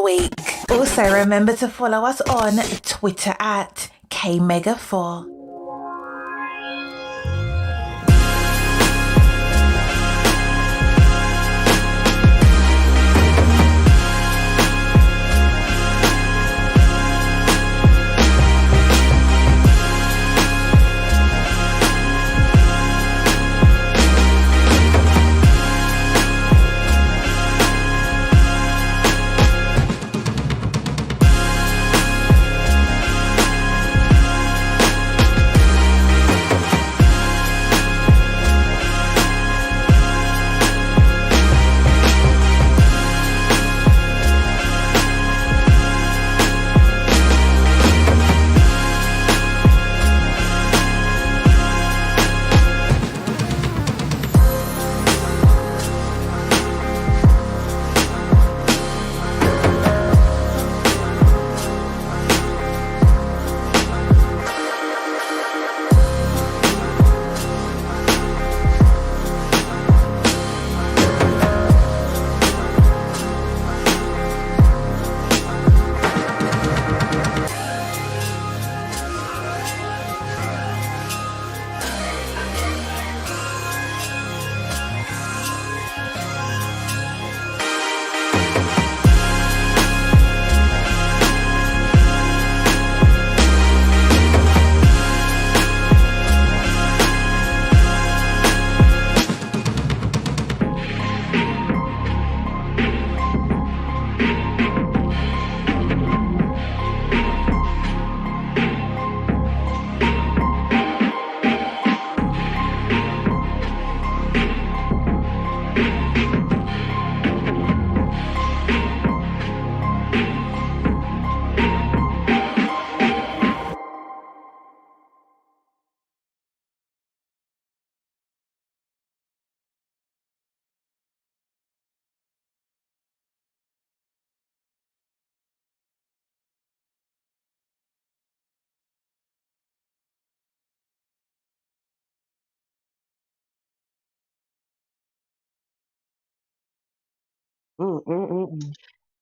week. Also, remember to follow us on Twitter at KMega4.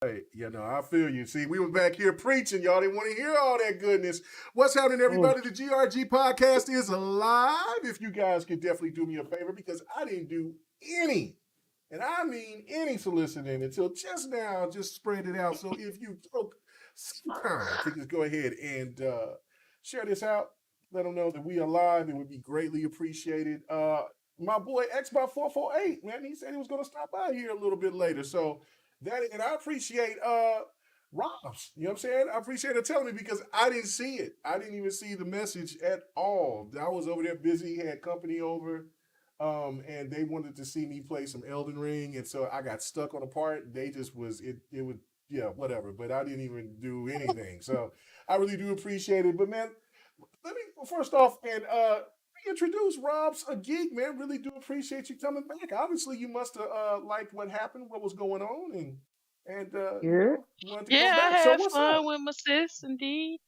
Hey, I feel you. See, we were back here preaching. Y'all didn't want to hear all that goodness. What's happening, everybody? The GRG podcast is alive. If you guys could definitely do me a favor, because I didn't do any, and I mean any soliciting until just now, just spread it out. So if you took some time to just go ahead and share this out, let them know that we are live. It would be greatly appreciated. My boy Xbox448, man, he said he was going to stop by here a little bit later. So and I appreciate Rob's, you know what I'm saying? I appreciate her telling me, because I didn't see it. I didn't even see the message at all. I was over there busy, had company over, and they wanted to see me play some Elden Ring, and so I got stuck on a part. They just it was, yeah, whatever, but I didn't even do anything. So I really do appreciate it. But man, let me first off and introduce Rob's a geek, man. Really do appreciate you coming back. Obviously, you must have liked what happened, what was going on, and wanted to come Yeah, I back. So had what's fun up? with my sis, indeed.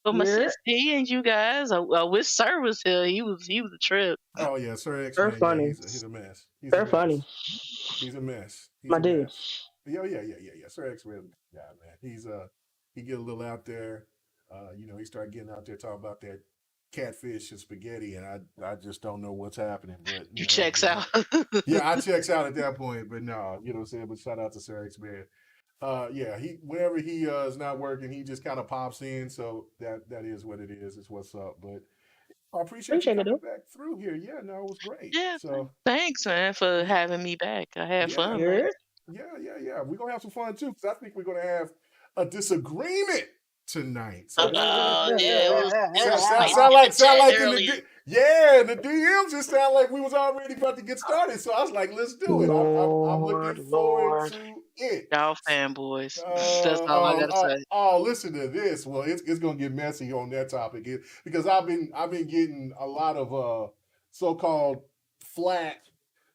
But my Yeah. sis D and you guys, I wish Sir was here. He was a trip. Oh yeah, Sir X They're Man. Yeah, funny. he's a mess. He's a They're mess. funny. He's a mess. He's My a dude. mess. Yeah. Sir X Man. Yeah, man. He's he get a little out there. He started getting out there talking about that catfish and spaghetti, and I just don't know what's happening. But You checks out. yeah, I checks out at that point. But no, you know what I'm saying. But shout out to Sir X Man. Yeah, he whenever he is not working, he just kind of pops in. So that is what it is. It's what's up. But I appreciate you coming back through here. Yeah, no, it was great. Yeah, So thanks, man, for having me back. I had fun, man. yeah. We're gonna have some fun too, because I think we're gonna have a disagreement tonight. So Oh yeah, it was sound like earlier. the DMs just sound like we was already about to get started. So I was like, let's do it. I'm looking forward to it. Y'all fanboys. That's all I gotta say. Listen to this. Well, it's gonna get messy on that topic, because I've been getting a lot of so-called flack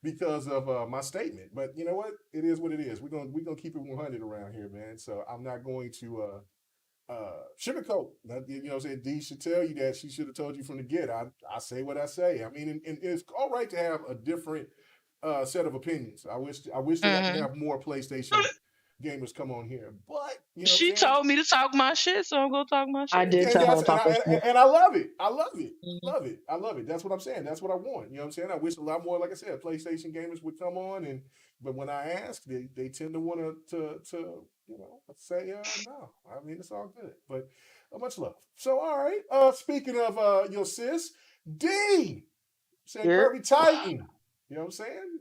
because of my statement. But you know what? It is what it is. We're gonna keep it 100 around here, man. So I'm not going to sugarcoat. You know what I'm saying? D should tell you that. She should have told you from the get. I say what I say. I mean, and it's all right to have a different set of opinions. I wish that I could have more PlayStation gamers come on here. But you know what She I'm saying? told me to talk my shit, so I'm gonna talk my I shit. did And tell her that's to talk her shit. and I love it. I love it. Mhm. Love it. I love it. That's what I'm saying. That's what I want. You know what I'm saying? I wish a lot more, like I said, PlayStation gamers would come on, and but when I ask, they tend to want to you know say no. I mean, it's all good, but much love. So all right. Speaking of your sis, D said Yep. Kirby Titan. You know what I'm saying?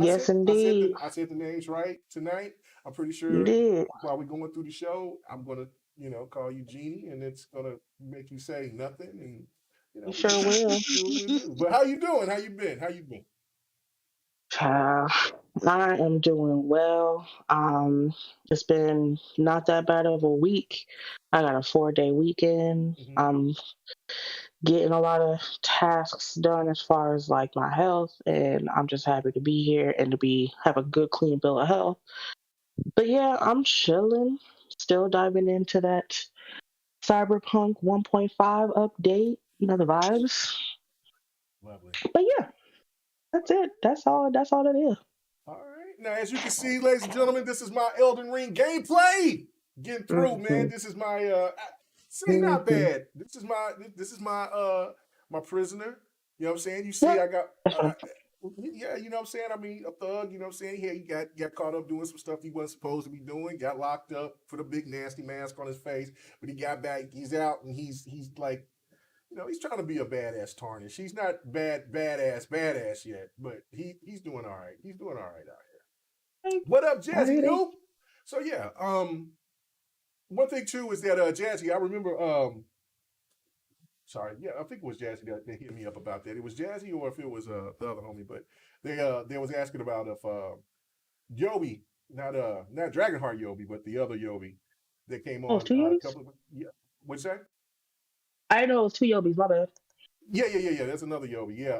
Yes, indeed. I said the names right tonight. I'm pretty You sure did. while we're going through the show, I'm gonna, you know, call you Jeannie, and it's gonna make you say nothing, and you You know, we sure just will. do what we do. But how you doing? How you been? How you been? Child, I am doing well. It's been not that bad of a week. I got a 4-day weekend. Mm-hmm. I'm getting a lot of tasks done as far as like my health, and I'm just happy to be here and to be have a good clean bill of health. But yeah, I'm chilling, still diving into that Cyberpunk 1.5 update, you know the vibes. Lovely. But yeah, that's it. That's all it is. All right. Now, as you can see, ladies and gentlemen, this is my Elden Ring gameplay. Getting through, man. Mm-hmm. This is my say not Mm-hmm. bad. This is my my prisoner. You know what I'm saying? You see, Yeah, I got that's fine. yeah, you know what I'm saying? I mean, a thug, you know what I'm saying? He got caught up doing some stuff he wasn't supposed to be doing, got locked up, put a big nasty mask on his face, but he got back, he's out, and he's like, you know, he's trying to be a badass tarnish. He's not badass yet, but he's doing all right. He's doing all right out here. What up, I Jazzy hear that. Noob? So yeah, one thing too is that Jazzy, I remember sorry, yeah, I think it was Jazzy that hit me up about that. It was Jazzy or if it was the other homie, but they was asking about if Yobi, not Dragonheart Yobi, but the other Yobi that came Oh, it's on two a Yobis? couple of yeah. What's that? I didn't know it was two Yobis, my bad. Yeah. That's another Yobi. Yeah.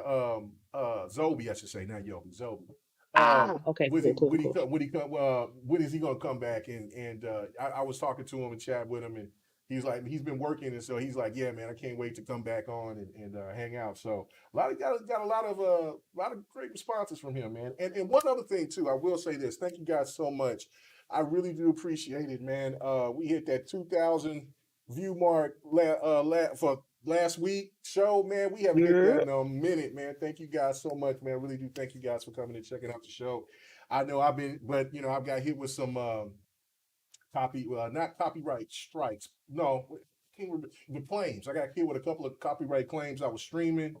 Zobi, I should say, not Yobi. Zobi. Ah, okay, cool, cool, cool. When is he gonna come back? And I was talking to him and chat with him, and he's like, he's been working, and so he's like, yeah, man, I can't wait to come back on and hang out. So got a lot of great responses from him, man. And one other thing too, I will say this. Thank you guys so much. I really do appreciate it, man. We hit that 2,000 view mark for last week show, man. We haven't hit that Yeah. in a minute, man. Thank you guys so much, man. I really do thank you guys for coming and checking out the show. I know I've been, but you know, I've got hit with some not copyright strikes. No, can't remember the claims. I got hit with a couple of copyright claims. I was streaming,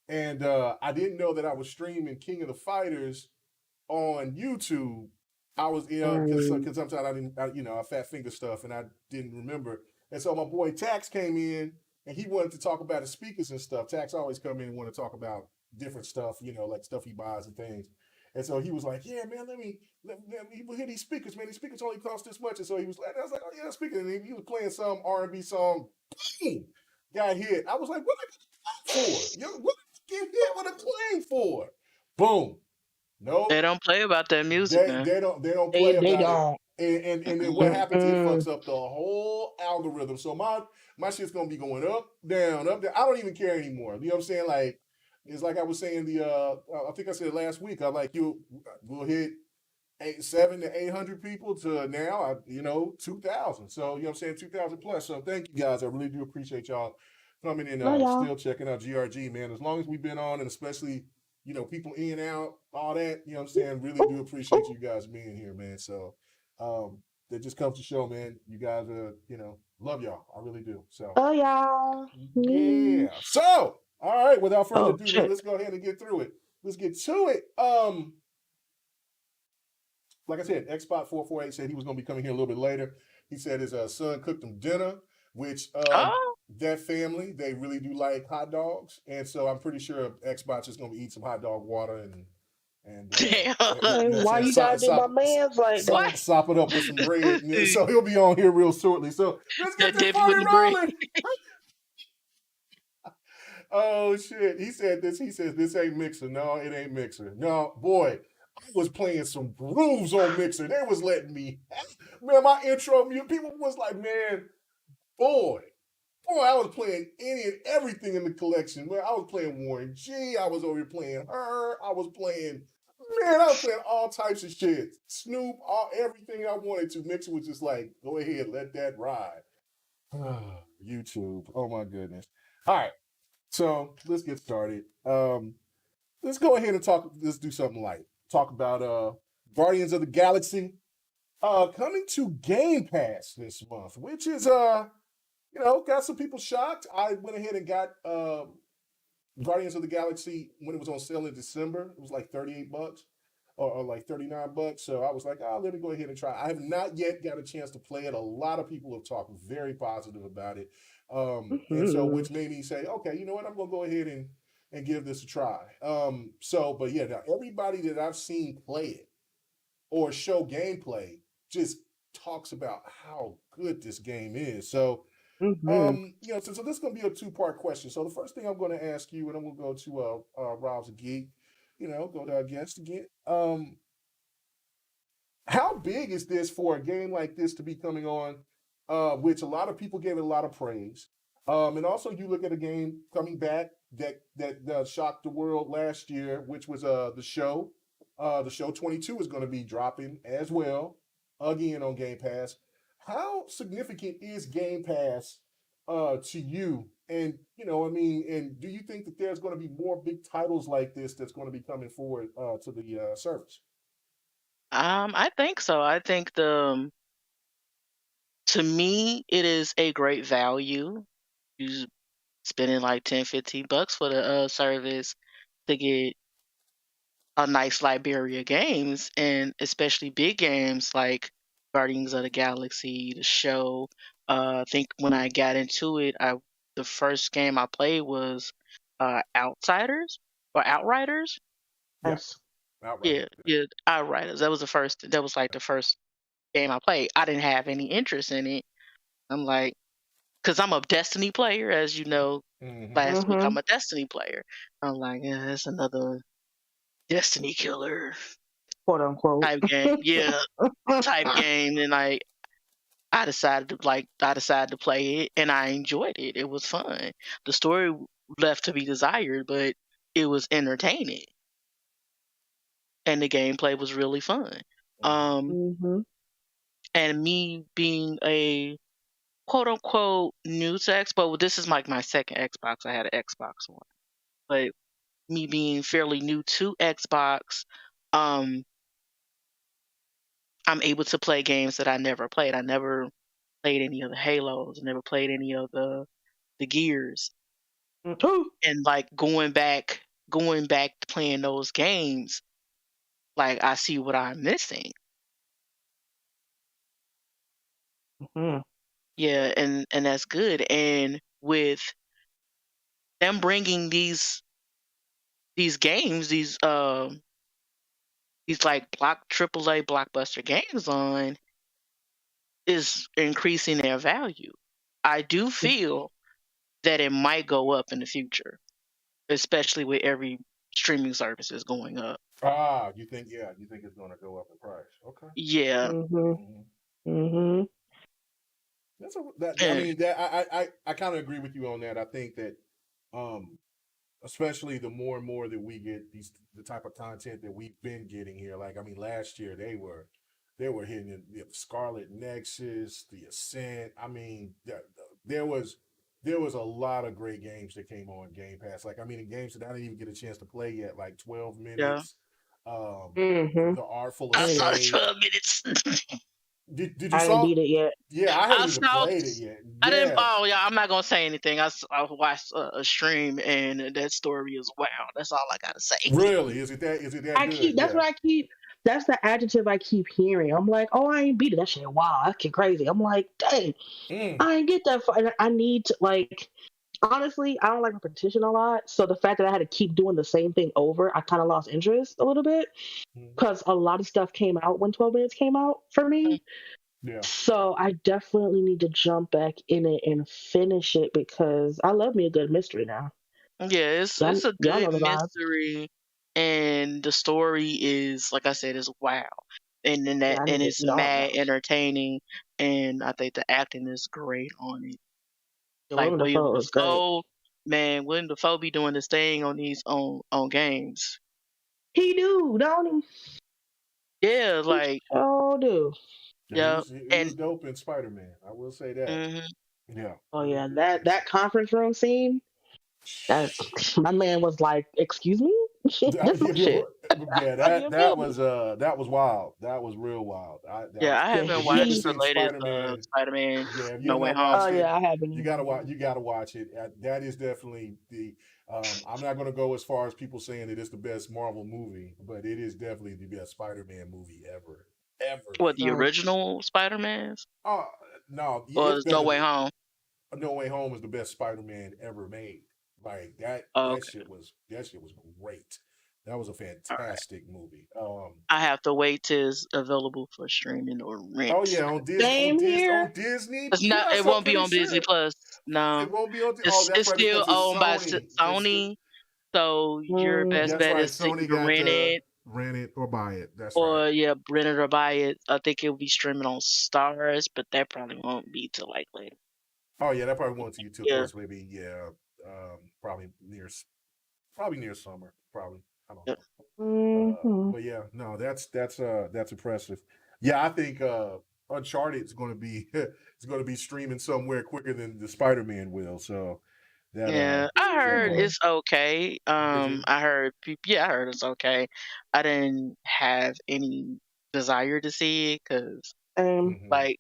and I didn't know that I was streaming King of the Fighters on YouTube. I was, you know, because Mm. sometimes I didn't, you know, I fat finger stuff, and I didn't remember. And so my boy Tax came in, and he wanted to talk about his speakers and stuff. Tax always come in and want to talk about different stuff, you know, like stuff he buys and things. And so he was like, "Yeah, man, let me hear these speakers, man. These speakers only cost this much." And so he was like, "I was like, oh yeah, speaker." And he was playing some R&B song. Boom, got hit. I was like, "What did I get for? Yo, what did I get hit with a claim for?" Boom. They Nope. don't play about that music, man. They don't They play they about it. don't. And then what Mm-mm. happens? It Mm-mm. fucks up the whole algorithm. So my shit's gonna be going up, down, up, down. I don't even care anymore. You know what I'm saying? Like it's like I was saying I think I said last week. I like you will hit 7 to 800 people to now, 2,000. So you know what I'm saying, 2,000 plus. So thank you guys. I really do appreciate y'all coming in, Love y'all. still checking out GRG, man. As long as we've been on, and especially people in and out, all that. You know what I'm saying. Really do Ooh, appreciate ooh. you guys being here, man. So that just comes to show, man. You guys are, love y'all. I really do. So Love y'all. Mm. yeah. So all right. Without further Oh ado, man, shit. let's go ahead and get through it. Let's get to it. Like I said, Xbot 448 said he was going to be coming here a little bit later. He said his son cooked him dinner, which Oh, that family, they really do like hot dogs. And so I'm pretty sure Xbot's just going to eat some hot dog water and damn. Hey, you know what why I'm you saying, gotta do my man's like What? that? sop it up with some bread. And so he'll be on here real shortly. So let's get That this Debbie with party the bread. rolling. Oh shit. He said this. He says this ain't Mixer. No, it ain't Mixer. No, boy, I was playing some grooves on Mixer. They was letting me, man, my intro music, people was like, man, boy, I was playing any and everything in the collection. Man, I was playing Warren G. I was over here playing her. I was playing Man, I was playing all types of shit. Snoop, everything I wanted to. Mixer was just like, go ahead, let that ride. YouTube. Oh my goodness. All right. So let's get started. Let's go ahead and talk. Let's do something light. Talk about Guardians of the Galaxy coming to Game Pass this month, which is got some people shocked. I went ahead and got Guardians of the Galaxy when it was on sale in December. It was like $38 or like $39. So I was like, oh, let me go ahead and try. I have not yet got a chance to play it. A lot of people have talked very positive about it. And so which made me say, okay, you know what, I'm gonna go ahead and give this a try. But yeah, now everybody that I've seen play it or show gameplay just talks about how good this game is. So so this is going to be a two-part question. So the first thing I'm going to ask you, and then we'll go to Rob's a geek, go to our guest again. How big is this for a game like this to be coming on, which a lot of people gave it a lot of praise. And also you look at a game coming back that shocked the world last year, which was the show. The show 22 is going to be dropping as well, again on Game Pass. How significant is Game Pass to you? And and do you think that there's going to be more big titles like this that's going to be coming forward to the service? I think so. I think to me, it is a great value. You spending like 10, $15 for the service to get a nice library of games, and especially big games like Guardians of the Galaxy, the show. I think when I got into it, the first game I played was Outsiders or Outriders. Yeah, Yes. outright. Yeah, Outriders. That was the first. That was like the first game I played. I didn't have any interest in it. I'm like, because I'm a Destiny player, as you know. Mm-hmm. Last week, I'm a Destiny player. I'm like, yeah, it's another Destiny killer Quote unquote. type game. Yeah, type game. And I decided to play it, and I enjoyed it. It was fun. The story left to be desired, but it was entertaining, and the gameplay was really fun. Mm-hmm. And me being a quote unquote new to Xbox, well, this is like my second Xbox. I had an Xbox One, but me being fairly new to Xbox, um, I'm able to play games that I never played. I never played any of the Halos. I never played any of the Gears. And like going back to playing those games, like I see what I'm missing. Mm-hmm. Yeah, and that's good. And with them bringing these games, these like AAA blockbuster games on, is increasing their value. I do feel that it might go up in the future, especially with every streaming service is going up. You think it's going to go up in price? Okay. Yeah. Mm-hmm. Mm-hmm. Mm-hmm. I And mean, I kind of agree with you on that. I think that, um, especially the more and more that we get the type of content that we've been getting here. Like, I mean, last year they were hitting the Scarlet Nexus, the Ascent. I mean, there was a lot of great games that came on Game Pass. Like, I mean, in games that I didn't even get a chance to play yet, like 12 yeah, Minutes, Mm-hmm. The Artful I saw the Escape. 12 minutes. Did you I didn't saw? beat it yet. Yeah, I I haven't even saw. played it yet. I didn't. Yeah, Oh yeah, I'm not gonna say anything. I watched a stream, and that story is wow. That's all I gotta say. really? Is it that good? That's Yeah. what I keep, that's the adjective I keep hearing. I'm like, oh, I ain't beat it. That shit, wow, that's crazy. I'm like, dang, Mm. I ain't get that far. And I need to, like, honestly, I don't like repetition a lot. So the fact that I had to keep doing the same thing over, I kind of lost interest a little bit Mm. because a lot of stuff came out when 12 Minutes came out for me. Yeah. So I definitely need to jump back in it and finish it because I love me a good mystery now. Yeah, Y'all, it's a y'all good know the vibe. mystery, and the story is, like I said, is wow, Yeah, I need and to it's eat all mad that. entertaining, and I think the acting is great on it. The Like Willem William Dafoe is great. Dafoe, man, William Dafoe be doing this thing on these on games. He do, don't Yeah, he? He like sure do. Yeah, yeah, he was and dope in Spider-Man. I will say that. mhm. Yeah. Oh yeah, that conference room scene. That my man was like, "Excuse me, this my shit." Yeah, You feel me? that was wild. That was real wild. Yeah, I Yeah, haven't If you haven't watched he. the seen latest Spider-Man, Spider-Man yeah, if you No have Way not Home. Oh watched it, yeah, I haven't you either. gotta watch. You gotta watch it. That is definitely the. I'm not gonna go as far as people saying it is the best Marvel movie, but it is definitely the best Spider-Man movie ever What, made. the Mm. original Spider-Mans Oh no, or it's No better Way than Home? No Way Home is the best Spider-Man ever made. Like that Oh, okay, that shit was great. That was a all right. fantastic movie. I have to wait till it's available for streaming or rent. Oh yeah, Same here. On Disney It's not. Plus. It I'm won't be pretty on Disney sure Plus. No, it won't be on. Oh, that's it's right still because it's owned by Sony. Sony. So your Mm. best That's bet right. is to Sony either got rent to it rent it or buy it. That's right. or yeah, rent it or buy it. I think it'll be streaming on Stars, but that probably won't be till like later. Oh yeah, that probably won't to you till Yeah, towards maybe probably probably near summer probably. I don't yeah, know. Hmm. But yeah, no, that's impressive. Yeah, I think Uncharted is going to be it's going to be streaming somewhere quicker than the Spider Man will. So that yeah. I that heard part. it's okay. Did you? I heard people. Yeah, I heard it's okay. I didn't have any desire to see it because, Mm-hmm. like,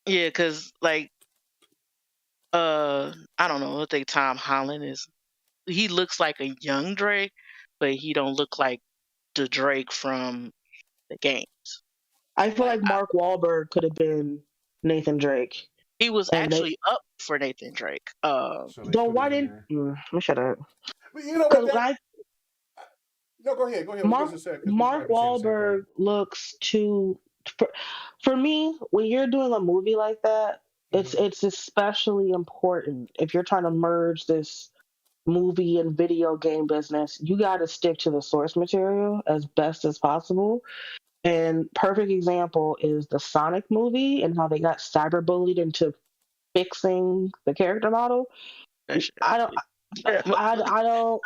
yeah, because like, I don't know. I think Tom Holland is. He looks like a young Drake, but he don't look like the Drake from the games. I feel Like like Mark Wahlberg could have been Nathan Drake, he was and they. actually up for Nathan Drake. So they Though put why him in didn't? there. Let me shut up. But you know what? Because That I no, go ahead, go ahead. Mark Because we Mark might be saying the same thing. Wahlberg looks too. For, for me, when you're doing a movie like that, Hmm. it's especially important if you're trying to merge this movie and video game business. You got to stick to the source material as best as possible. And perfect example is the Sonic movie and how they got cyberbullied into fixing the character model. That shit I don't actually that much funny.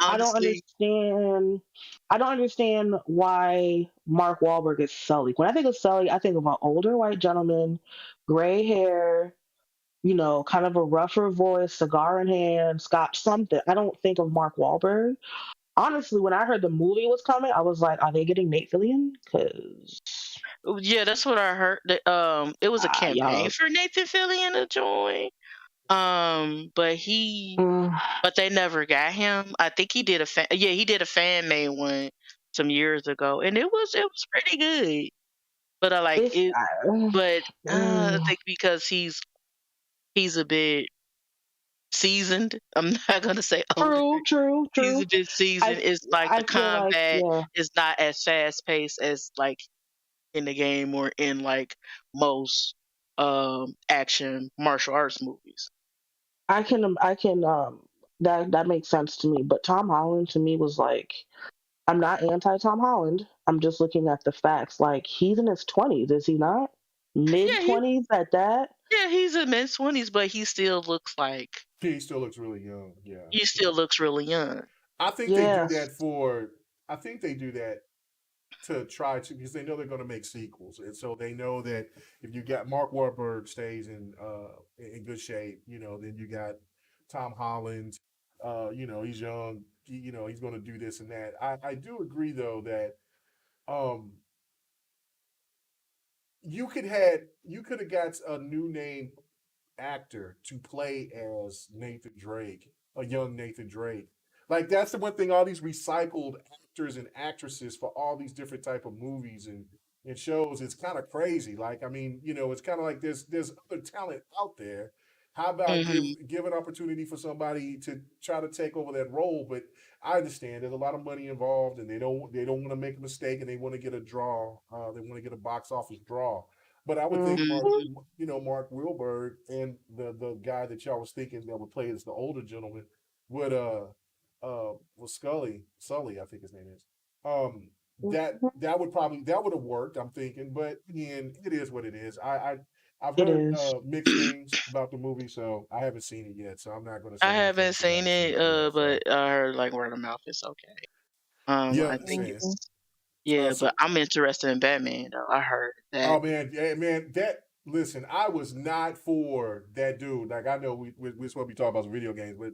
I don't Honestly, understand. I don't understand why Mark Wahlberg is Sully. When I think of Sully, I think of an older white gentleman, gray hair, kind of a rougher voice, cigar in hand, scotch something. I don't think of Mark Wahlberg. Honestly, when I heard the movie was coming, I was like, are they getting Nate Fillion? Because yeah, that's what I heard. It was a campaign y'all. for Nathan Fillion to join. But Mm, but they never got him. I think he did he did a fan made one some years ago, and it was pretty good. But I like it's it. But I mm, think because he's a bit seasoned. I'm not gonna say older. true, true, He's true. a bit I seasoned. It's like the I feel like combat yeah. is not as fast paced as like in the game or in like most action martial arts movies. I can that makes sense to me. But Tom Holland to me was like I'm not anti Tom Holland. I'm just looking at the facts. Like he's in his 20s, is he not? Mid Yeah, 20s at that? he's in mid 20s, but he still looks like He still looks really young. Yeah. he still looks really young. I think they do Yes. that for. I think they do that to try to because they know they're going to make sequels, and so they know that if you got Mark Wahlberg stays in good shape, then you got Tom Holland. He's young. He's going to do this and that. I do agree though that um you could have got a new name actor to play as Nathan Drake, a young Nathan Drake. Like that's the one thing. All these recycled actors and actresses for all these different type of movies and shows. It's kind of crazy. Like I mean, it's kind of like there's other talent out there. How about Hmm. give an opportunity for somebody to try to take over that role? But I understand there's a lot of money involved, and they don't want to make a mistake, and they want to get a draw. They want to get a box office draw. But I would think Mhm. Mark Wahlberg and the guy that y'all was thinking that would play as the older gentleman would was Sully, I think his name is. Um that would probably that would have worked, I'm thinking, but again, it is what it is. I've It heard is. mixed things about the movie, so I haven't seen it yet, so I'm not gonna I say anything haven't until I seen have seen it, it. Yeah, so but I heard like word of mouth is okay. yeah, I think same. it's Mhm. Yeah, So but I'm interested in Batman though. I heard that. oh man, yeah, man, that listen, I was not for that dude. Like I know we're supposed to be talking about some video games, but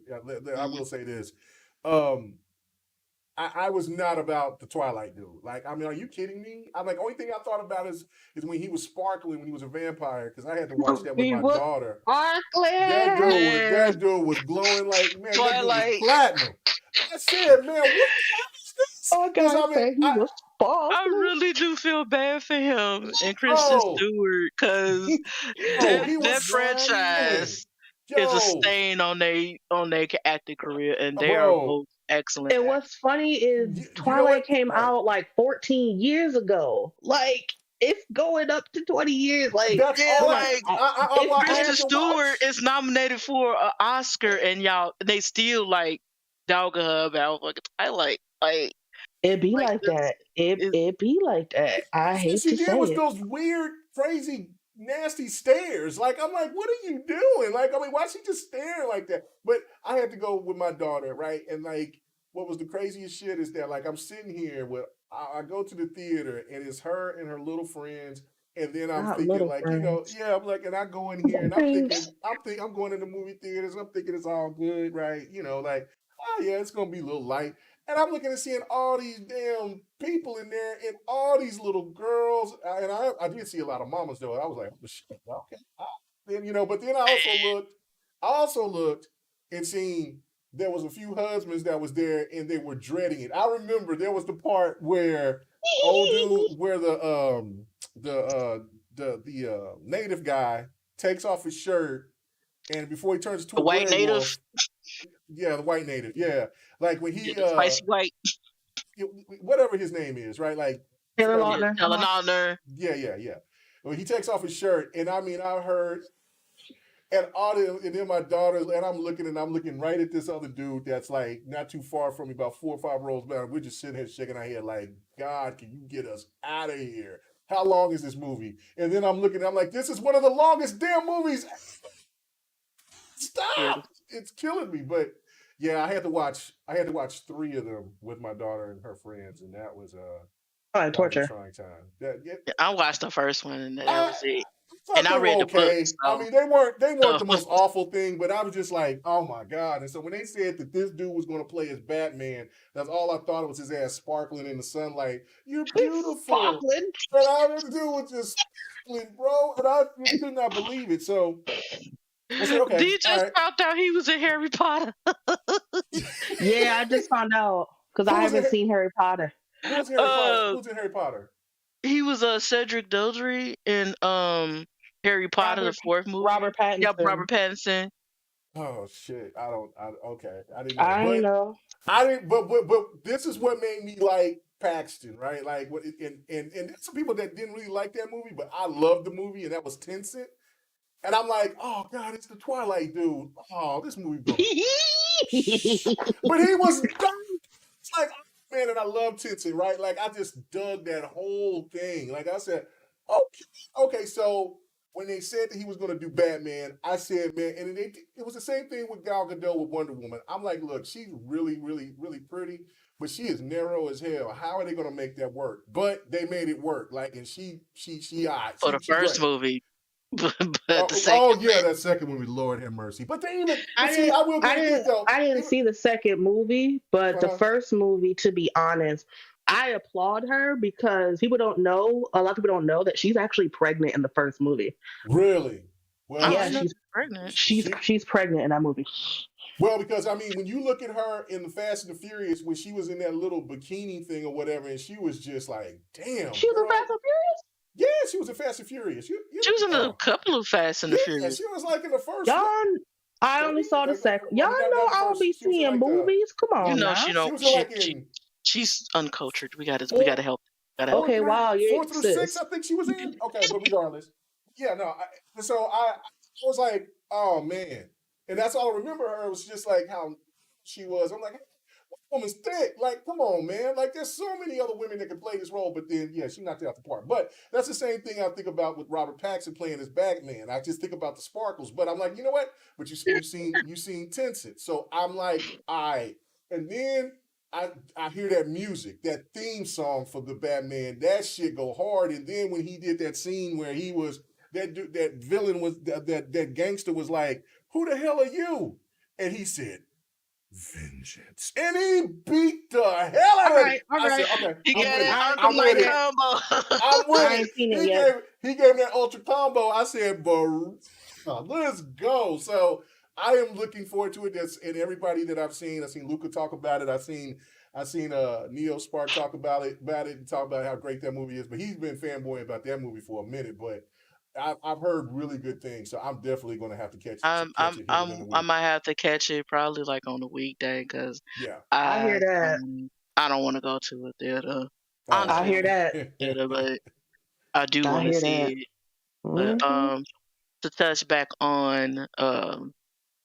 I Mhm. will say this. Um, I was not about the Twilight dude. Like, I mean, are you kidding me? I'm like, only thing I thought about is when he was sparkling when he was a vampire, because I had to watch that with He my was daughter. sparkling. Man, That dude was glowing like, man, that dude was Twilight. platinum. I said, man, what the hell is this? Oh, Because God I mean, said he was I sparkling. really do feel bad for him and Kristen oh, Stewart because yo, he that was smiling. franchise is a Yo, stain on their acting career, and they are bro, both excellent And actors. what's funny is you know what? Twilight came All right. out like 14 years ago. Like, it's going up to 20 years. Like, That's Yeah, all come I on. like If I this, Kristen had to Stewart watch. is nominated for an Oscar, and y'all they still like dogging her about fucking Twilight. it be Like like this that. It is it be like that. I Thing hate she to did say was it. those weird, crazy, nasty stares. Like I'm like, what are you doing? Like I mean, why is she just staring like that? But I had to go with my daughter, right? And like, what was the craziest shit is that like I'm sitting here with I go to the theater and it's her and her little friends. And then I'm Not thinking, little like, friends. yeah, I'm like, and I go in here and Friends. I'm going in the movie theaters. I'm thinking it's all good, right? Like, oh yeah, it's gonna be a little light. And I'm looking and seeing all these damn people in there and all these little girls. And I did see a lot of mamas though. I was like, oh, shit, okay. Then, but then I also looked and seen there was a few husbands that was there and they were dreading it. I remember there was the part where old dude, where the native guy takes off his shirt and before he turns into the a white gray native, wolf, yeah, the white native, yeah, like when yeah, he the spicy white, whatever his name is, right? Like I Taylor forgot what. yeah, Lautner. Helen Honor. Yeah. When he takes off his shirt, and I mean, I heard and all the, and then my daughters, and I'm looking right at this other dude that's like not too far from me, about 4 or 5 rows down. We're just sitting here shaking our head like, God, can you get us out of here? How long is this movie? And then I'm looking, I'm like, this is one of the longest damn movies. Yeah, Stop! It's killing me. But yeah, I had to watch 3 of them with my daughter and her friends, and Oh, and that was a torture. trying time. That yeah, I watched the first one, and that I, was it. I And thought I they were read the book, okay. I so mean, they weren't so the most awful thing, but I was just like, oh my god! And so when they said that this dude was going to play as Batman, that's all I thought. It was his ass sparkling in the sunlight. You're It's beautiful, sparkling. and all this dude was just sparkling, bro. And I just could not believe it. So I said, okay, D all just right. found out he was in Harry Potter. Yeah, I just found out because I Who was haven't in seen Harry Potter. Who was in Harry Potter? uh, Who's in Harry Potter? he was Cedric Diggory in Harry Potter, the Robert fourth movie. Robert Yep, Pattinson. Robert Pattinson. Oh shit! Okay, I didn't know, I but know. I didn't. But this is what made me like Paxton, right? Like what? And there's some people that didn't really like that movie, but I loved the movie, and that was Tencent. And I'm like, oh god, it's the Twilight dude. Oh, this movie gonna. But he was dope. It's like, oh, man, and I love Tencent, right? Like I just dug that whole thing. Like I said, okay. So when they said that he was going to do Batman, I said, man, and it was the same thing with Gal Gadot with Wonder Woman. I'm like, look, she's really, really, really pretty, but she is narrow as hell. How are they going to make that work? But they made it work. Like, and For the she first great. movie, but the Oh second yeah, that second movie, Lord have mercy. But I see, didn't I will I give it this didn't though. I didn't Even, see the second movie, but the uh, first movie, to be honest, I applaud her because a lot of people don't know that she's actually pregnant in the first movie. really, oh, well, I Yeah, know she she's pregnant. she's she she's pregnant in that movie. Well, because I mean, when you look at her in the Fast and the Furious, when she was in that little bikini thing or whatever, and she was just like, "Damn, She was in Fast girl." and Furious. Yeah, she was in Fast and Furious. She was in a Oh, couple of Fast and the yeah, Furious. she was like in the first one, Y'all, I only maybe. saw the second. Y'all Maybe know not the I don't first. be She was in seeing like the. movies. Come You on know, now. She was in like in she's uncultured. We four, gotta help. Gotta help. four Okay, through wow, you four through six. sis. I think she was in. Okay, but regardless, yeah, no. So I was like, oh man, and that's all I remember her was just like how she was. I'm like, woman's thick. Like, come on, man. Like, there's so many other women that can play this role, but then, yeah, she knocked it out the park. But that's the same thing I think about with Robert Pattinson playing as Batman. I just think about the sparkles. But I'm like, you know what? But you seen Tencent, so I'm like, I. And then I hear that music, that theme song for the Batman. That shit go hard. And then when he did that scene where he was that villain was that gangster was like, "Who the hell are you?" And he said, "Vengeance," and he beat the hell out of it. All I said, right. "Okay, You I'm got with that it. I ain't I'm Arkham seen it with Knight it. yet. combo. I'm with I it." ain't seen it He yet. gave me that ultra combo. I said, let's go. So I am looking forward to it. That's and everybody that I've seen Luca talk about it. I seen Neo Spark talk about it and talk about how great that movie is. But he's been fanboying about that movie for a minute. But I've heard really good things, so I'm definitely going to have to catch it here within the I week. might have to catch it probably like on a weekday because Yeah. I hear that. I don't want to go to a theater. Oh, I Honestly, I hear don't want that. to go to a theater, but I do I want to hear see that. it. But Hmm. to touch back on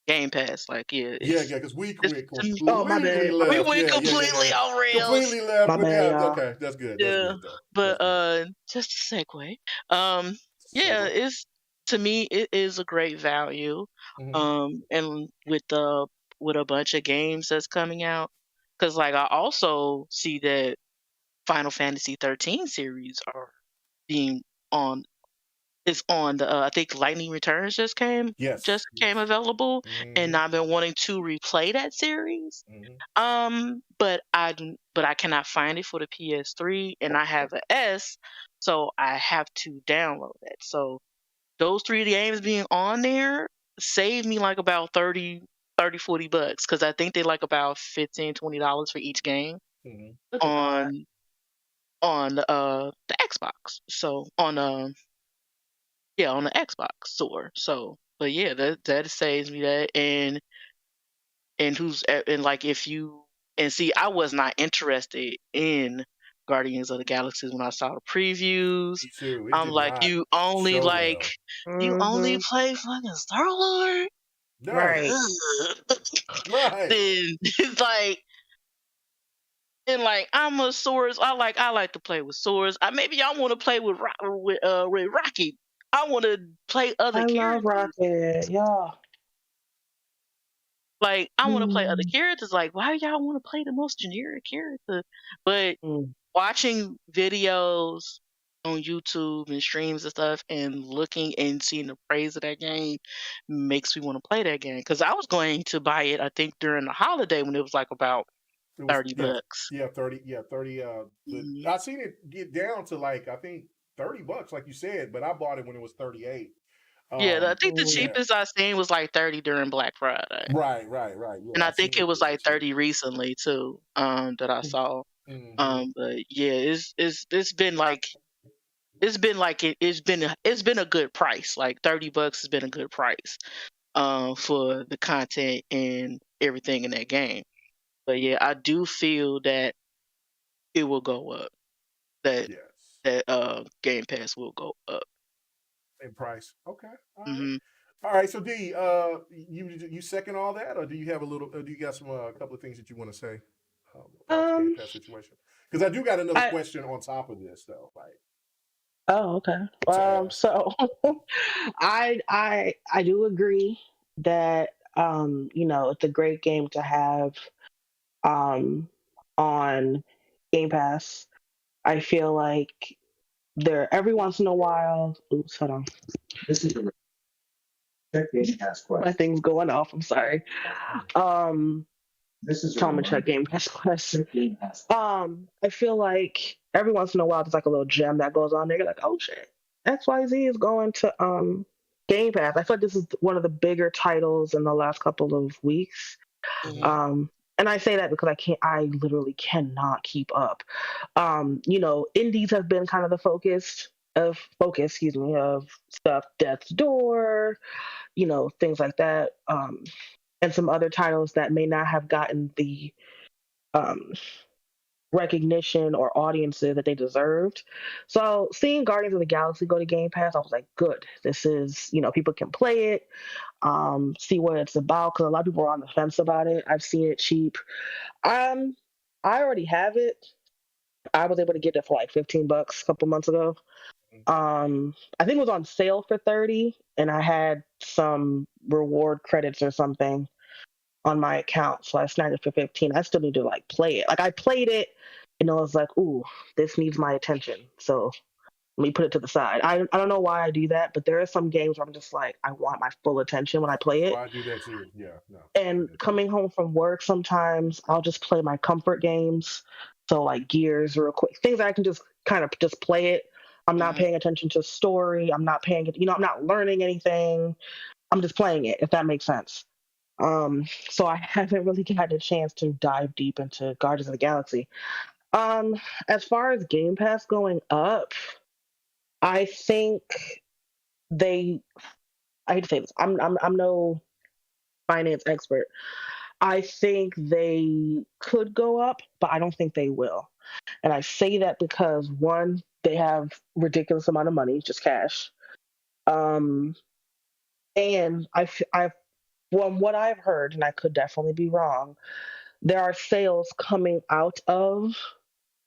Game Pass, like yeah, because we it's went to me, Oh, my completely bad. we left. went Yeah. completely off rails. Completely left, My but bad, yeah, y'all. okay, that's good. That's Yeah, good though. That's but good. just a segue. Um, yeah, Segue. it's to me it is a great value. Mm-hmm. And with a bunch of games that's coming out, because like I also see that Final Fantasy 13 series are being on is on the I think Lightning Returns Yes. just came available, and Mm-hmm. I've been wanting to replay that series. Mm-hmm. But I cannot find it for the PS3, and I have a S, so I have to download it. So those three games being on there saved me like about 30, 40 bucks because I think they like about $15, $20 for each game Mm-hmm. Look at God. on the Xbox. So on on the Xbox store. So but yeah, that saves me that and like if you and see I was not interested in Guardians of the Galaxy when I saw the previews. Me too. It I'm did like, not show well. you only Hmm. play fucking Star Lord? Right. Right. Ugh. Right. Then it's like and like I'm a swords. I like to play with swords. Maybe I want to play with Rocky. I want to play other I love characters. Rocket. Y'all. Like I want to play other Mm. characters. Like why do y'all want to play the most generic character? But Mm. watching videos on YouTube and streams and stuff and looking and seeing the praise of that game makes me want to play that game. Because I was going to buy it, I think, during the holiday when it was like about It was 30 bucks. 30 but Mhm. I seen it get down to like I think $30 like you said, but I bought it when it was 38. Yeah, I think the Mm. Yeah. cheapest I seen was like 30 during Black Friday. Right. And Yeah, I I seen think it it was get that like cheap. 30 recently too, that I saw. Mm-hmm. But yeah, it's been like it's been a good price. Like $30 has been a good price for the content and everything in that game. But yeah, I do feel that it will go up. That Yes. Game Pass will go up. In price. Okay. All right. Hmm All right. So D, you second all that, or do you have a little? Do you got some a couple of things that you want to say about the Game Um. Pass situation? Because I do got another I. question on top of this, though, like Oh, okay. to ask. So, I do agree that it's a great game to have um on Game Pass. I feel like there every once in a while. Oops, hold on. This is a check Game Pass question. My thing's going off. I'm sorry. Um, this is Tom and check Game Pass question. I feel like every once in a while there's like a little gem that goes on there. You're like, oh shit, XYZ is going to Game Pass. I feel like this is one of the bigger titles in the last couple of weeks. hmm Um, and I say that because I literally cannot keep up. Indies have been kind of the focus, of stuff, Death's Door, things like that. And some other titles that may not have gotten the um, recognition or audiences that they deserved. So seeing Guardians of the Galaxy go to Game Pass, I was like, good. This is, people can play it, see what it's about, because a lot of people are on the fence about it. I've seen it cheap. Um, I already have it. I was able to get it for like $15 a couple months ago. I think it was on sale for 30, and I had some reward credits or something. on my account, so I snagged it for 15. I still need to like play it. Like I played it, and I was like, ooh, this needs my attention. So let me put it to the side. I don't know why I do that, but there are some games where I'm just like, I want my full attention when I play it. I do that too. Yeah, no. And coming home from work, sometimes I'll just play my comfort games. So like Gears, real quick, things I can just kind of just play it. I'm not paying attention to story. I'm not paying, I'm not learning anything. I'm just playing it, if that makes sense. So I haven't really had a chance to dive deep into Guardians of the Galaxy. As far as Game Pass going up, I think I hate to say this. I'm no finance expert. I think they could go up, but I don't think they will. And I say that because one, they have ridiculous amount of money, just cash. And from what I've heard, and I could definitely be wrong, there are sales coming out of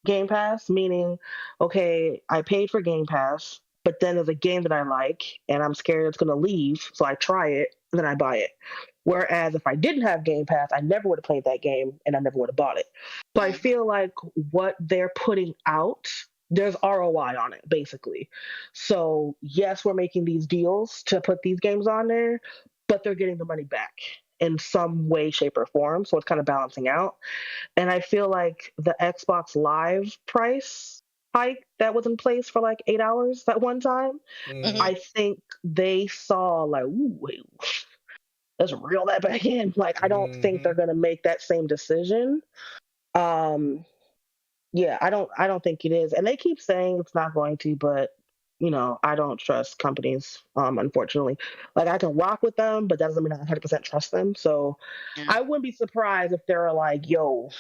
Game Pass, meaning, okay, I paid for Game Pass, but then there's a game that I like and I'm scared it's going to leave, so I try it and then I buy it. Whereas if I didn't have Game Pass, I never would have played that game and I never would have bought it. So I feel like what they're putting out, there's ROI on it, basically. So yes, we're making these deals to put these games on there, but they're getting the money back in some way, shape, or form. So it's kind of balancing out. And I feel like the Xbox Live price hike that was in place for like 8 hours that one time, I think they saw like, ooh, wait, let's reel that back in. Like, I don't think they're gonna make that same decision. Yeah, I don't think it is. And they keep saying it's not going to, but I don't trust companies, unfortunately. Like I can rock with them, but that doesn't mean I 100% trust them. So I wouldn't be surprised if they're like, yo,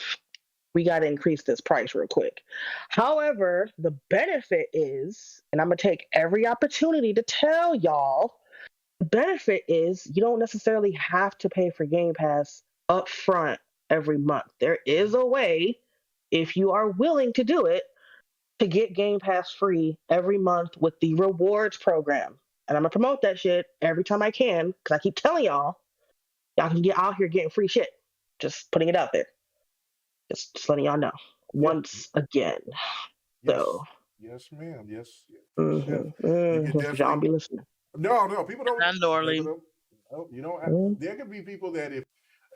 we got to increase this price real quick. However, the benefit is, and I'm going to take every opportunity to tell y'all, the benefit is you don't necessarily have to pay for Game Pass up front every month. There is a way, if you are willing to do it, to get Game Pass free every month with the rewards program. And I'm going to promote that shit every time I can, because I keep telling y'all can get out here getting free shit. Just putting it out there. Just letting y'all know. Once again. Yes. So. Yes, ma'am. Yes. Mm-hmm. You can definitely... Y'all be listening. No, people don't. Not Norley. There could be people that if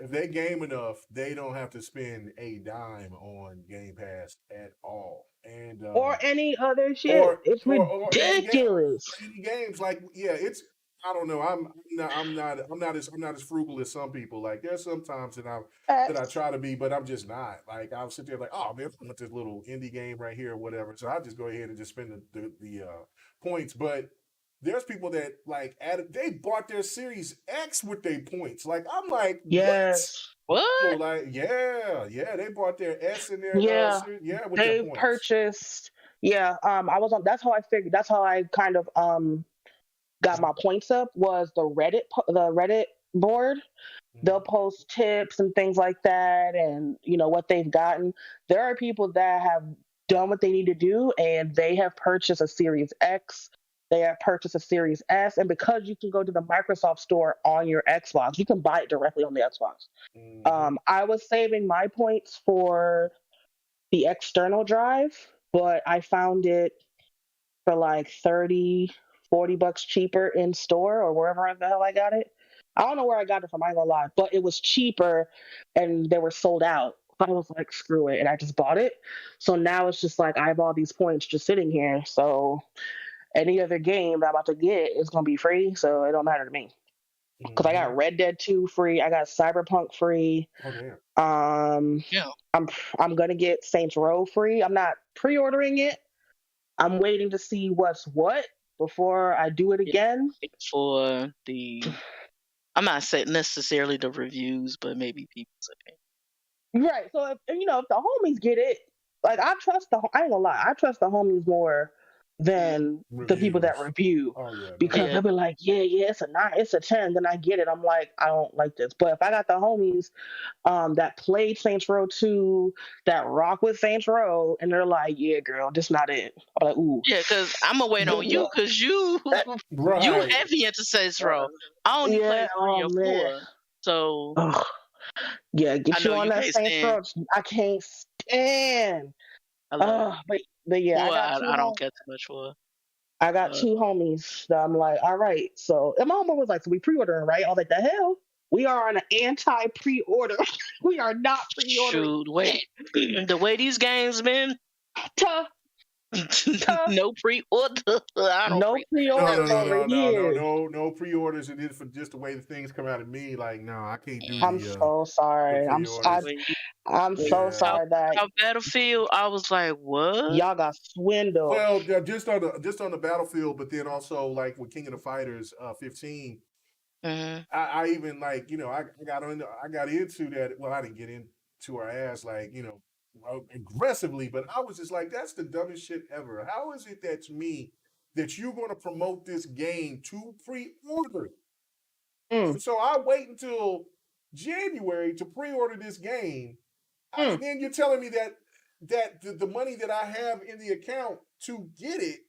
they game enough, they don't have to spend a dime on Game Pass at all, and or any other shit. It's ridiculous. Any games, like it's. I don't know. I'm not as frugal as some people. Like there's some times that I try to be, but I'm just not. Like I'll sit there like, oh man, I want this little indie game right here or whatever. So I just go ahead and just spend the points. But there's people that like they bought their Series X with their points. Like I'm like, yes. What? So like, they bought their S in their with they their points. Purchased. Yeah, I was on. That's how I figured. That's how I kind of got my points up. Was the Reddit board. They'll post tips and things like that, and what they've gotten. There are people that have done what they need to do, and they have purchased a Series X. They have purchased a Series S, and because you can go to the Microsoft Store on your Xbox, you can buy it directly on the Xbox. I was saving my points for the external drive, but I found it for like $30-$40 cheaper in store or wherever the hell I got it. I don't know where I got it from, I ain't gonna lie, but it was cheaper and they were sold out. I was like, screw it, and I just bought it. So now it's just like I have all these points just sitting here, so any other game that I'm about to get is going to be free, so it don't matter to me. Because I got Red Dead 2 free, I got Cyberpunk free. I'm going to get Saints Row free. I'm not pre-ordering it. I'm waiting to see what's what before I do it again. For I'm not saying necessarily the reviews, but maybe people's opinion. Right. So if the homies get it, like I ain't gonna lie, I trust the homies more than the people that review, because they'll be like, it's a 9, it's a 10. Then I get it. I'm like, I don't like this. But if I got the homies that played Saints Row 2, that rock with Saints Row, and they're like, yeah, girl, this not it. I'm like, ooh. Yeah, because I'm gonna wait on you, because you heavy into Saints Row. I only play 3 or 4. So Yeah, I get know you on you that can't Saints stand. Row. I can't stand. I love But yeah, well, I don't care too much for. I got Uh, two homies that I'm like, all right. So, and my homie was like, so we pre-ordering, right? I was like, the hell? We are on an anti-pre-order. We are not pre-ordering shoot, wait, shit. the way these games been, Tough, tough. no pre-order. I don't No pre-order No, no, pre-orders no, nothing. over no, no, no, here. no, no pre-orders, and then for just the way the things come out of me, like, no, I can't do I'm And so the sorry. pre-orders. when you I'm when you so Yeah. talk sorry that about Battlefield, I was like, what? y'all got swindled. Well, yeah, just on the battlefield, but then also like with King of the Fighters 15, Hmm. I even like I got into that. Well, I didn't get into our ass like aggressively, but I was just like, that's the dumbest shit ever. How is it that to me that you're going to promote this game to pre-order it? Mm, And so I wait until January to pre-order this game, mm. and then you're telling me that the money that I have in the account to get it.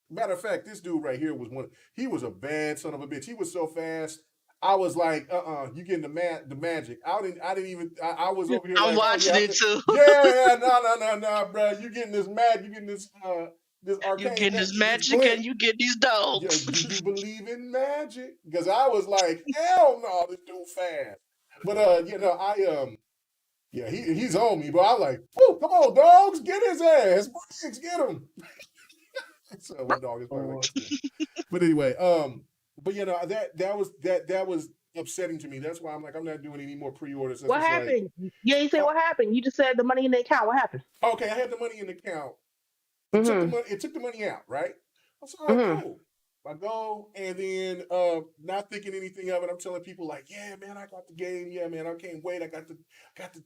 Matter of fact, this dude right here was one. He was a bad son of a bitch. He was so fast. I was like, you getting the magic. I didn't even. I was over here I'm like, oh watching yeah, it too. yeah, no, bro. You getting this magic? You getting this You arcane getting this this magic glint? and you get these Yeah, dogs. do you believe in magic? Because I was like, hell no, this dude fast. But yeah, he's on me. But I like, oh, come on, dogs, get his ass, Briggs, get him. So my dog is probably like, Lord. yeah. But anyway, but that was upsetting to me. That's why I'm like, I'm not doing any more pre-orders. That's What just like, happened? You ain't say uh, what happened. You just said the money in the account. What happened? okay, I had the money in the account. It took the Mm-hmm. money. It took the money out, right? I was all right, Mm-hmm. cool. I go and then not thinking anything of it. I'm telling people like, yeah, man, I got the game. Yeah, man, I can't wait. I got the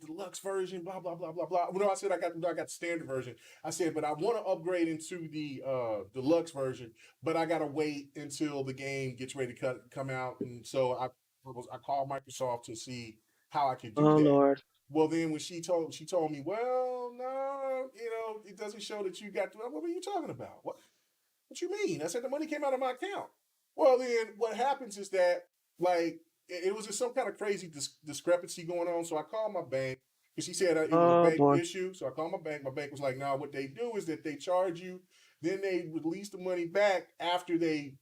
deluxe version. Blah blah blah blah blah. Well, no, I said I got the standard version. I said, but I want to upgrade into the deluxe version, but I gotta wait until the game gets ready to come out. And so I called Microsoft to see how I could do Oh that. Lord. Well, then when she told me, well, no, it doesn't show that you got. What are you talking about? What you mean? I said the money came out of my account. Well, then what happens is that like it was just some kind of crazy discrepancy going on. So I called my bank because she said it was a Oh bank boy. issue. So I called my bank. My bank was like, "No, what they do is that they charge you, then they release the money back after they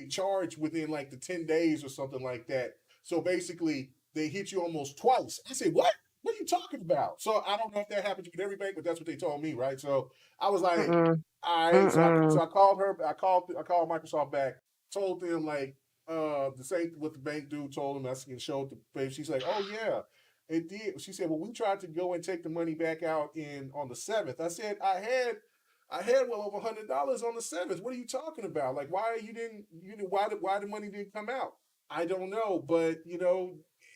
charge within like the 10 days or something like that. So basically, they hit you almost twice." I said, "What? What are you talking about?" So I don't know if that happens with every bank, but that's what they told me, right? So I was like, Mm-mm. all right, so Mm-mm. I called her. I called Microsoft back. Told them like the same what the bank dude told them. I showed the page. She's like, oh yeah, it did. She said, well, we tried to go and take the money back out in on the 7th. I said I had well over $100 on the 7th. What are you talking about? Like why you didn't why the money didn't come out? I don't know, but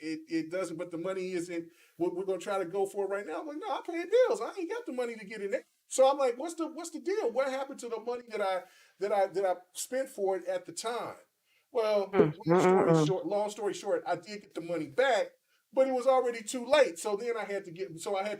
it doesn't. But the money isn't what we're gonna try to go for right now. I'm like, no, I pay bills. I ain't got the money to get in there. So I'm like, what's the deal? What happened to the money that I spent for it at the time? Well, Mm-mm. long story short, I did get the money back, but it was already too late. So then I had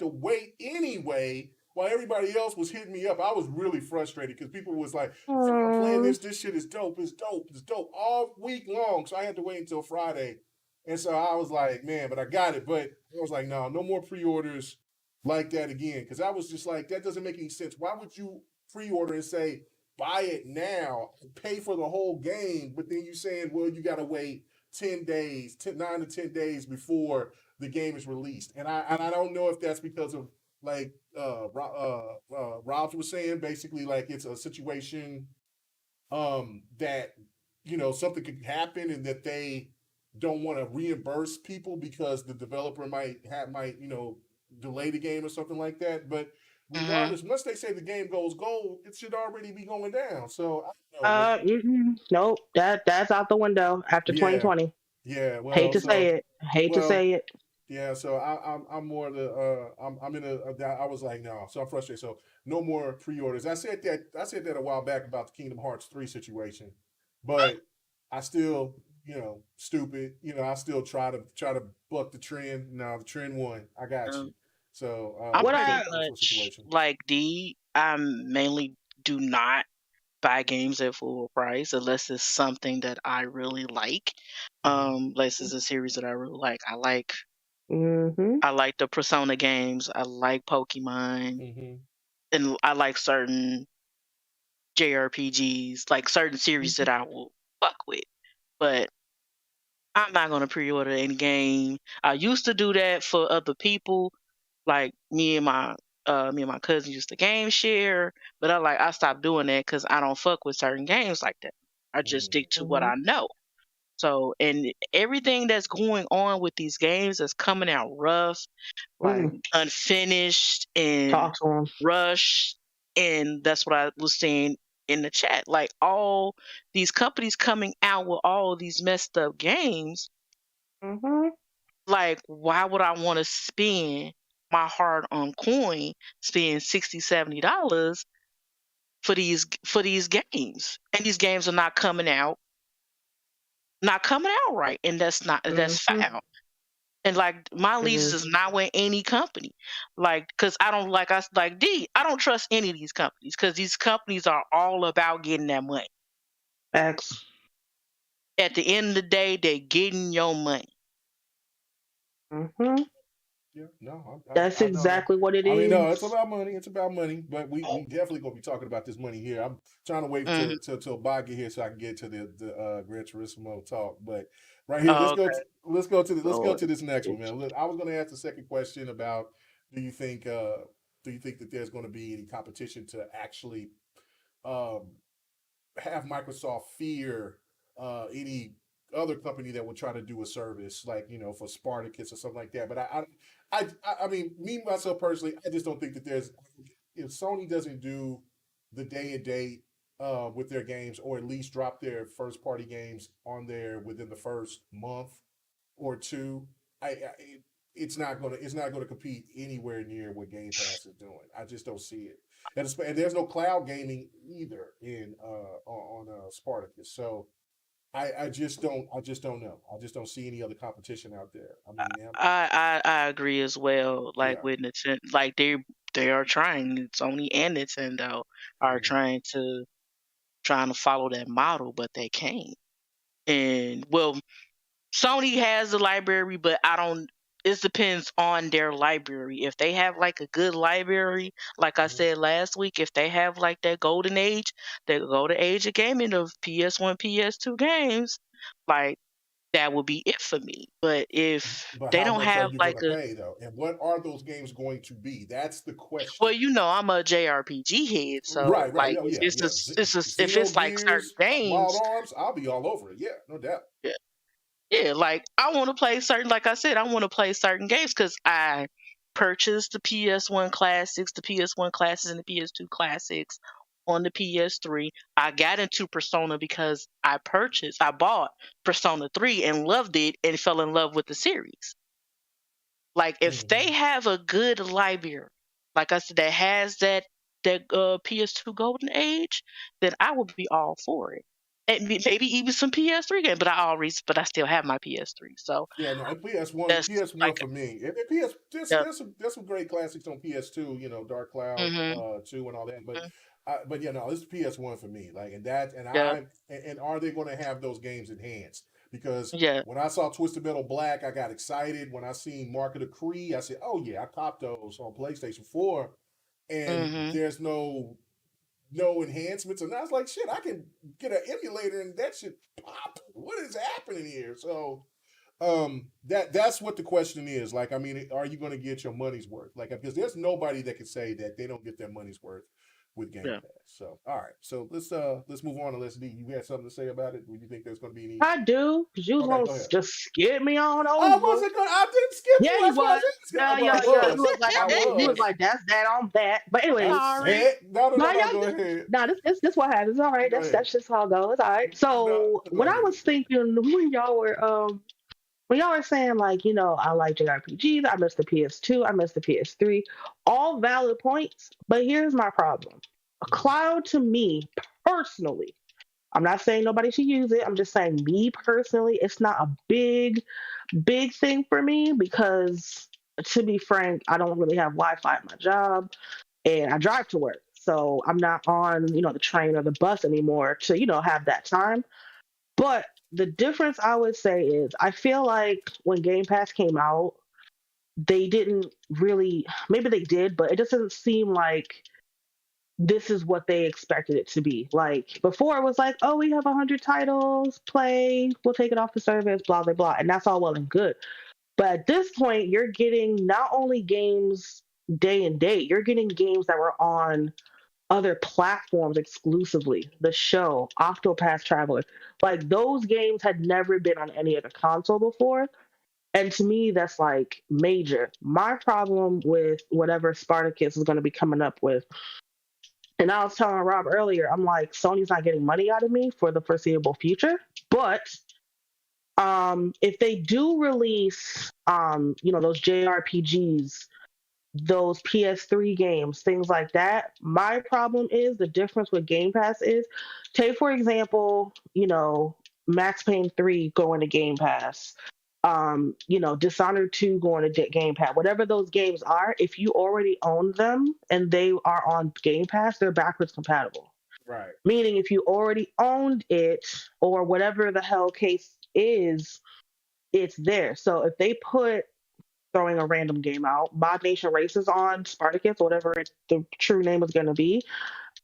to wait anyway while everybody else was hitting me up. I was really frustrated because people was like, I'm playing Mm. this shit is dope, it's dope all week long. So I had to wait until Friday. And so I was like, man, but I got it. But I was like, no more pre-orders like that again. Because I was just like, that doesn't make any sense. Why would you pre-order and say, buy it now and pay for the whole game, but then you saying, well, you got to wait 10 days, 9 to 10 days before the game is released. And I don't know if that's because of like Robs was saying, basically like it's a situation that something could happen and that they don't want to reimburse people because the developer might delay the game or something like that. But Hmm. regardless, once they say the game goes gold, it should already be going down. So I don't know, man. Nope. That's out the window after Yeah, 2020. yeah. Hate to say it. Hate to Well, say it. yeah. So I'm more the I'm in I was like no, so I'm frustrated. So no more pre-orders. I said that a while back about the Kingdom Hearts 3 situation, but I still stupid. I still try to buck the trend. No, the trend won. I got you. Um, So I'm What that's pretty I that's the much situation. like D. I mainly do not buy games at full price unless it's something that I really like. Hmm. Unless it's a series that I really like. I like Mm-hmm. I like the Persona games. I like Pokemon, Mm-hmm. and I like certain JRPGs, like certain series that I will fuck with. But I'm not gonna pre-order any game. I used to do that for other people, like me and my cousin used to game share, but I stopped doing that because I don't fuck with certain games like that. I just Mm-hmm. stick to what I know. So, and everything that's going on with these games that's coming out rough, like Mm. unfinished and Talk to him. rushed, and that's what I was saying in the chat. Like all these companies coming out with all these messed up games, Mm-hmm. like why would I want to spend my hard on coin, spend $60-$70 for these games, and these games are not coming out right, and that's Mm-hmm. foul. And like my It leases is is. not with any company, like because I don't like D. I don't trust any of these companies because these companies are all about getting that money. X. At the end of the day, they're getting your money. Mm-hmm. Yeah, no, That's I know that. exactly what it I mean, no, it's is. about money. It's about money. But we definitely gonna be talking about this money here. I'm trying to wait Hmm. till Bob get here so I can get to the Gran Turismo talk. But right here, Oh, okay. let's go Lord. to this next one, man. Look, I was gonna ask the second question about do you think uh do you think that there's going to be any competition to actually um have Microsoft fear any other company that would try to do a service like for Spartacus or something like that. But I mean, me myself personally, I just don't think that there's if Sony doesn't do the day and date with their games, or at least drop their first party games on there within the first month or two. It's not gonna compete anywhere near what Game Pass is doing. I just don't see it, and there's no cloud gaming either in on Spartacus. So I just don't know. I just don't see any other competition out there. I mean, I agree as well. Like yeah. with Nintendo, like they are trying. Sony and Nintendo are Mm-hmm. trying to follow that model, but they can't. And well, Sony has the library, but I don't. It depends on their library. If they have like a good library, like I Mm-hmm. said last week, if they have like that golden age, the golden age of gaming of PS1, PS2 games, like that would be it for me. But if But they how don't much are have you going like to a, pay though? And what are those games going to be? That's the well, question. I'm a JRPG head, so Right, right. like Oh, if yeah, it's yeah. if it's like certain Xenogears, Wild games, Arms, I'll be all over it. Yeah, no doubt. yeah, yeah, like I want to play certain, like I said, I want to play certain games because I purchased the PS1 classics, the PS1 classics, and the PS2 classics on the PS3. I got into Persona because I bought Persona 3 and loved it and fell in love with the series. Like if Mm-hmm. they have a good library, like I said, that has that PS2 golden age, then I would be all for it. And maybe even some PS3 games, but I still have my PS3. So Yeah, no, and PS1, that's PS1 like, for me. And PS, yeah, there's some great classics on PS2. Dark Cloud, mhm, 2 and all that. mhm, But yeah, no, this is PS1 for me. Like, and that, yeah, and are they going to have those games enhanced? Because yeah, when I saw Twisted Metal Black, I got excited. When I seen Mark of the Cree, I said, "Oh yeah, I copped those on PlayStation 4." And mhm, there's no enhancements, and I was like, "Shit, I can get an emulator and that shit pop. What is happening here?" So that's what the question is. Like, I mean, are you going to get your money's worth? Like, because there's nobody that can say that they don't get their money's worth with Game yeah. Pass. So all right, so let's move on to let's D. You had something to say about it? Do you think there's going to be any? I do, because you was Okay, gonna go ahead. just skip me on I over. wasn't going. I didn't skip Yeah, you. you That's why I was. said skip. Yeah, Well, yeah, I yeah. You was. was like, I you was was. like, that's that on that. But I anyways, Sorry. said no, no. yeah, Go ahead. no, this what happens. All right, Go ahead. that's just how it goes. All right. No, So go what I ahead. was thinking when y'all were saying like, I like JRPGs, I miss the PS2, I miss the PS3, all valid points. But here's my problem. A Mm-hmm. cloud to me personally, I'm not saying nobody should use it. I'm just saying me personally, it's not a big thing for me because to be frank, I don't really have Wi-Fi at my job and I drive to work. So I'm not on, the train or the bus anymore to, have that time. But the difference I would say is I feel like when Game Pass came out, they didn't really, maybe they did, but it just doesn't seem like this is what they expected it to be. Like before it was like, oh, we have 100 titles, play, we'll take it off the service, blah, blah, blah. And that's all well and good. But at this point, you're getting not only games day and date, you're getting games that were on other platforms exclusively. The Show, Octopath Traveler, like those games had never been on any other console before. And to me, that's like major. My problem with whatever Spartacus is going to be coming up with, and I was telling Rob earlier, I'm like, Sony's not getting money out of me for the foreseeable future. But if they do release, those JRPGs, those PS3 games, things like that. My problem is the difference with Game Pass is, take for example, Max Payne 3 going to Game Pass, Dishonored 2 going to Game Pass. Whatever those games are, if you already own them and they are on Game Pass, they're backwards compatible. Right. Meaning if you already owned it or whatever the hell case is, it's there. So if they put, throwing a random game out, Mod Nation Races on Spartacus, whatever the true name is going to be,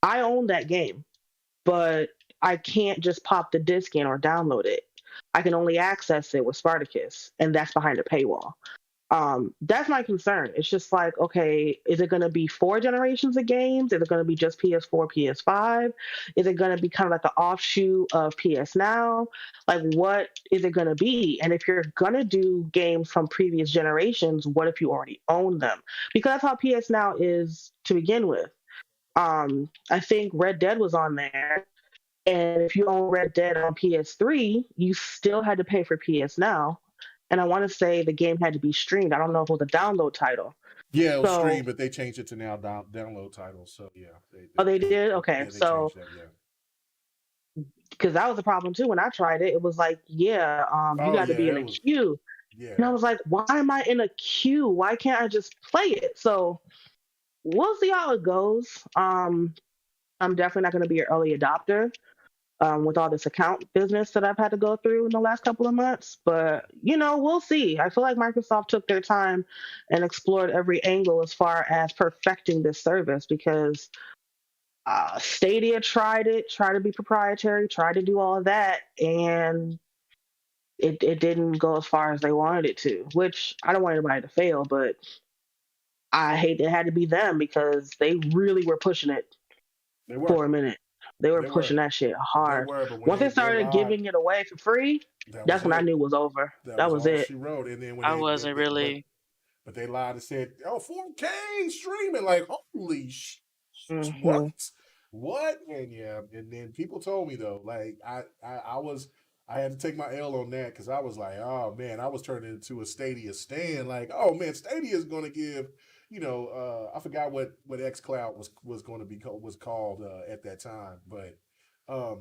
I own that game, but I can't just pop the disc in or download it. I can only access it with Spartacus, and that's behind a paywall. That's my concern. It's just like, okay, is it going to be 4 generations of games? Is it going to be just PS4, PS5? Is it going to be kind of like the offshoot of PS Now? Like, what is it going to be? And if you're going to do games from previous generations, what if you already own them? Because that's how PS Now is to begin with. I think Red Dead was on there. And if you own Red Dead on PS3, you still had to pay for PS Now. And I want to say the game had to be streamed. I don't know if it was a download title. Yeah, it was streamed, but they changed it to now download titles. So yeah, they did. Okay, yeah, so changed that, yeah. Because that was a problem too. When I tried it, it was like, you got to be in a queue. Yeah. And I was like, why am I in a queue? Why can't I just play it? So we'll see how it goes. I'm definitely not going to be an early adopter. With all this account business that I've had to go through in the last couple of months. But, we'll see. I feel like Microsoft took their time and explored every angle as far as perfecting this service, because Stadia tried to be proprietary, tried to do all of that, and it didn't go as far as they wanted it to, which I don't want anybody to fail, but I hate it had to be them because they really were pushing it for a minute. They were pushing that shit hard. Once they started giving it away for free, that's when I knew it was over. That was it. She wrote, and then when I wasn't really. But they lied and said, "Oh, 4K streaming!" Like, holy Mm-hmm. what? And yeah, and then people told me though, like I had to take my L on that because I was like, oh man, I was turning into a Stadia stand. Like, oh man, Stadia is going to give. I forgot what xCloud was going to be called at that time, but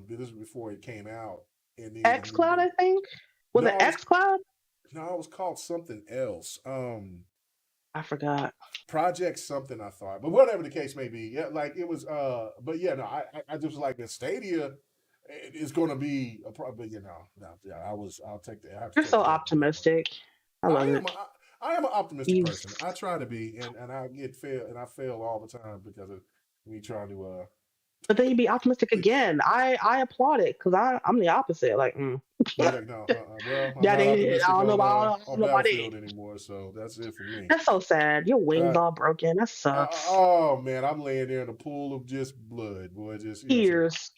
this was before it came out. And then xCloud, I think, was it xCloud? No, it was called something else. I forgot. Project something, I thought, but whatever the case may be, yeah, like it was. But yeah, no, I just was like the Stadia is going to be a problem. I'll take that. You're so optimistic. I love it. I am an optimistic person. I try to be, and I fail all the time because of me trying to. But then you be optimistic again. I applaud it because I'm the opposite. Like, no, well, I'm not optimistic on Battlefield anymore, so that's it for me. That's so sad. Your wings all broken. That sucks. Oh man, I'm laying there in a pool of just blood, boy. Just tears.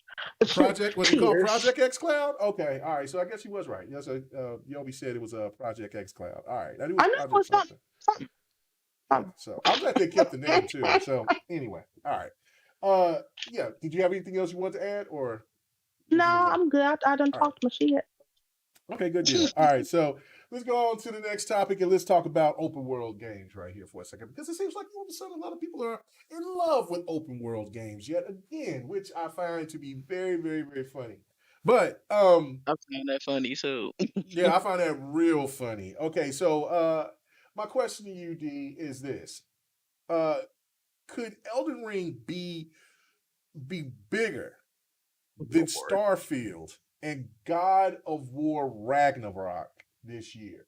Project, what's it called? Project xCloud? Okay, all right. So I guess he was right. Yes, Yobi said it was a Project xCloud. All right. I know it's something. Yeah, so I'm glad they kept the name too. So anyway, all right. Yeah. Did you have anything else you want to add, or? No, I'm good. I done talked my shit. Okay, good deal. All right, so let's go on to the next topic and let's talk about open world games right here for a second, because it seems like all of a sudden a lot of people are in love with open world games yet again, which I find to be very, very, very funny. But I find that funny too. Yeah, I find that real funny. Okay, so my question to you, D, is this: could Elden Ring be bigger than Starfield and God of War Ragnarok this year?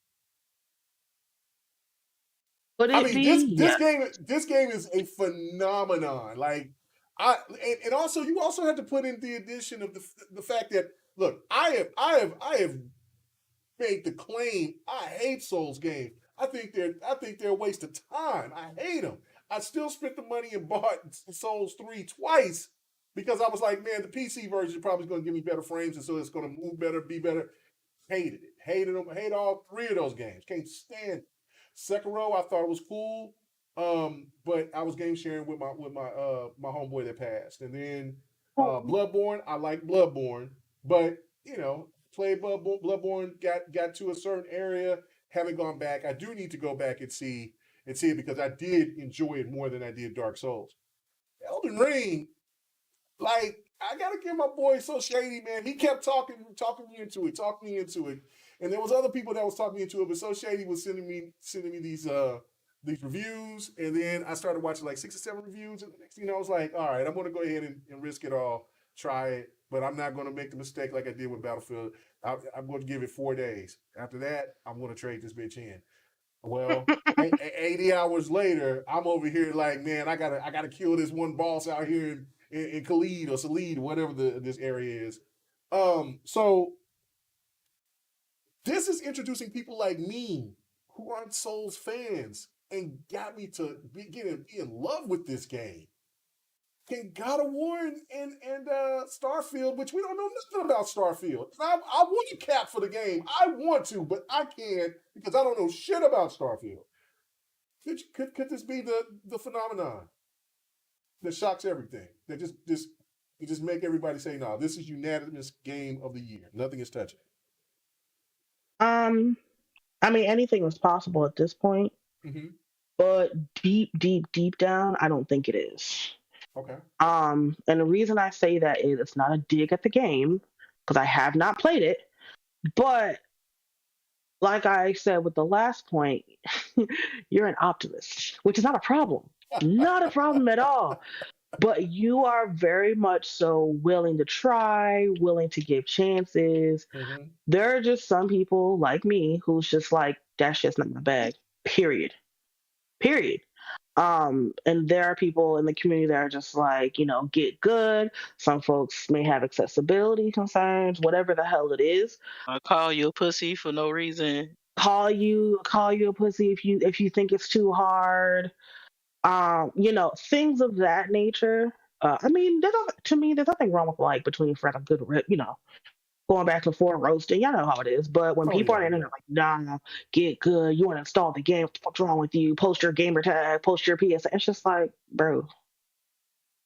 Would I it mean, be? Yes. this game is a phenomenon. Like and also you also have to put in the addition of the fact that look, I have made the claim I hate Souls games. I think they're a waste of time. I hate them. I still spent the money and bought Souls 3 twice because I was like, man, the PC version is probably going to give me better frames and so it's going to move better, be better. Hated it. Hated them. Hate all three of those games. Can't stand it. Sekiro, I thought it was cool. But I was game sharing with my homeboy that passed. And then Bloodborne, I like Bloodborne, but you know, played Bloodborne, got to a certain area, haven't gone back. I do need to go back and see it because I did enjoy it more than I did Dark Souls. Elden Ring, like I gotta give my boy So Shady, man. He kept talking me into it. And there was other people that was talking me into it, but So Shady was sending me these reviews, and then I started watching like 6 or 7 reviews, and the next thing I was like, all right, I'm gonna go ahead and risk it all, try it, but I'm not gonna make the mistake like I did with Battlefield. I'm gonna give it 4 days. After that, I'm gonna trade this bitch in. Well, 80 hours later, I'm over here like, man, I gotta kill this one boss out here in Khalid or Salid, whatever this area is. So this is introducing people like me who aren't Souls fans and got me to be in love with this game. And God of War and Starfield, which we don't know nothing about Starfield. I want to cap for the game. I want to, but I can't because I don't know shit about Starfield. Could this be the phenomenon that shocks everything? That just make everybody say, "No, this is unanimous game of the year. Nothing is touching." Um, I mean, anything is possible at this point, Mm-hmm. but deep down, I don't think it is. Okay. And the reason I say that is it's not a dig at the game because I have not played it, but like I said with the last point, you're an optimist, which is not a problem. Not a problem at all. But you are very much so willing to try, willing to give chances. Mm-hmm. There are just some people like me who's just like, that's just not my bag. Period. Period. And there are people in the community that are just like, get good. Some folks may have accessibility concerns, whatever the hell it is. I call you a pussy for no reason. Call you a pussy if you think it's too hard. Things of that nature. I mean, to me, there's nothing wrong with like between friends, a good rip, going back and forth roasting. Y'all know how it is. But when Oh people are yeah, in yeah. there like, nah, get good, you want to install the game, what's wrong with you? Post your gamer tag, post your PS. It's just like, bro,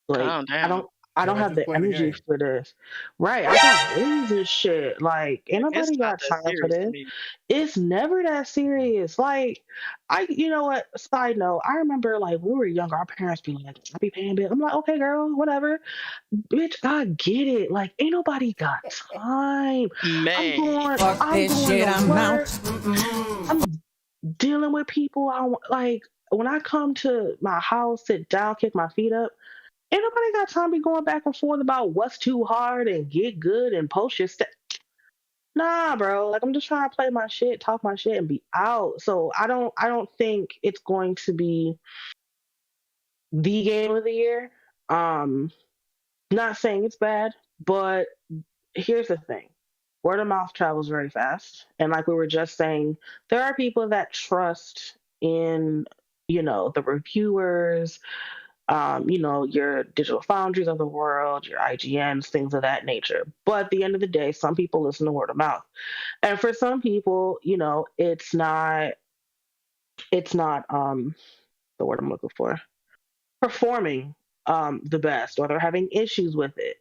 like Calm I down. don't I don't Yeah, have just the play the energy game. for this. Right. I got bills and shit. Like, ain't It's nobody not got that time for serious to this. me. It's never that serious. Like, you know what? Side note, I remember like when we were younger, our parents be like, I be paying bills. I'm like, okay, girl, whatever. Bitch, I get it. Like, ain't nobody got time. I'm Man, going, Fuck I'm this going shit, to I'm out. work. I'm dealing with people. Like when I come to my house, sit down, kick my feet up. Ain't nobody got time to be going back and forth about what's too hard and get good and post your stuff. Nah, bro. Like I'm just trying to play my shit, talk my shit, and be out. So I don't think it's going to be the game of the year. Um, Not saying it's bad, but here's the thing. Word of mouth travels very fast. And like we were just saying, there are people that trust in, the reviewers, your digital foundries of the world, your IGNs, things of that nature. But at the end of the day, some people listen to word of mouth. And for some people, it's not the word I'm looking for, performing the best, or they're having issues with it,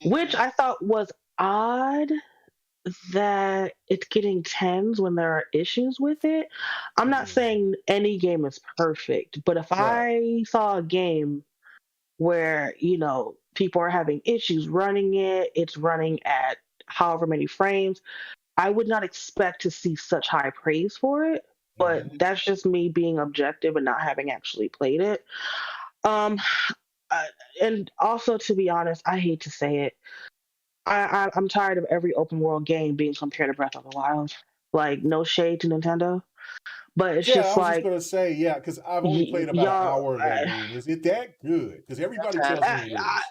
which I thought was odd that it's getting tens when there are issues with it. I'm not saying any game is perfect, but if Right. I saw a game where, people are having issues running it, it's running at however many frames, I would not expect to see such high praise for it. But Mm-hmm. that's just me being objective and not having actually played it. Um, I, and also, to be honest, I hate to say it, I'm tired of every open world game being compared to Breath of the Wild. Like, no shade to Nintendo, But it's Yeah, I just was just like gonna say, yeah, because I've only played about an y'all. hour of that game. Is it that good? Because everybody tells me I, it I, is.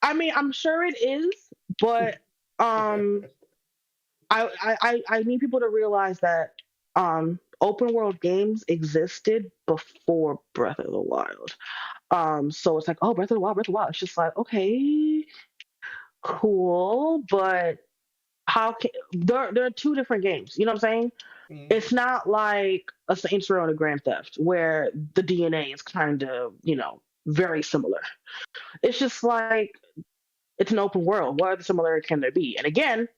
I mean, I'm sure it is, but um, I need people to realize that open world games existed before Breath of the Wild. So it's like, oh, Breath of the Wild, Breath of the Wild. It's just like, okay, cool, but how can there are two different games? You know what I'm saying? Mhm. It's not like a Saints Row and a Grand Theft where the DNA is kind of, very similar. It's just like it's an open world. What other similarity can there be? And again,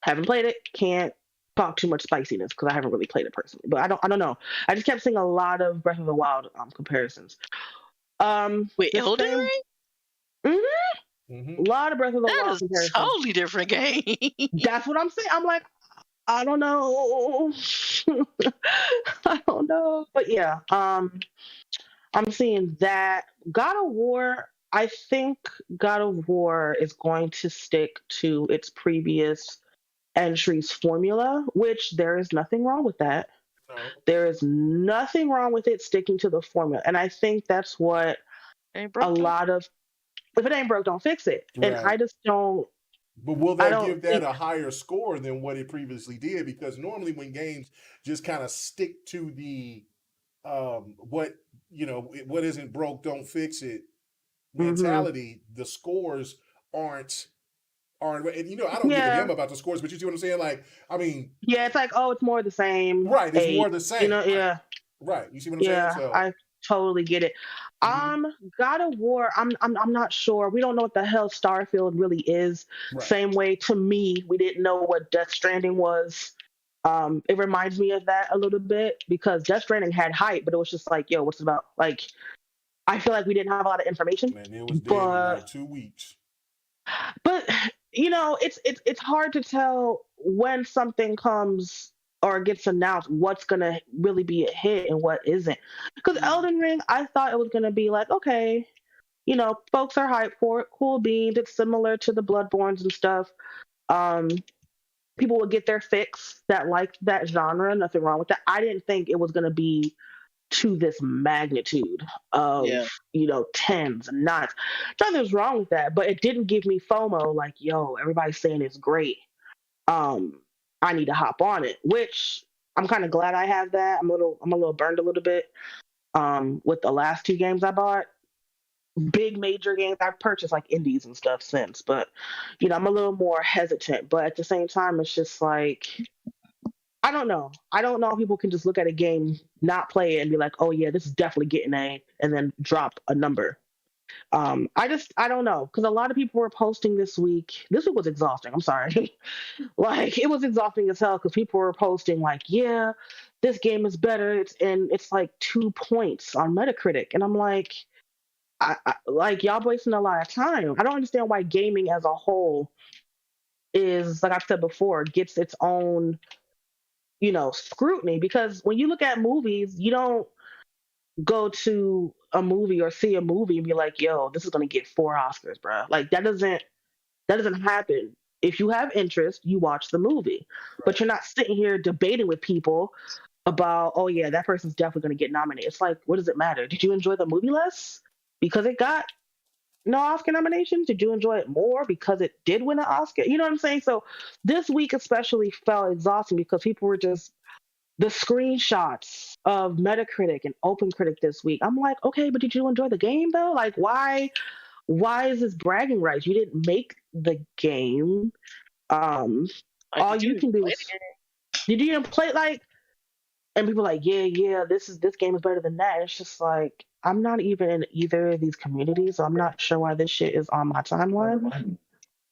haven't played it, can't talk too much spiciness because I haven't really played it personally. But I don't know. I just kept seeing a lot of Breath of the Wild comparisons. With The Elden same. Ring? Mhm, Mhm. a lot of Breath of the That Wild is a comparisons. totally different game. That's what I'm saying. I'm like, I don't know. I don't know. But yeah, I'm seeing that God of War. I think God of War is going to stick to its previous entries formula, which there is nothing wrong with that. No. There is nothing wrong with it sticking to the formula. And I think that's what Ain't a broke, don't lot of, if it ain't broke, don't fix it. And Right. I just don't, But will I that don't give that think, a higher score than what it previously did? Because normally when games just kind of stick to the what what isn't broke, don't fix it hmm mentality, the scores aren't and I don't give a damn yeah, about the scores, but you see what I'm saying? Like, I mean, yeah, it's like, oh, it's more the same. right, it's more Eight, the same. yeah, Right. You see what I'm saying? yeah, So I totally get it. mhm, God of War, I'm not sure. We don't know what the hell Starfield really is. right. Same way to me, we didn't know what Death Stranding was. It reminds me of that a little bit because Death Stranding had hype, but it was just like, yo, what's it about? Like, I feel like we didn't have a lot of information, And it was dead in but like 2 weeks. but it's hard to tell when something comes or gets announced what's gonna really be a hit and what isn't. Because Mhm. Elden Ring, I thought it was gonna be like, okay, folks are hyped for it, cool beans. It's similar to the Bloodborns and stuff. Um, People will get their fix that like that genre. Nothing wrong with that. I didn't think it was gonna be to this magnitude of Yeah. tens and nines. Nothing's wrong with that, but it didn't give me FOMO. Like, yo, everybody's saying it's great. Um, I need to hop on it, which I'm kind of glad I have that. I'm a little burned a little bit. With the last two games I bought, big major games I've purchased like indies and stuff since, but I'm a little more hesitant. But at the same time, it's just like I don't know. I don't know if people can just look at a game, not play it, and be like, "Oh yeah, this is definitely getting A," and then drop a number. I don't know because a lot of people were posting this week. This week was exhausting. I'm sorry, like it was exhausting as hell because people were posting like, "Yeah, this game is better." It's like 2 points on Metacritic, and I'm like, like y'all wasting a lot of time. I don't understand why gaming as a whole is like I've said before gets its own scrutiny because when you look at movies, you don't go to a movie or see a movie and be like, "Yo, this is gonna get 4 Oscars, bro." Like that doesn't happen. If you have interest, you watch the movie, but you're not sitting here debating with people about, "Oh yeah, that person's definitely gonna get nominated." It's like, what does it matter? Did you enjoy the movie less because it got no Oscar nominations? Did you enjoy it more because it did win an Oscar? You know what I'm saying? So this week especially felt exhausting because people were just the screenshots of Metacritic and OpenCritic this week. I'm like, okay, but did you enjoy the game though? Like, why is this bragging rights? You didn't make the game. Um, Like, all did you you can do play is the game? did you even play like? And people are like, yeah, this game is better than that. It's just like I'm not even in either of these communities, so I'm not sure why this shit is on my timeline.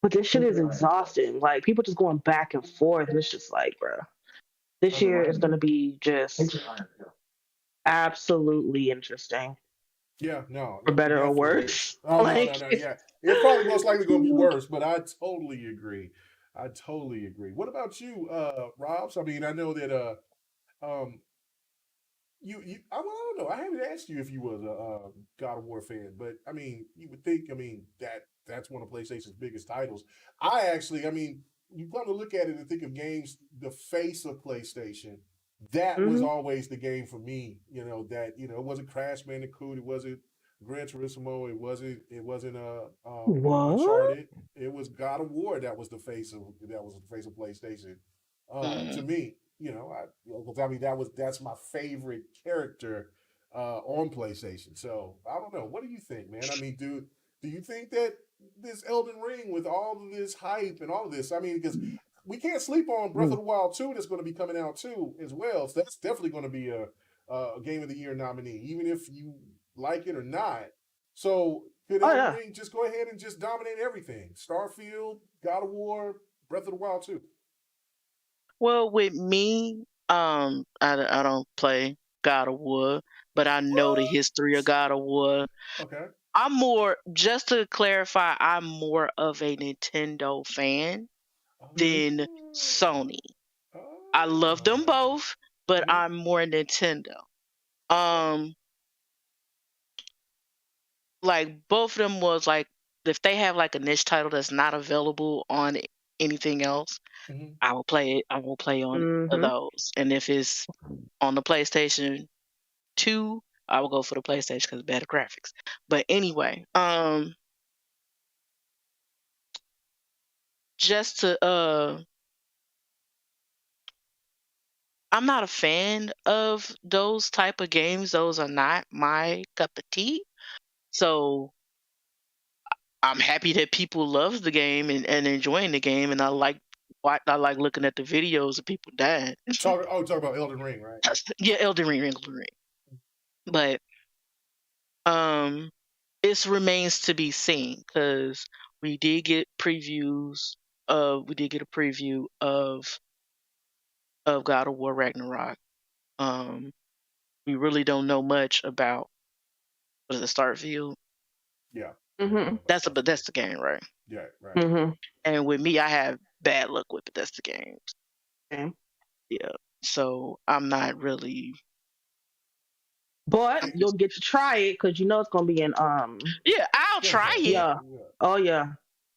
But this shit is exhausting. Like people just going back and forth, and it's just like, bro, this year is gonna be just absolutely interesting, Yeah, no, for better or definitely. worse. Oh no, no, Like, no, yeah. It's probably most likely gonna be worse, but I totally agree. I totally agree. What about you, Robs? I mean, I know that um I don't know. I haven't asked you if you was a God of War fan, but I mean, you would think. I mean, that's one of PlayStation's biggest titles. I mean, you come to look at it and think of games, the face of PlayStation. that was always the game for me. That it wasn't Crash Bandicoot, it wasn't Gran Turismo, it wasn't What? Uncharted. It was God of War that was the face of PlayStation. To Mm. me, I mean that's my favorite character on PlayStation. So I don't know. What do you think, man? I mean, do you think that this Elden Ring with all of this hype and all of this? I mean, because we can't sleep on Breath of the Wild 2 that's going to be coming out too as well. So that's definitely going to be a Game of the Year nominee, even if you like it or not. So could Oh Elden yeah. Ring just go ahead and just dominate everything? Starfield, God of War, Breath of the Wild 2. Well, with me, I don't play God of War, but I know the What? history of God of War. Okay. I'm more, just to clarify, I'm more of a Nintendo fan than Sony. I love them Oh. both, but Mhm. I'm more Nintendo. Okay. Um, like both of them was like, if they have like a niche title that's not available on anything else, Mhm. I will play it. I will play on those. And if it's on the PlayStation 2, I will go for the PlayStation because better graphics. But anyway, just to I'm not a fan of those type of games. Those are not my cup of tea. So I'm happy that people love the game and enjoying the game, and I like looking at the videos of people dying. Talk about Elden Ring, right? Yeah, Elden Ring. But um, it remains to be seen because we did get previews we did get a preview of God of War Ragnarok. Um, we really don't know much about what is it, Starfield. Yeah. We don't Mm-hmm. know about Starfield. That's the game, right? Yeah, right. Mm-hmm. And with me, I have bad luck with Bethesda games. Okay. Yeah, so I'm not really. But I'm you'll just, get to try it because you know it's gonna be in yeah, I'll Game try Pass, it. right? yeah. Yeah. Oh yeah.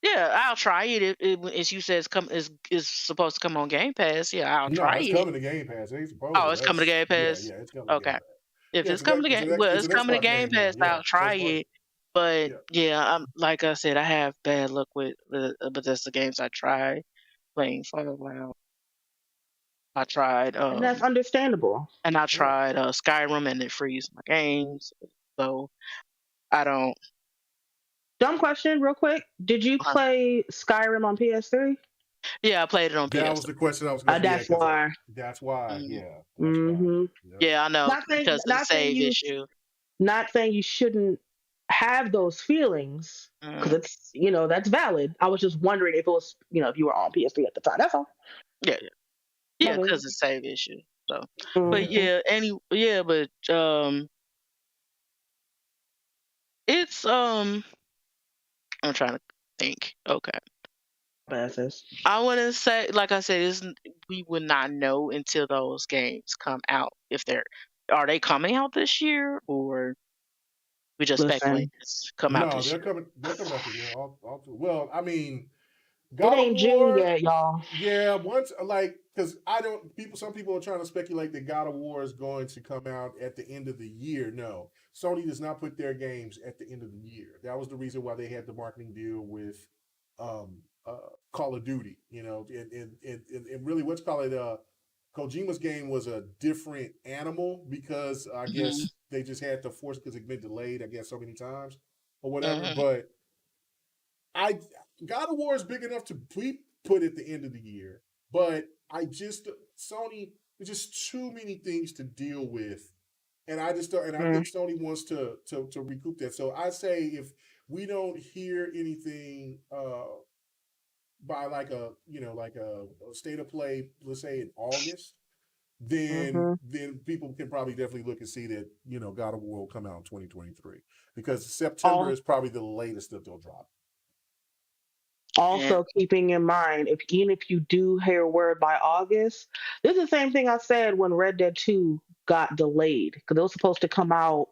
Yeah, I'll try it. As you said, is supposed to come on Game Pass. Yeah, I'll No, try it's it. coming to Game Pass. They supposed Oh, to. it's coming to That's Game Pass. yeah, it's coming to Game Okay. Pass. If Yeah, it's coming to because Game, well, it's it's an coming to Xbox Game game now. Pass. Yeah, I'll try first party. it. But Yeah. yeah, I'm like I said, I have bad luck with the Bethesda games. I tried playing Fallout. I tried And that's understandable. and I Yeah. tried Skyrim, and it frees my games. So I don't. Dumb question, real quick. Did you uh, play Skyrim on PS3? Yeah, I played it on That PS. was the question I was going to. Yeah, That's because why. that's why. Mm, Yeah, that's why. Mm-hmm. Yeah. yeah, I know Not saying, because of the save issue. not saying you shouldn't have those feelings because Mm, it's, that's valid. I was just wondering if it was, if you were on PS3 at the time. That's all. yeah, My yeah, bad. because of the save issue. So, but Yeah. Mm-hmm. but it's I'm trying to think. Okay. Bad, sis. I want to say, like I said, we would not know until those games come out. If are they coming out this year, or we just speculating Listen, it's come out No, this they're year? coming. They're coming out this year. Well, I mean, it God of ain't June War. yet, y'all. Yeah, once like because I don't people. Some people are trying to speculate that God of War is going to come out at the end of the year. No, Sony does not put their games at the end of the year. That was the reason why they had the marketing deal with um, Call of Duty. And really, what's call it? Kojima's game was a different animal because I Hmm. guess they just had to force because it's been delayed. I guess so many times or whatever. Hmm. But I God of War is big enough to be put at the end of the year, but I just Sony there's just too many things to deal with, and I just don't, and I Mm, think Sony wants to recoup that. So I say if we don't hear anything by like a state of play, let's say in August, then mm-hmm. then people can probably definitely look and see that God of War will come out in 2023 because September All, is probably the latest that they'll drop. And also keeping in mind, if you do hear word by August, this is the same thing I said when Red Dead 2 got delayed because it was supposed to come out,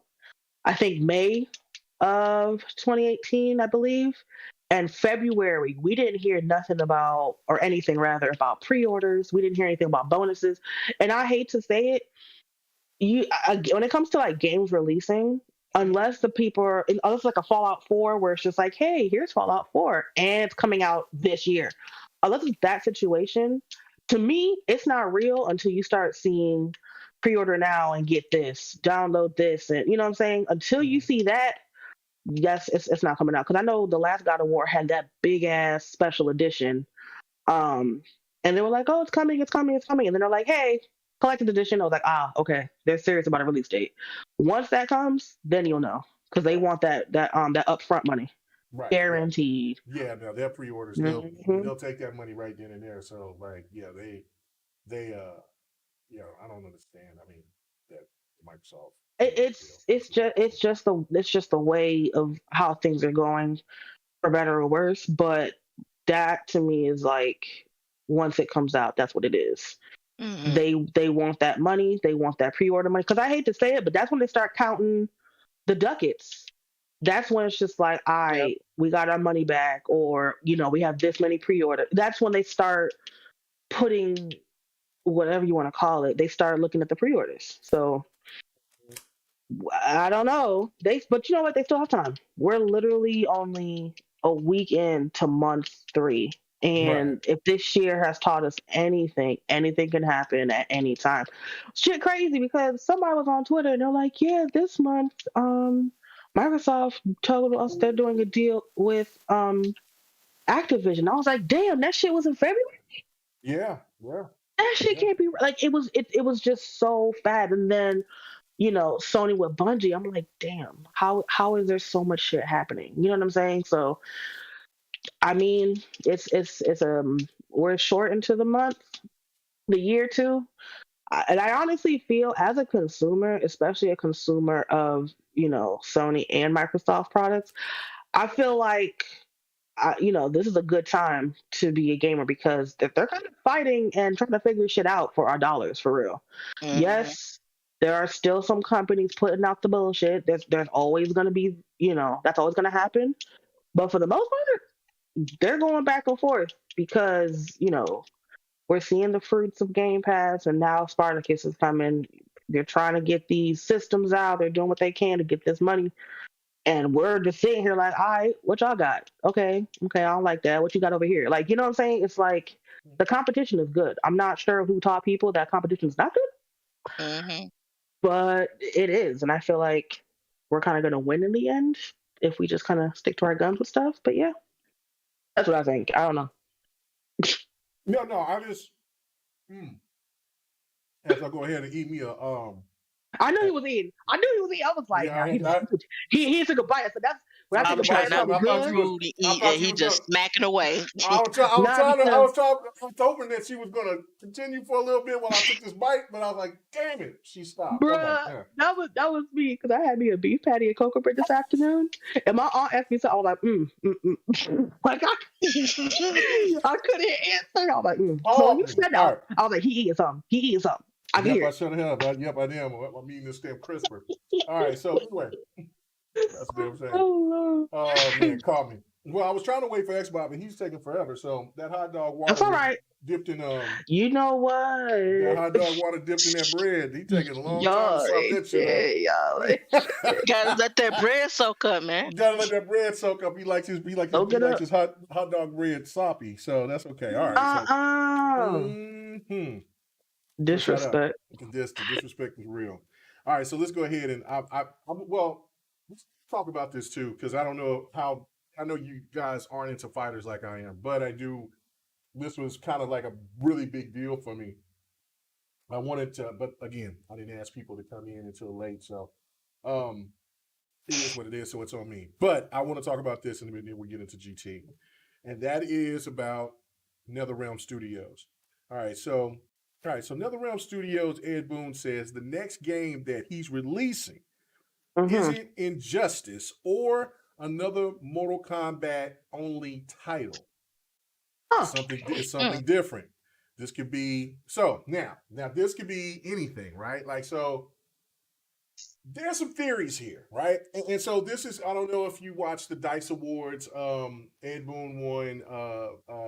I think, May of 2018, I believe. And February, we didn't hear nothing about, or anything rather, about pre-orders. We didn't hear anything about bonuses. And I hate to say it, when it comes to like games releasing, unless the people are, unless like a Fallout 4 where it's just like, hey, here's Fallout 4 and it's coming out this year. Unless it's that situation, to me, it's not real until you start seeing pre-order now and get this, download this, and you know what I'm saying? Until you see that, yes, it's not coming out. Because I know the last God of War had that big ass special edition. And they were like, oh, it's coming, it's coming, it's coming. And then they're like, hey, collected edition. I was like, okay, they're serious about a release date. Once that comes, then you'll know. Because they want that upfront money. Right. Guaranteed. Yeah, no, their pre-orders, they'll take that money right then and there. So like, yeah, they I don't understand. I mean, that Microsoft. It's just the way of how things are going, for better or worse. But that to me is like, once it comes out, that's what it is. Mm-hmm. They want that money, they want that pre-order money. Because I hate to say it, but that's when they start counting the ducats. That's when it's just like, all right, we got our money back, or we have this many pre-order. That's when they start putting whatever you want to call it. They start looking at the pre-orders. So I don't know. But you know what? They still have time. We're literally only a week into month 3. And if this year has taught us anything can happen at any time. Shit crazy, because somebody was on Twitter and they're like, yeah, this month, Microsoft told us they're doing a deal with Activision. I was like, damn, that shit was in February? Yeah. That shit can't be like, it was just so fast. And then Sony with Bungie, I'm like, damn, how is there so much shit happening? You know what I'm saying? So, I mean, it's we're short into the year too. And I honestly feel, as a consumer, especially a consumer of, Sony and Microsoft products, I feel like, this is a good time to be a gamer, because they're kind of fighting and trying to figure shit out for our dollars, for real. Mm-hmm. Yes, there are still some companies putting out the bullshit. There's always going to be, that's always going to happen. But for the most part, they're going back and forth because, we're seeing the fruits of Game Pass, and now Spartacus is coming. They're trying to get these systems out. They're doing what they can to get this money. And we're just sitting here like, all right, what y'all got? Okay, I don't like that. What you got over here? Like, you know what I'm saying? It's like, the competition is good. I'm not sure who taught people that competition is not good. Mm-hmm. But it is. And I feel like we're kind of going to win in the end if we just kind of stick to our guns with stuff. But yeah, that's what I think. I don't know. No, I just, as I go ahead and eat me a, I knew he was eating. I was like, he took a bite. So that's when I took a bite of something good. He just smacking away. I was hoping that she was gonna continue for a little bit while I took this bite, but I was like, damn it, she stopped. Bruh, that was me, because I had me a beef patty and cocoa bread this afternoon, and my aunt asked me something. I was like, like I couldn't answer. I was like, So when you said that, right. I was like, he eating something. I shut up. Yep, I am. I'm eating this damn crisper. All right, so anyway, that's what I'm saying. Oh man, call me. Well, I was trying to wait for Xbox, but he's taking forever. So that hot dog water, that's all right. Dipped in You know what? That hot dog water dipped in that bread. He taking a long time to stop that shit up. Gotta let that bread soak up, man. Gotta let that bread soak up. He likes his hot dog bread soppy. So that's okay. All right. Disrespect. The disrespect is real. All right, so let's go ahead and let's talk about this too, because I don't know how. I know you guys aren't into fighters like I am, but I do. This was kind of like a really big deal for me. I wanted to, but again, I didn't ask people to come in until late, so it is what it is. So it's on me. But I want to talk about this, and then we get into GT, and that is about Netherrealm Studios. All right, so Netherrealm Studios, Ed Boon says the next game that he's releasing isn't Injustice or another Mortal Kombat only title. It's something different. This could be now this could be anything, right? Like, so there's some theories here, right? And so this is, I don't know if you watched the Dice Awards. Ed Boon won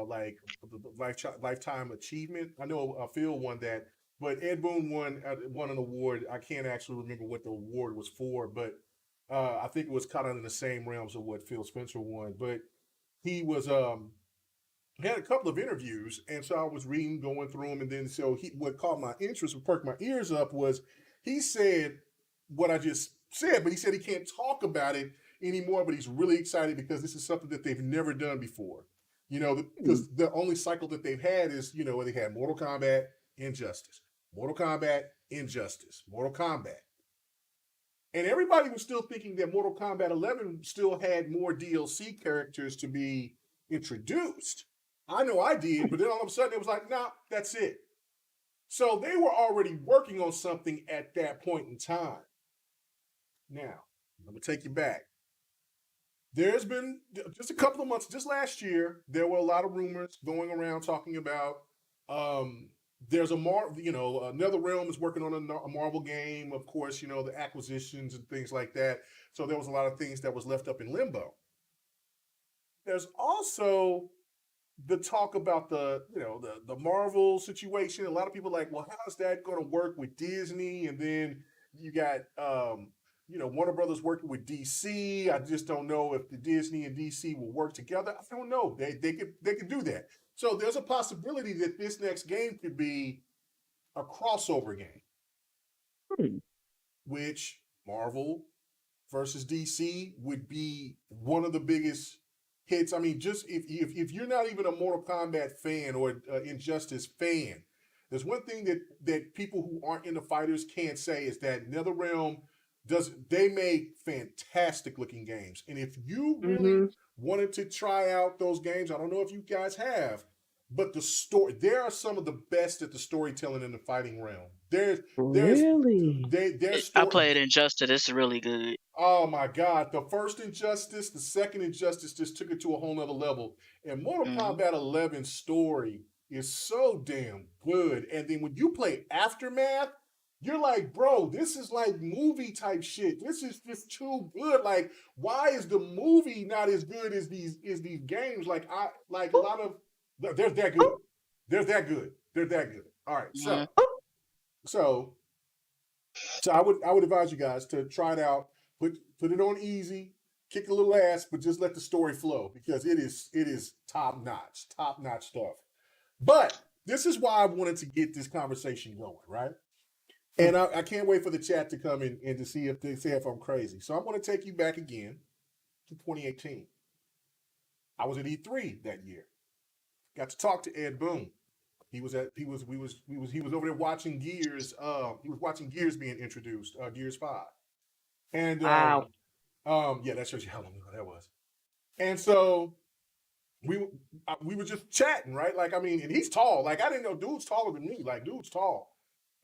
like the lifetime achievement. I know Phil won that, but Ed Boon won an award. I can't actually remember what the award was for, but I think it was kind of in the same realms of what Phil Spencer won. But he was had a couple of interviews, and so I was reading, going through them, and then so what caught my interest, what perked my ears up was he said what I just said, but he said he can't talk about it anymore, but he's really excited because this is something that they've never done before. Because the only cycle that they've had is, they had Mortal Kombat, Injustice, Mortal Kombat, Injustice, Mortal Kombat. And everybody was still thinking that Mortal Kombat 11 still had more DLC characters to be introduced. I know I did, but then all of a sudden it was like, nah, that's it. So they were already working on something at that point in time. Now, let me take you back. There's been just a couple of months, just last year, there were a lot of rumors going around talking about there's Netherrealm is working on a Marvel game, of course, the acquisitions and things like that. So there was a lot of things that was left up in limbo. There's also the talk about the Marvel situation. A lot of people are like, well, how is that going to work with Disney? And then you got Warner Brothers working with DC. I just don't know if the Disney and DC will work together. I don't know. They could do that. So there's a possibility that this next game could be a crossover game, which Marvel versus DC would be one of the biggest hits. I mean, just if you're not even a Mortal Kombat fan or Injustice fan, there's one thing that people who aren't into fighters can't say is that NetherRealm they make fantastic looking games. And if you really wanted to try out those games, I don't know if you guys have, but the story, there are some of the best at the storytelling in the fighting realm. Really? I played Injustice. It's really good. Oh my God. The first Injustice, the second Injustice just took it to a whole nother level. And Mortal Kombat 11's story is so damn good. And then when you play Aftermath, you're like, bro, this is like movie type shit. This is just too good. Like, why is the movie not as good as these games? Like a lot of they're that good. They're that good. They're that good. All right. So I would advise you guys to try it out. Put it on easy, kick a little ass, but just let the story flow because it is top notch stuff. But this is why I wanted to get this conversation going, right? And I can't wait for the chat to come in and to see if I'm crazy. So I'm going to take you back again to 2018. I was at E3 that year. Got to talk to Ed Boon. He was over there watching Gears. He was watching Gears being introduced, Gears 5. And wow. Yeah, that shows you how long ago that was. And so we were just chatting, right? Like, I mean, and he's tall. Like, I didn't know dude's taller than me. Like, dude's tall.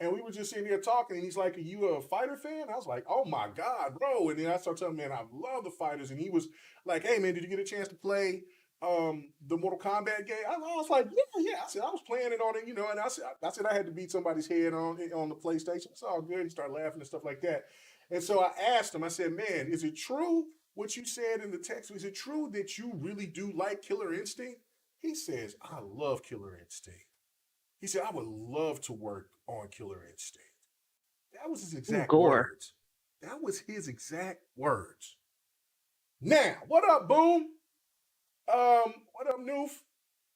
And we were just sitting here talking, and he's like, "Are you a fighter fan?" I was like, "Oh my God, bro!" And then I started telling him, "Man, I love the fighters." And he was like, "Hey, man, did you get a chance to play the Mortal Kombat game?" I was like, "Yeah." I said, "I was playing it on it, and I said I had to beat somebody's head on the PlayStation. It's all good." He started laughing and stuff like that. And so I asked him. I said, "Man, is it true what you said in the text? Is it true that you really do like Killer Instinct?" He says, "I love Killer Instinct." He said, "I would love to work on Killer Instinct." That was his exact words. That was his exact words. Now, what up, Boom? What up, Noof?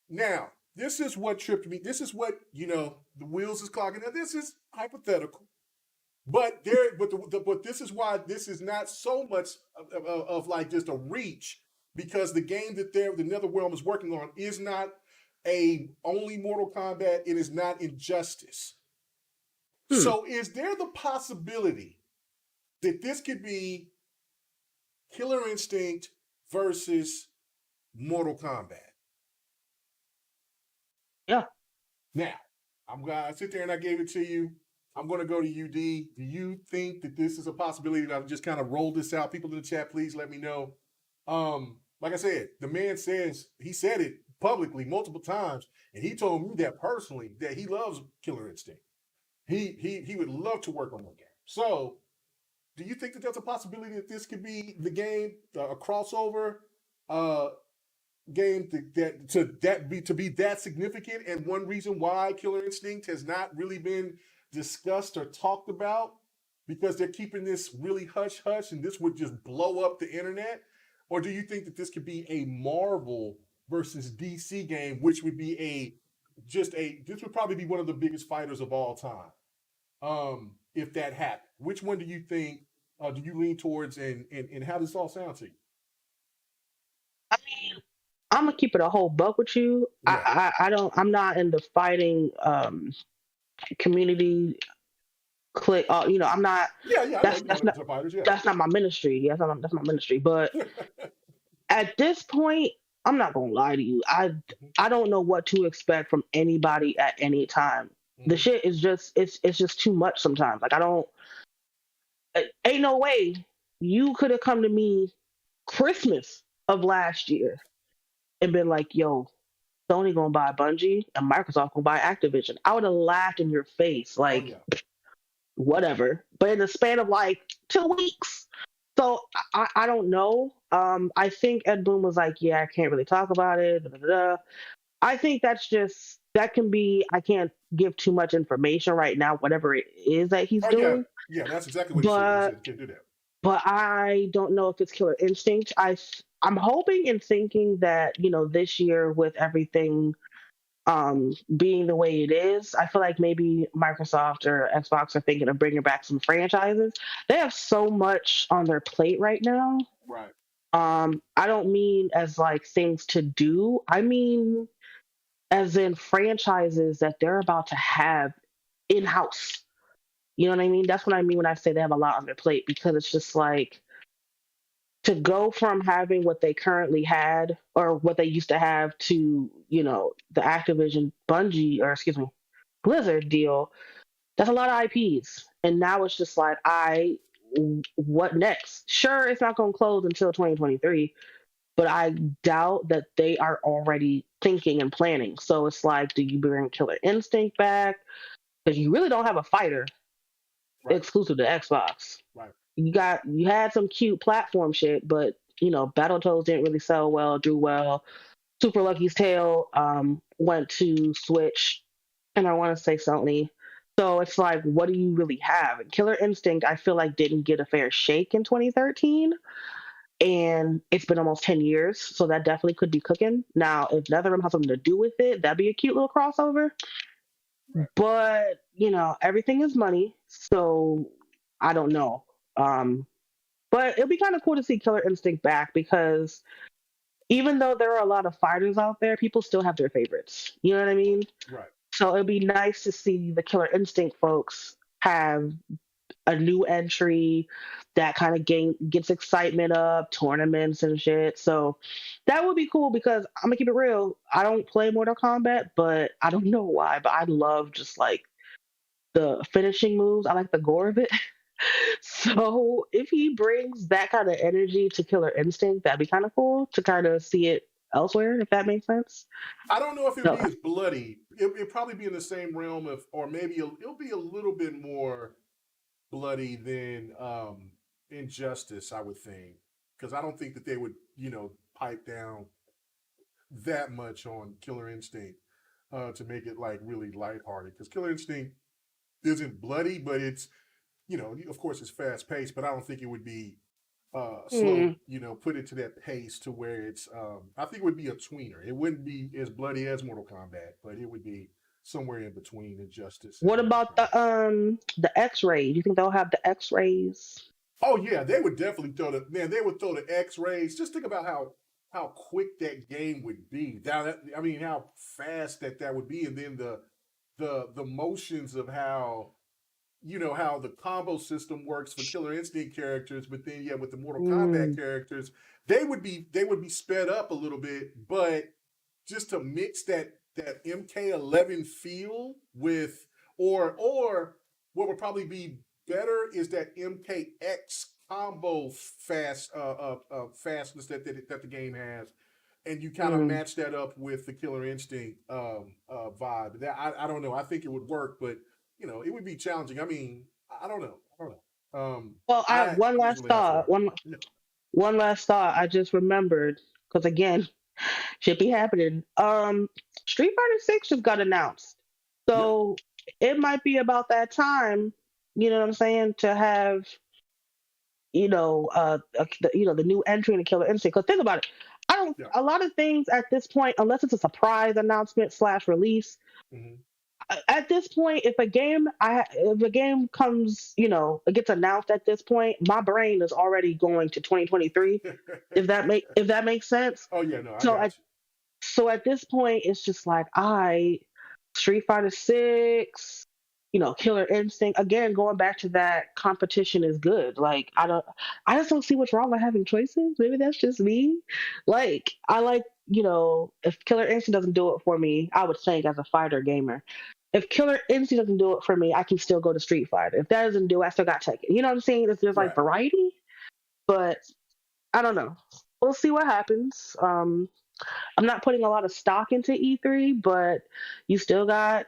Now, this is what tripped me. This is what, the wheels is clogging. Now, this is hypothetical. But this is why this is not so much of like just a reach, because the game that the NetherRealm is working on is not only Mortal Kombat. It is not Injustice. So is there the possibility that this could be Killer Instinct versus Mortal Kombat? Yeah. Now, I'm going to sit there and I gave it to you. I'm going to go to UD. Do you think that this is a possibility that I've just kind of rolled this out? People in the chat, please let me know. Like I said, the man he said it publicly multiple times, and he told me that personally, that he loves Killer Instinct. He would love to work on that game. So do you think that there's a possibility that this could be the game, a crossover game to be that significant? And one reason why Killer Instinct has not really been discussed or talked about, because they're keeping this really hush hush, and this would just blow up the internet? Or do you think that this could be a Marvel versus DC game, which would be this would probably be one of the biggest fighters of all time? If that happened, which one do you think? Do you lean towards, and how does this all sound to you? I mean, I'm gonna keep it a whole buck with you. Yeah, I'm not in the fighting community click. I'm not. yeah. I know you're not That's not into fighters. Yeah, that's not my ministry. That's my ministry. But at this point, I'm not gonna lie to you. I don't know what to expect from anybody at any time. The shit is just it's just too much sometimes. Like I don't. Ain't no way you could have come to me Christmas of last year and been like, "Yo, Sony gonna buy Bungie and Microsoft gonna buy Activision." I would have laughed in your face, oh like yeah, whatever. But in the span of like 2 weeks, so I don't know. I think Ed Boon was like, "Yeah, I can't really talk about it." Da, da, da, da. I think that can be. I can't give too much information right now. Whatever it is that he's oh yeah, doing, yeah. That's exactly what he said. He but said he can't do that. I don't know if it's Killer Instinct. I'm hoping and thinking that this year with everything being the way it is, I feel like maybe Microsoft or Xbox are thinking of bringing back some franchises. They have so much on their plate right now. Right. I don't mean as like things to do. I mean as in franchises that they're about to have in house. You know what I mean? That's what I mean when I say they have a lot on their plate, because it's just like to go from having what they currently had or what they used to have to, the Activision Bungie, or excuse me, Blizzard deal. That's a lot of IPs. And now it's just like, what next? Sure, it's not going to close until 2023, but I doubt that they are already thinking and planning. So it's like, do you bring Killer Instinct back? Because you really don't have a fighter Right. exclusive to Xbox. Right. You had some cute platform shit, but Battletoads didn't really sell well, do well. Super Lucky's Tale went to Switch, and I want to say Sony. So it's like, what do you really have? And Killer Instinct, I feel like didn't get a fair shake in 2013, and it's been almost 10 years, so that definitely could be cooking. Now, if Netherrealm has something to do with it, that'd be a cute little crossover. Right. But everything is money, so I don't know. But it'll be kind of cool to see Killer Instinct back, because even though there are a lot of fighters out there, people still have their favorites. You know what I mean? Right. So it'd be nice to see the Killer Instinct folks have a new entry that kind of gets excitement up, tournaments and shit. So that would be cool, because I'm gonna keep it real. I don't play Mortal Kombat, but I don't know why, but I love just like the finishing moves. I like the gore of it. So if he brings that kind of energy to Killer Instinct, that'd be kind of cool to kind of see it elsewhere, if that makes sense. I don't know if it would So, be as bloody. It'd probably be in the same realm of, or maybe it'll be a little bit more bloody than Injustice, I would think, because I don't think that they would, pipe down that much on Killer Instinct to make it like really lighthearted. Because Killer Instinct isn't bloody, but it's, of course it's fast paced, but I don't think it would be slow, put it to that pace to where it's, I think it would be a tweener. It wouldn't be as bloody as Mortal Kombat, but it would be somewhere in between Injustice and what about the X-ray? Do you think they'll have the X-rays? Oh yeah, they would definitely they would throw the X-rays. Just think about how quick that game would be. I mean, how fast that would be, and then the motions of how how the combo system works for Killer Instinct characters, but then with the Mortal Kombat characters, they would be sped up a little bit, but just to mix that MK11 feel with, or what would probably be better is that MKX combo fastness that the game has, and you kind of match that up with the Killer Instinct vibe. That I don't know. I think it would work, but it would be challenging. I mean, I don't know. Well, I I one last usually have thought. to. One Yeah, one last thought. I just remembered because again, should be happening. Street Fighter 6 just got announced, yeah, so it might be about that time. You know what I'm saying? To have the new entry in the Killer Instinct. Because think about it, I don't yeah. a lot of things at this point, unless it's a surprise announcement slash release. Hmm. At this point, if a game comes, it gets announced at this point, my brain is already going to 2023. If that makes sense. Oh yeah, no, I So got at so at this point, it's just like Street Fighter 6, Killer Instinct. Again, going back to that, competition is good. Like I just don't see what's wrong with having choices. Maybe that's just me. Like I like, if Killer Instinct doesn't do it for me, I would think as a fighter gamer. If Killer Instinct doesn't do it for me, I can still go to Street Fighter. If that doesn't do it, I still got Tekken. You know what I'm saying? There's like right. variety, but I don't know. We'll see what happens. I'm not putting a lot of stock into E3, but you still got.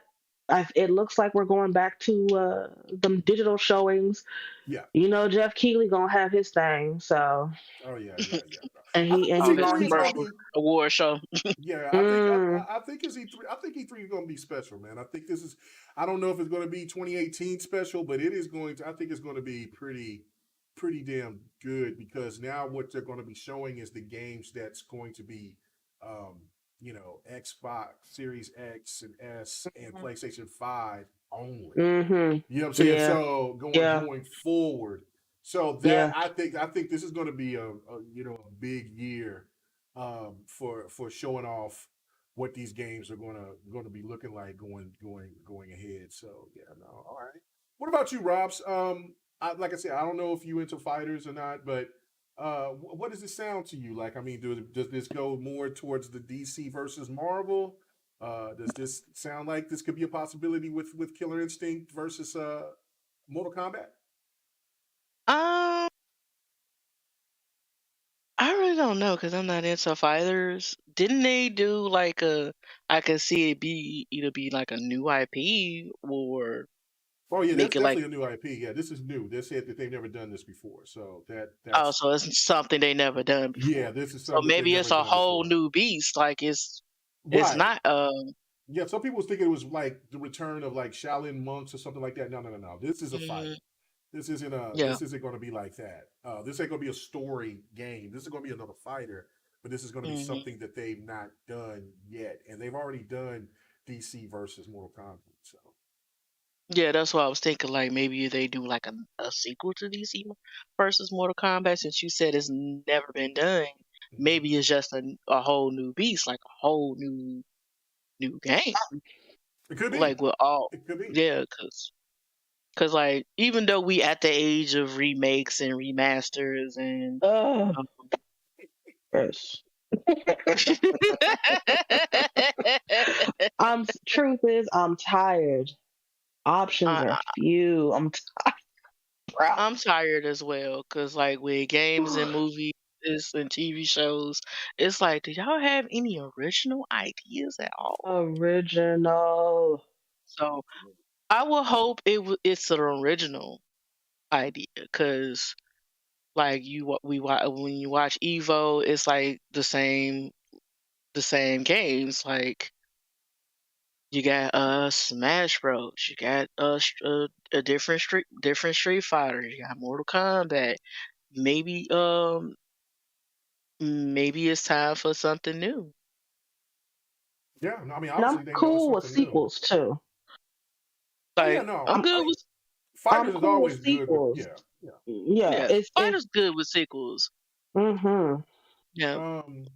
It looks like we're going back to the digital showings. Yeah. Jeff Keighley gonna have his thing, so Oh yeah, yeah, yeah. Bro. and I he think and Oh, he his gonna E3 he is gonna gonna. commercial be. award show. Yeah, Mm, I think it's E3. I think E3 is going to be special, man. I think this is. I don't know if it's going to be 2018 special, but it is going to. I think it's going to be pretty damn good because now what they're going to be showing is the games that's going to be, um, Xbox Series X and S and PlayStation 5 only. mm-hmm. You know what I'm saying? Yeah. So Yeah. going forward, so that Yeah. I think this is going to be a big year for showing off what these games are going to be looking like going ahead. So yeah, no, all right. What about you, Robs? Like I said, I don't know if you into fighters or not, but what does it sound to you? Like, I mean, does this go more towards the DC versus Marvel? Does this sound like this could be a possibility with Killer Instinct versus Mortal Kombat? Um, I really don't know because I'm not into fighters. Didn't they do like a? I could see it be either be like a new IP or Oh yeah, that's make it like, definitely a new IP. Yeah, this is new. They said that they've never done this before, so oh, that's so it's something they never done yeah, before. this is So something that they've maybe it's never a done whole before. new beast. Like it's Right. not. Yeah, some people was thinking it was like the return of like Shaolin monks or something like that. No, no, no, no. This is a fighter. Mm, yeah. This isn't going to be like that. This ain't going to be a story game. This is going to be another fighter, but this is going to be Hmm. something that they've not done yet, and they've already done DC versus Mortal Kombat. So Yeah, that's why I was thinking like maybe they do like a sequel to DC versus Mortal Kombat since you said it's never been done. mhm. Maybe it's just a whole new beast, like a whole new game, It could be. like with all, It could be. yeah, cause like even though we at the age of remakes and remasters and Oh, um, yes. Truth is, I'm tired. Options are I, few. I'm tired. I'm tired as well, cause like with games and movies and TV shows, it's like, do y'all have any original ideas at all? Original. So I will hope it's an original idea, cause like when you watch Evo, it's like the same games. Like you got Smash Bros, you got a different Street Fighter, you got Mortal Kombat. Maybe maybe it's time for something new. Yeah. No, I mean, And I'm obviously they know it's cool with something new. sequels too. Oh yeah, Like no. I'm I'm I good mean, with, I'm fighters is cool with always good with sequels. yeah, yeah. Yeah, yeah, it's Spider's good with sequels. mm-hmm. Yeah, Um,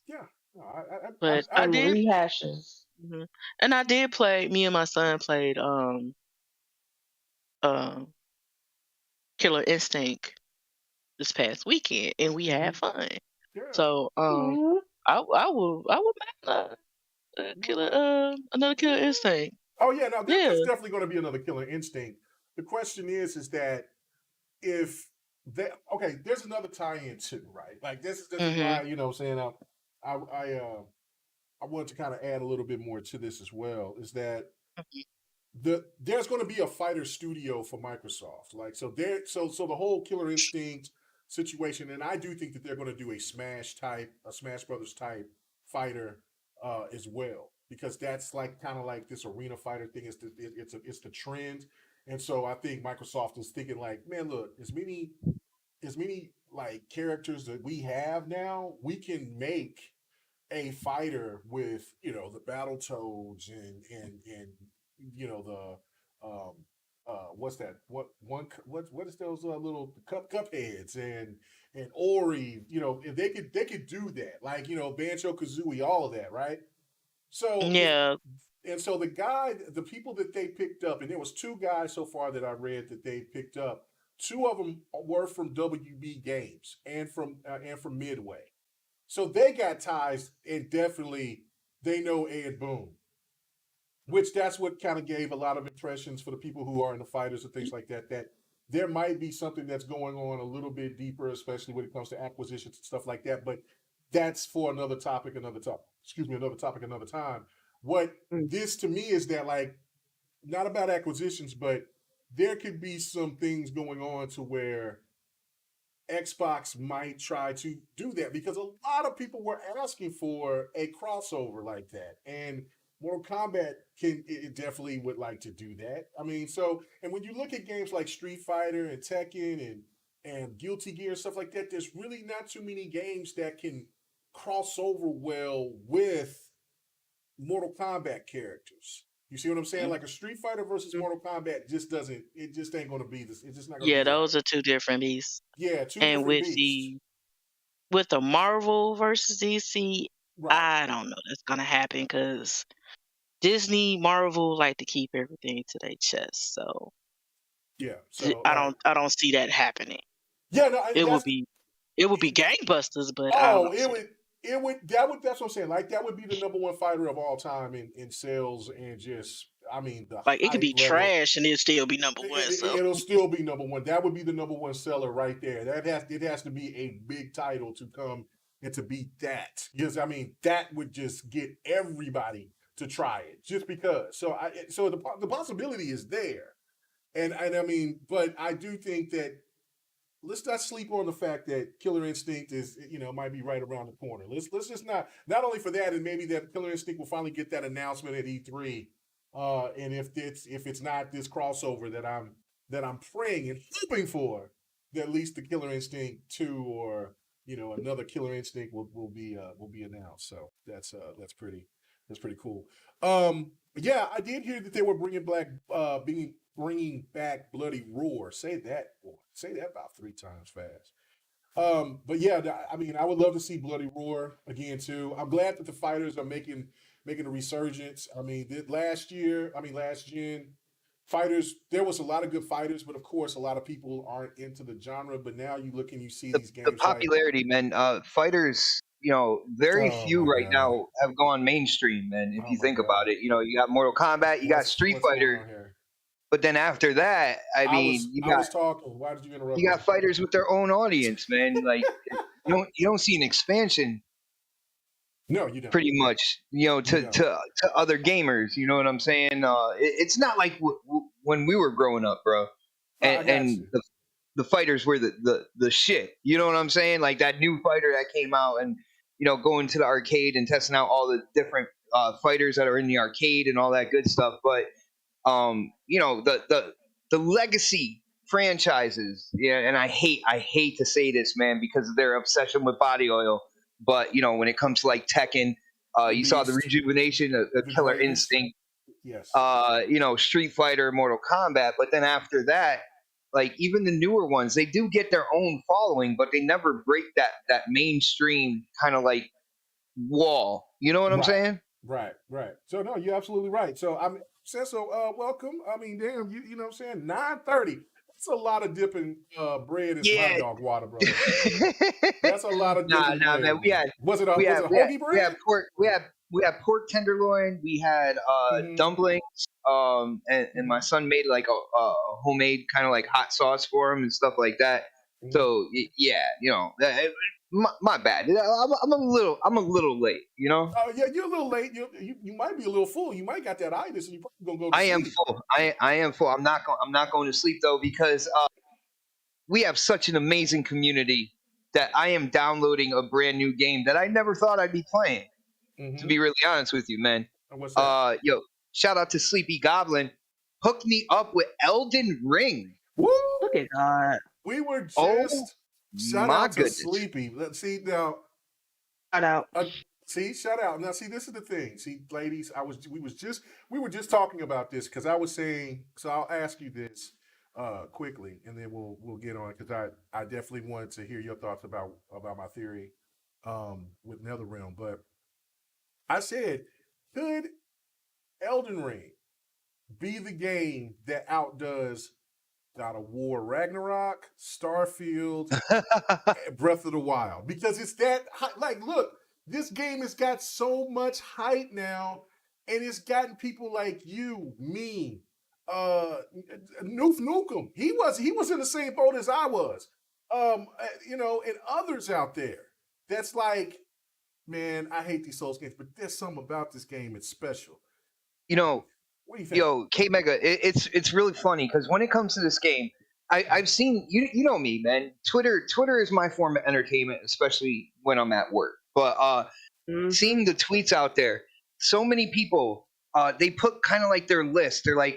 yeah. No, but I Some did. rehashes. Mhm. And I did play. Me and my son played um Killer Instinct this past weekend, and we had mhm, fun. yeah. So Mm, I would killer another Killer Instinct. Oh yeah, no, Yeah. there's definitely going to be another Killer Instinct. The question is that if that okay, there's another tie-in too, right? Like this is Mhm. why what I'm saying I wanted to kind of add a little bit more to this as well. Is that there's going to be a fighter studio for Microsoft. Like so the whole Killer Instinct situation, and I do think that they're going to do a Smash Brothers type fighter as well, because that's like kind of like this arena fighter thing. It's the trend, and so I think Microsoft is thinking like, man, look, as many like characters that we have now, we can make a fighter with the Battletoads and the what's that what is those little cupheads and Ori, if they could do that, like Banjo Kazooie, all of that, right? So if Yeah. and so the people that they picked up, and there was two guys so far that I read that they picked up. Two of them were from WB Games and from Midway, so they got ties, and definitely they know Ed Boon, which that's what kind of gave a lot of impressions for the people who are in the fighters and things like that. That there might be something that's going on a little bit deeper, especially when it comes to acquisitions and stuff like that. But that's for another topic, another topic, another time. What this to me is that, like, not about acquisitions, but there could be some things going on to where Xbox might try to do that, because a lot of people were asking for a crossover like that, and Mortal Kombat it definitely would like to do that. I mean, and when you look at games like Street Fighter and Tekken and Guilty Gear, stuff like that, there's really not too many games that can cross over well with Mortal Kombat characters. You see what I'm saying? Like a Street Fighter versus Mortal Kombat just ain't going to be this. It's just not going to Yeah, be that. those are two different beasts. Yeah, two And different beasts. with the Marvel versus DC, Right. I don't know that's gonna happen because Disney, Marvel like to keep everything to their chest. So Yeah. So I don't see that happening. yeah, no, It would be gangbusters, but I don't oh, know. that's what I'm saying. Like that would be the number one fighter of all time in sales, and just, I mean, the Like it could be hype level. trash and it'll still be number one. So It'll still be number one. That would be the number one seller right there. It has to be a big title to come and to beat that. Because I mean, that would just get everybody to try it just because. So the possibility is there, and I mean, but I do think that let's not sleep on the fact that Killer Instinct is, might be right around the corner. Let's just not only for that, and maybe that Killer Instinct will finally get that announcement at E3. And if it's not this crossover that I'm praying and hoping for, that at least the Killer Instinct 2 or another Killer Instinct will be announced. So that's pretty cool. Yeah, I did hear that they were bringing back Bloody Roar. Say that about 3 times fast. But yeah, I mean, I would love to see Bloody Roar again too. I'm glad that the fighters are making a resurgence. I mean, last gen fighters, there was a lot of good fighters, but of course, a lot of people aren't into the genre. But now you look and you see these games the popularity, man. Fighters, very Oh few my right God. now have gone mainstream, man. If Oh you my think God. about it, you got Mortal Kombat, you got Street What's going Fighter, on here? but then after that, I mean, I was talking. Why did you interrupt you me? got fighters with their own audience, man. Like you don't see an expansion No, you don't. pretty much, to other gamers. You know what I'm saying? It's not like when we were growing up, bro. I got And you. the fighters were the shit. You know what I'm saying? Like that new fighter that came out, and going to the arcade and testing out all the different fighters that are in the arcade and all that good stuff. But the legacy franchises, yeah. And I hate to say this, man, because of their obsession with body oil. But when it comes to like Tekken, you saw the Beast. rejuvenation of The Killer greatness. Instinct. Yes. Street Fighter, Mortal Kombat, but then after that, like even the newer ones, they do get their own following, but they never break that mainstream kind of like wall. You know what I'm saying? Right. So no, you're absolutely right. So I mean, welcome. I mean, damn, you know what I'm saying? 9:30. That's a lot of dipping bread in some hot dog water, bro. That's a lot of dipping Nah, bread. man. Was it hoagie bread? We had pork tenderloin. We had dumplings. And my son made like a homemade kind of like hot sauce for him and stuff like that. Mhm. So yeah, my bad. I'm a little late. You know. Yeah, you're a little late. You might be a little full. You might got that itis, and you're probably gonna go to I am sleep. full. I am full. I'm not going to sleep though because we have such an amazing community that I am downloading a brand new game that I never thought I'd be playing. To be really honest with you, man. And what's that? Yo, shout out to Sleepy Goblin. Hooked me up with Elden Ring. Woo! Look at God. We were just Oh, shout my out to goodness. Sleepy. Let's see now. Shout out. See, shout out. Now, see, this is the thing. See, ladies, we were just talking about this because I was saying. So I'll ask you this quickly, and then we'll get on because I definitely wanted to hear your thoughts about my theory with Netherrealm. But I said, could Elden Ring be the game that outdoes God of War Ragnarok, Starfield, Breath of the Wild? Because it's that like, look, this game has got so much hype now, and it's gotten people like you, me, Noof Nukem. He was in the same boat as I was, you know, and others out there. That's like, man, I hate these Souls games, but there's something about this game. It's special. You know, What do you think? yo, K Mega, it's really funny because when it comes to this game, I've seen you know me, man. Twitter is my form of entertainment, especially when I'm at work. But seeing the tweets out there, so many people they put kind of like their list. They're like,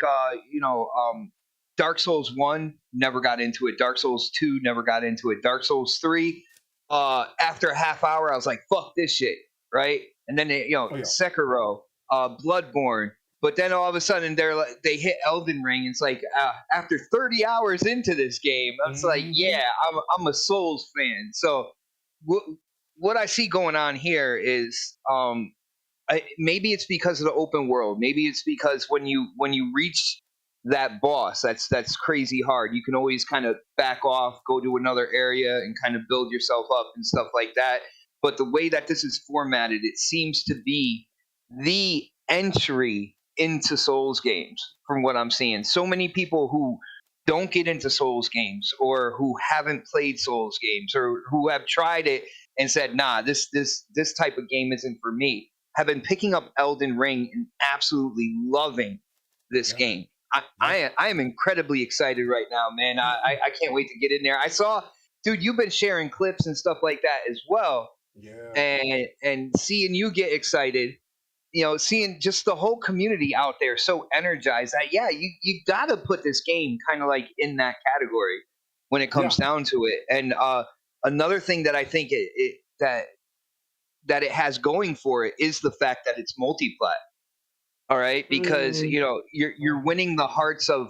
Dark Souls 1 never got into it. Dark Souls 2 never got into it. Dark Souls 3, after a half hour, I was like, fuck this shit, right? And then Sekiro, Bloodborne. But then all of a sudden they hit Elden Ring. It's like after 30 hours into this game, it's like, yeah, I'm a Souls fan. So what I see going on here is maybe it's because of the open world. Maybe it's because when you reach that boss, that's crazy hard. You can always kind of back off, go to another area, and kind of build yourself up and stuff like that. But the way that this is formatted, it seems to be the entry into Souls games from what I'm seeing. So many people who don't get into Souls games or who haven't played Souls games or who have tried it and said, nah, this type of game isn't for me, have been picking up Elden Ring and absolutely loving this game. I am incredibly excited right now, man. I can't wait to get in there. I saw, dude, you've been sharing clips and stuff like that as well. Yeah. And seeing you get excited, you know, seeing just the whole community out there so energized that, yeah, you got to put this game kind of like in that category when it comes down to it. And another thing that I think that it has going for it is the fact that it's multi-plat. All right, because you know you're winning the hearts of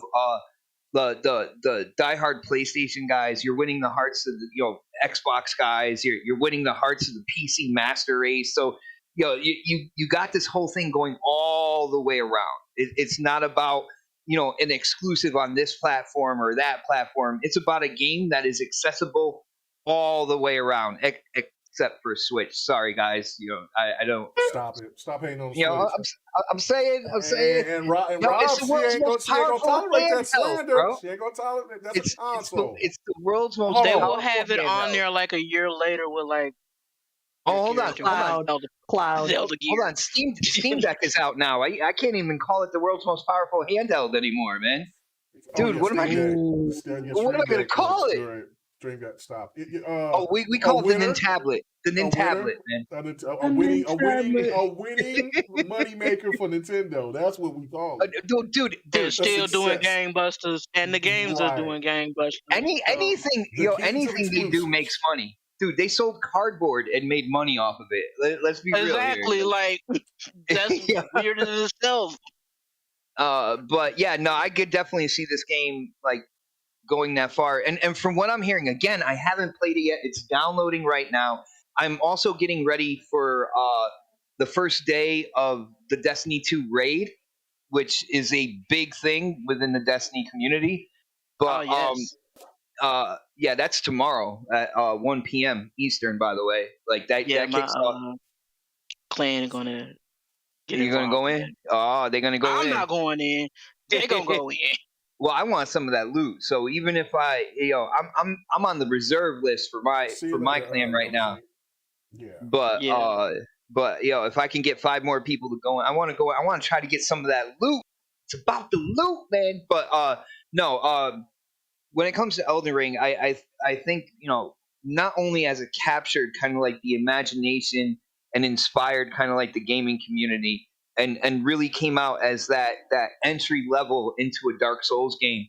the diehard PlayStation guys. You're winning the hearts of the Xbox guys. You're winning the hearts of the PC master race. So you got this whole thing going all the way around. It's not about an exclusive on this platform or that platform. It's about a game that is accessible all the way around, except for Switch. Sorry, guys. I don't stop it. Stop hating on Switch. I'm saying. And Rob, she ain't gonna tolerate that slander. Bro. She ain't gonna tolerate. That's a console. It's the world's most. They will have it on there like a year later with like. Oh, hold on. Cloud. Zelda gear. Hold on. Steam Deck is out now. I can't even call it the world's most powerful handheld anymore, man. Dude, what am I gonna call it? Dream got stopped. We call it the Nintablet. The Nintablet, man. A winning moneymaker for Nintendo. That's what we call it. Dude, they're still doing gangbusters, and the games are doing gangbusters. Anything they do makes money. Dude, they sold cardboard and made money off of it. Let's be real here. Exactly, like that's weird in itself. But yeah, no, I could definitely see this game like going that far. And from what I'm hearing, again, I haven't played it yet. It's downloading right now. I'm also getting ready for the first day of the Destiny 2 raid, which is a big thing within the Destiny community. But yeah, that's tomorrow at 1 p.m. Eastern, by the way. Like that kicks off. Clan is gonna get You're gonna go in? Oh, they're gonna go in. I'm not going in. They're gonna go in. well, I want some of that loot. So even if I'm on the reserve list for See you my later, clan right now. OG. Yeah. But Yeah. if I can get 5 more people to go, I want to try to get some of that loot. It's about the loot, man. But no, when it comes to Elden Ring, I think, not only has it captured kind of like the imagination and inspired kind of like the gaming community, and really came out as that entry level into a Dark Souls game.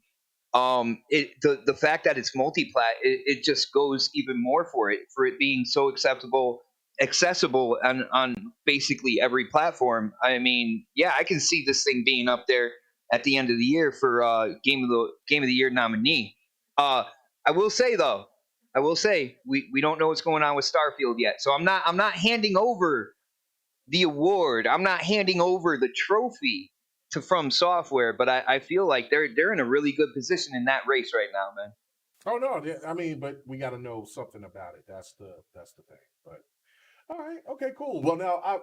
The fact that it's multi-plat, it just goes even more for it being so accessible on basically every platform. I mean, yeah, I can see this thing being up there at the end of the year for game of the year nominee. Uh, I will say though, we don't know what's going on with Starfield yet, so I'm not handing over the award. I'm not handing over the trophy to From Software, but I feel like they're in a really good position in that race right now, man. Oh no, I mean, but we got to know something about it. That's the thing. But all right, okay, cool. Well, now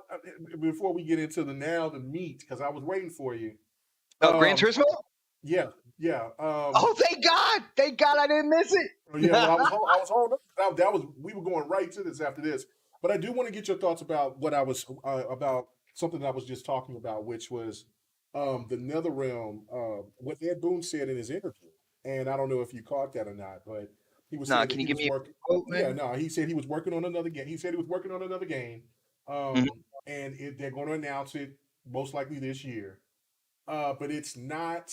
before we get into the meat, because I was waiting for you. Gran Turismo? Yeah, yeah. Oh, thank God, I didn't miss it. Yeah, well, I was holding up. We were going right to this after this, but I do want to get your thoughts about what I was about something that I was just talking about, which was the Netherrealm. What Ed Boon said in his interview, and I don't know if you caught that or not, but he was Nah, saying can that you he give was me a working. quote, Yeah, man? no, he said he was working on another game. He said he was working on another game, Mhm. and they're going to announce it most likely this year. But it's not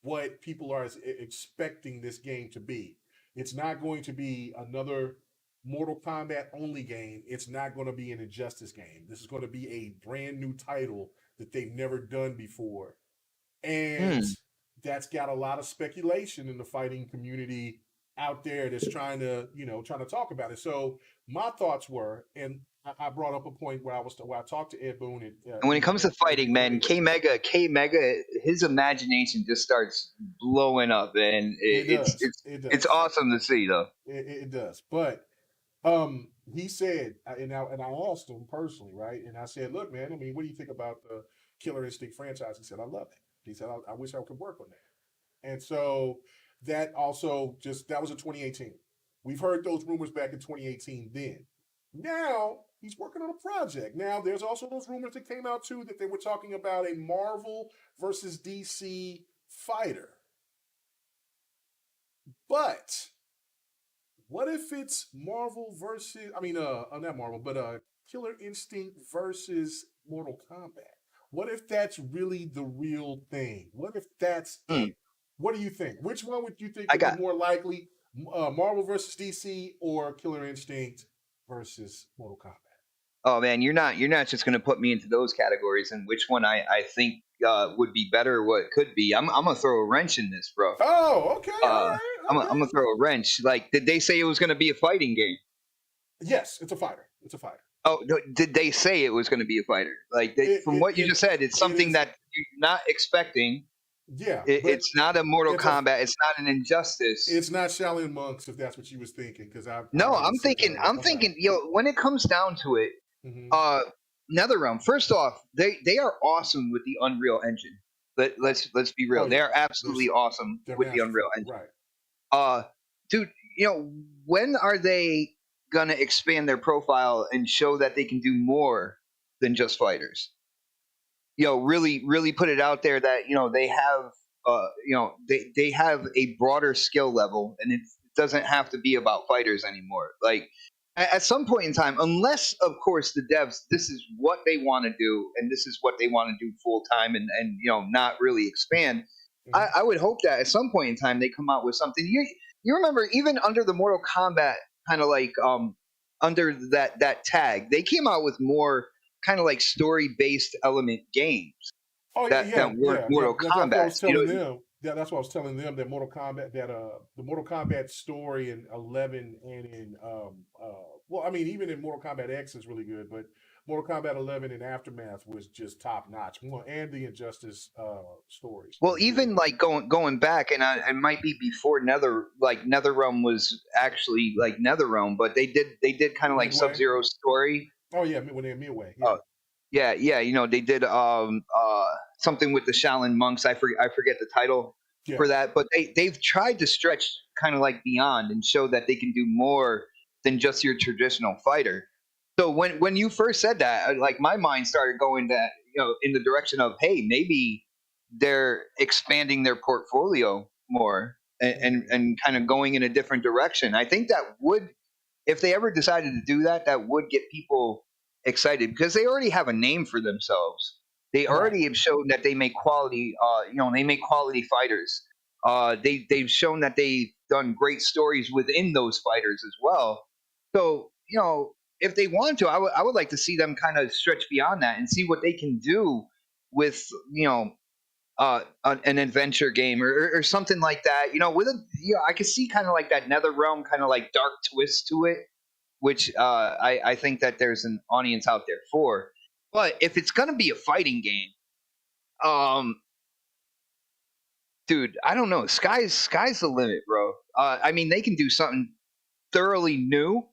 what people are expecting this game to be. It's not going to be another Mortal Kombat only game. It's not going to be an Injustice game. This is going to be a brand new title that they've never done before. And Hmm. that's got a lot of speculation in the fighting community out there that's trying to talk about it. So my thoughts were, and I brought up a point where I talked to Ed Boon And when it comes to in fighting, the man, interview. K Mega, his imagination just starts blowing up, and It does. it's awesome to see, though. It does. But he said, and I asked him personally, right? And I said, look, man, I mean, what do you think about the Killer Instinct franchise? He said, I love it. He said, I wish I could work on that. And so that also that was in 2018. We've heard those rumors back in 2018 then. Now he's working on a project. Now there's also those rumors that came out too that they were talking about a Marvel versus DC fighter. But what if it's Marvel versus not Marvel, but Killer Instinct versus Mortal Kombat? What if that's really the real thing? What if that's Hmm. it? What do you think? Which one would you think I was got. more likely? Marvel versus DC or Killer Instinct versus Mortal Kombat? Oh man, you're not just gonna put me into those categories and which one I think would be better, or what could be. I'm gonna throw a wrench in this, bro. Oh, okay, all Uh, right, I'm okay. gonna throw a wrench. Like, did they say it was gonna be a fighting game? Yes, it's a fighter. It's a fighter. Oh, no, did they say it was going to be a fighter? Like, It from it what you it just said, it's it something is. that you're not expecting. Yeah, but It's not a Mortal it's a Kombat. It's not an Injustice. it's not Shaolin monks if that's what you was thinking because I No, already said that earlier. I'm Okay. thinking, when it comes down to it, Hmm. uh, NetherRealm. First off, they are awesome with the Unreal Engine. Right. Let's be Oh real. They yeah. are absolutely There's awesome they're with the masterful. Unreal Engine. Right. Uh, dude, when are they gonna expand their profile and show that they can do more than just fighters? Really put it out there that they have they have a broader skill level, and it doesn't have to be about fighters anymore. Like, at some point in time, unless of course the devs, this is what they want to do and this is what they want to do full time, and not really expand. Hmm. I would hope that at some point in time they come out with something. You remember, even under the Mortal Kombat kind of like under that tag, they came out with more kind of like story based element games Oh yeah, that yeah, weren't yeah, yeah. Mortal That's what I was Kombat's. telling them. Yeah, that's what I was telling them that Mortal Kombat that the Mortal Kombat story in 11 and in well, I mean even in Mortal Kombat X is really good, but Mortal Kombat 11 and Aftermath was just top notch. One and the Injustice stories Well, was really even good. like going back, and it might be before NetherRealm was actually like NetherRealm, but they did kind of like Sub Midway. Zero's story. Oh yeah, when they're Midway. Uh, Yeah. Yeah, you know, they did something with the Shaolin monks. I forget the title Yeah. for that, but they've tried to stretch kind of like beyond and show that they can do more than just your traditional fighter. So when you first said that, like my mind started going that, you know, in the direction of, hey, maybe they're expanding their portfolio more and kind of going in a different direction. I think that would, if they ever decided to do that, that would get people excited because they already have a name for themselves. They Right. already have shown that they make quality. You know, they make quality fighters. They've shown that they've done great stories within those fighters as well. So you know, if they want to, I would like to see them kind of stretch beyond that and see what they can do with, you know, an adventure game or something like that. You know, with a, you know, I could see kind of like that Netherrealm kind of like dark twist to it, which I think that there's an audience out there for. But if it's gonna be a fighting game, um, dude, I don't know. Sky's the limit, bro. I mean, they can do something thoroughly new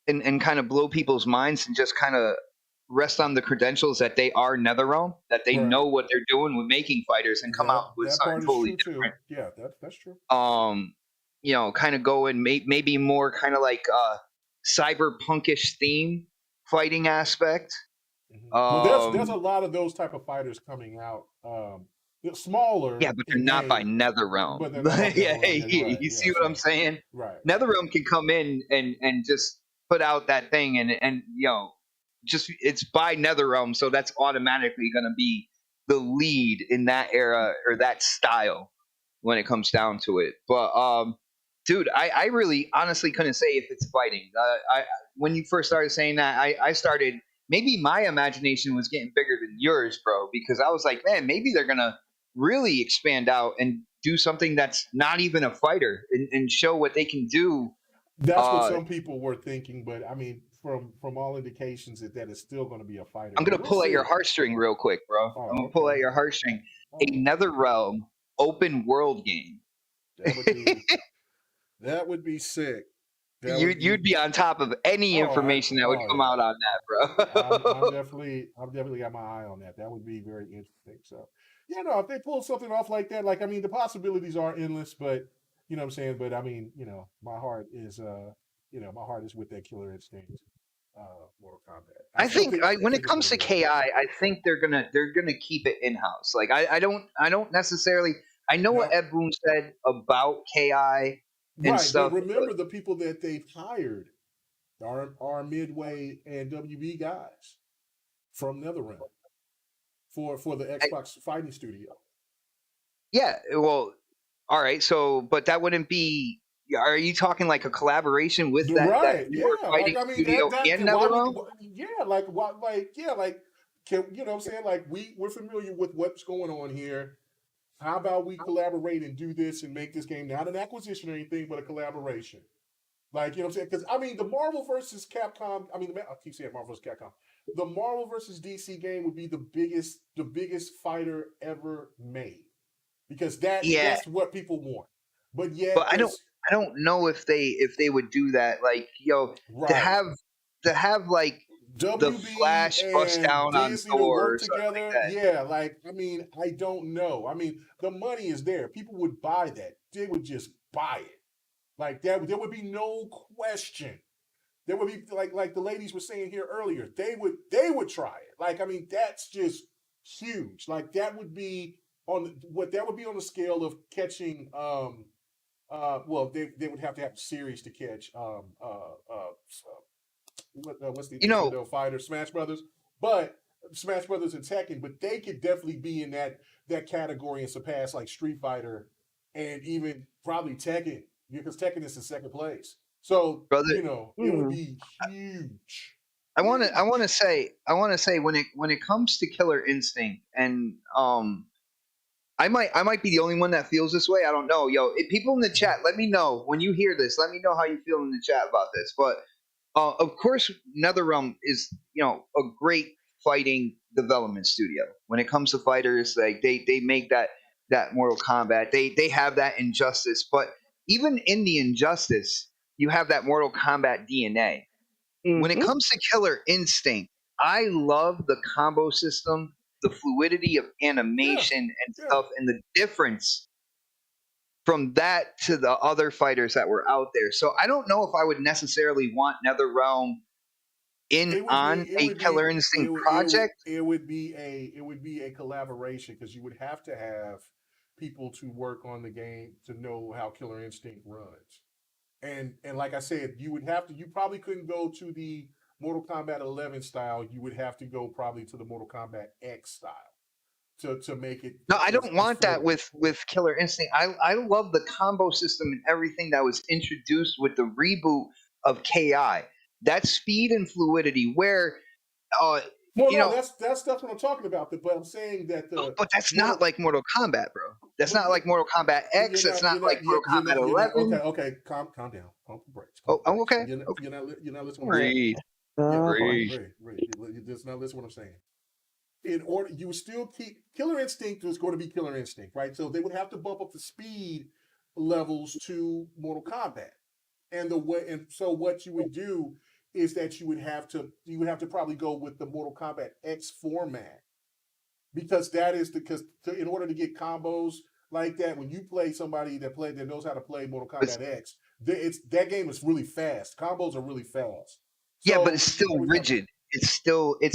and kind of blow people's minds and just kind of rest on the credentials that they are Netherrealm, that they Right. know what they're doing with making fighters and come out with That something part is totally true different. too. Yeah, that's true. You know, kind of go and maybe more kind of like cyberpunkish theme fighting aspect. Well, there's a lot of those type of fighters coming out. They're smaller. Yeah, but they're in not by name, Netherrealm. but they're not by Yeah, Netherrealm. Yeah, you're right. you Yeah, see what I'm so saying? right. Netherrealm can come in and just put out that thing and you know, just it's by Netherrealm, so that's automatically going to be the lead in that era or that style when it comes down to it. But dude, I really honestly couldn't say if it's fighting. I when you first started saying that, I started, maybe my imagination was getting bigger than yours, bro, because I was like, man, maybe they're gonna really expand out and do something that's not even a fighter and show what they can do. That's what some people were thinking, but I mean, from all indications that is still going to be a fighter. I'm But gonna we'll pull at your see. heartstring real quick, bro. I'm Oh, gonna pull okay. at your heartstring. A Oh, Netherrealm open world game. that would be sick. That would You'd be. be on top of any information that would come Yeah. out on that, I'm bro. definitely got my eye on that. That would be very interesting. So, yeah, no, if they pull something off like that, like I mean, the possibilities are endless. But you know what I'm saying. But I mean, you know, my heart is my heart is with that Killer Instinct, Mortal Kombat. I think when it Think it's comes gonna to be really good. I think they're gonna keep it in house. Like I don't necessarily. I know what Now, Ed Boon said about Ki and right, but stuff. remember the people that they've hired are Midway and WB guys from NetherRealm for the I, Xbox Fighting Studio. yeah, well, all right. So, but that wouldn't be. Are you talking like a collaboration with that Right. newer Yeah. Like fighting I mean studio that and why would NetherRealm? yeah, like why like yeah, like can you know what I'm saying? Like we're familiar with what's going on here. How about we collaborate and do this and make this game not an acquisition or anything, but a collaboration? Like, you know what I'm saying? Because I mean the Marvel versus Capcom, I keep saying Marvel versus Capcom. The Marvel versus DC game would be the biggest fighter ever made. Because Yeah, that's what people want. But yet but it's I don't know if they would do that. Like, yo, to right. have like the WB Flash bust and down on Disney to Thor work or something like together, that. yeah, like I mean, I don't know. I mean, the money is there. People would buy that. They would just buy it. Like that, there would be no question. There would be like the ladies were saying here earlier. They would try it. Like I mean, that's just huge. Like that would be that would be on the scale of catching well they would have to have a series to catch what's the You know, Nintendo fighter Smash Brothers, but Smash Brothers and Tekken, but they could definitely be in that category and surpass like Street Fighter and even probably Tekken because Tekken is in second place. So brother, it would be huge, I want to huge. say when it comes to Killer Instinct and I might be the only one that feels this way. I don't know. Yo, people in the Mhm. chat, let me know when you hear this. Let me know how you feel in the chat about this. But of course, NetherRealm is, you know, a great fighting development studio. When it comes to fighters, like they make that Mortal Kombat. They have that Injustice, but even in the Injustice, you have that Mortal Kombat DNA. When it Mm-hmm. comes to Killer Instinct, I love the combo system, the fluidity of Yeah, animation and yeah. stuff, and the difference from that to the other fighters that were out there. So I don't know if I would necessarily want NetherRealm in It would on be it a would be Killer it Instinct would it would project. it would be a collaboration because you would have to have people to work on the game to know how Killer Instinct runs. And like I said, you probably couldn't go to the Mortal Kombat 11 style. You would have to go probably to the Mortal Kombat X style to make it No, I don't as want that fluid. with Killer Instinct. I love the combo system and everything that was introduced with the reboot of KI. That speed and fluidity where uh Well, you no, know, that's what I'm talking about. But I'm saying that the but that's not Mortal like Mortal Kombat, bro. That's But not like Mortal Kombat X. That's not like Mortal Kombat okay, 11. okay. Calm down. Pump the brakes. Pump Oh, the I'm brakes. okay. Okay. You're not listening to what I'm Right. saying. Breathe. Yeah, Oh Ray, boy. Breathe. You just not listen to what I'm saying. In order, you would still keep Killer Instinct was going to be Killer Instinct, right? So they would have to bump up the speed levels to Mortal Kombat, and so what you would do is that you would have to probably go with the Mortal Kombat X format because in order to get combos like that, when you play somebody that knows how to play Mortal But Kombat X, that game is really fast. Combos are really fast. yeah, but it's So you still would have rigid. It's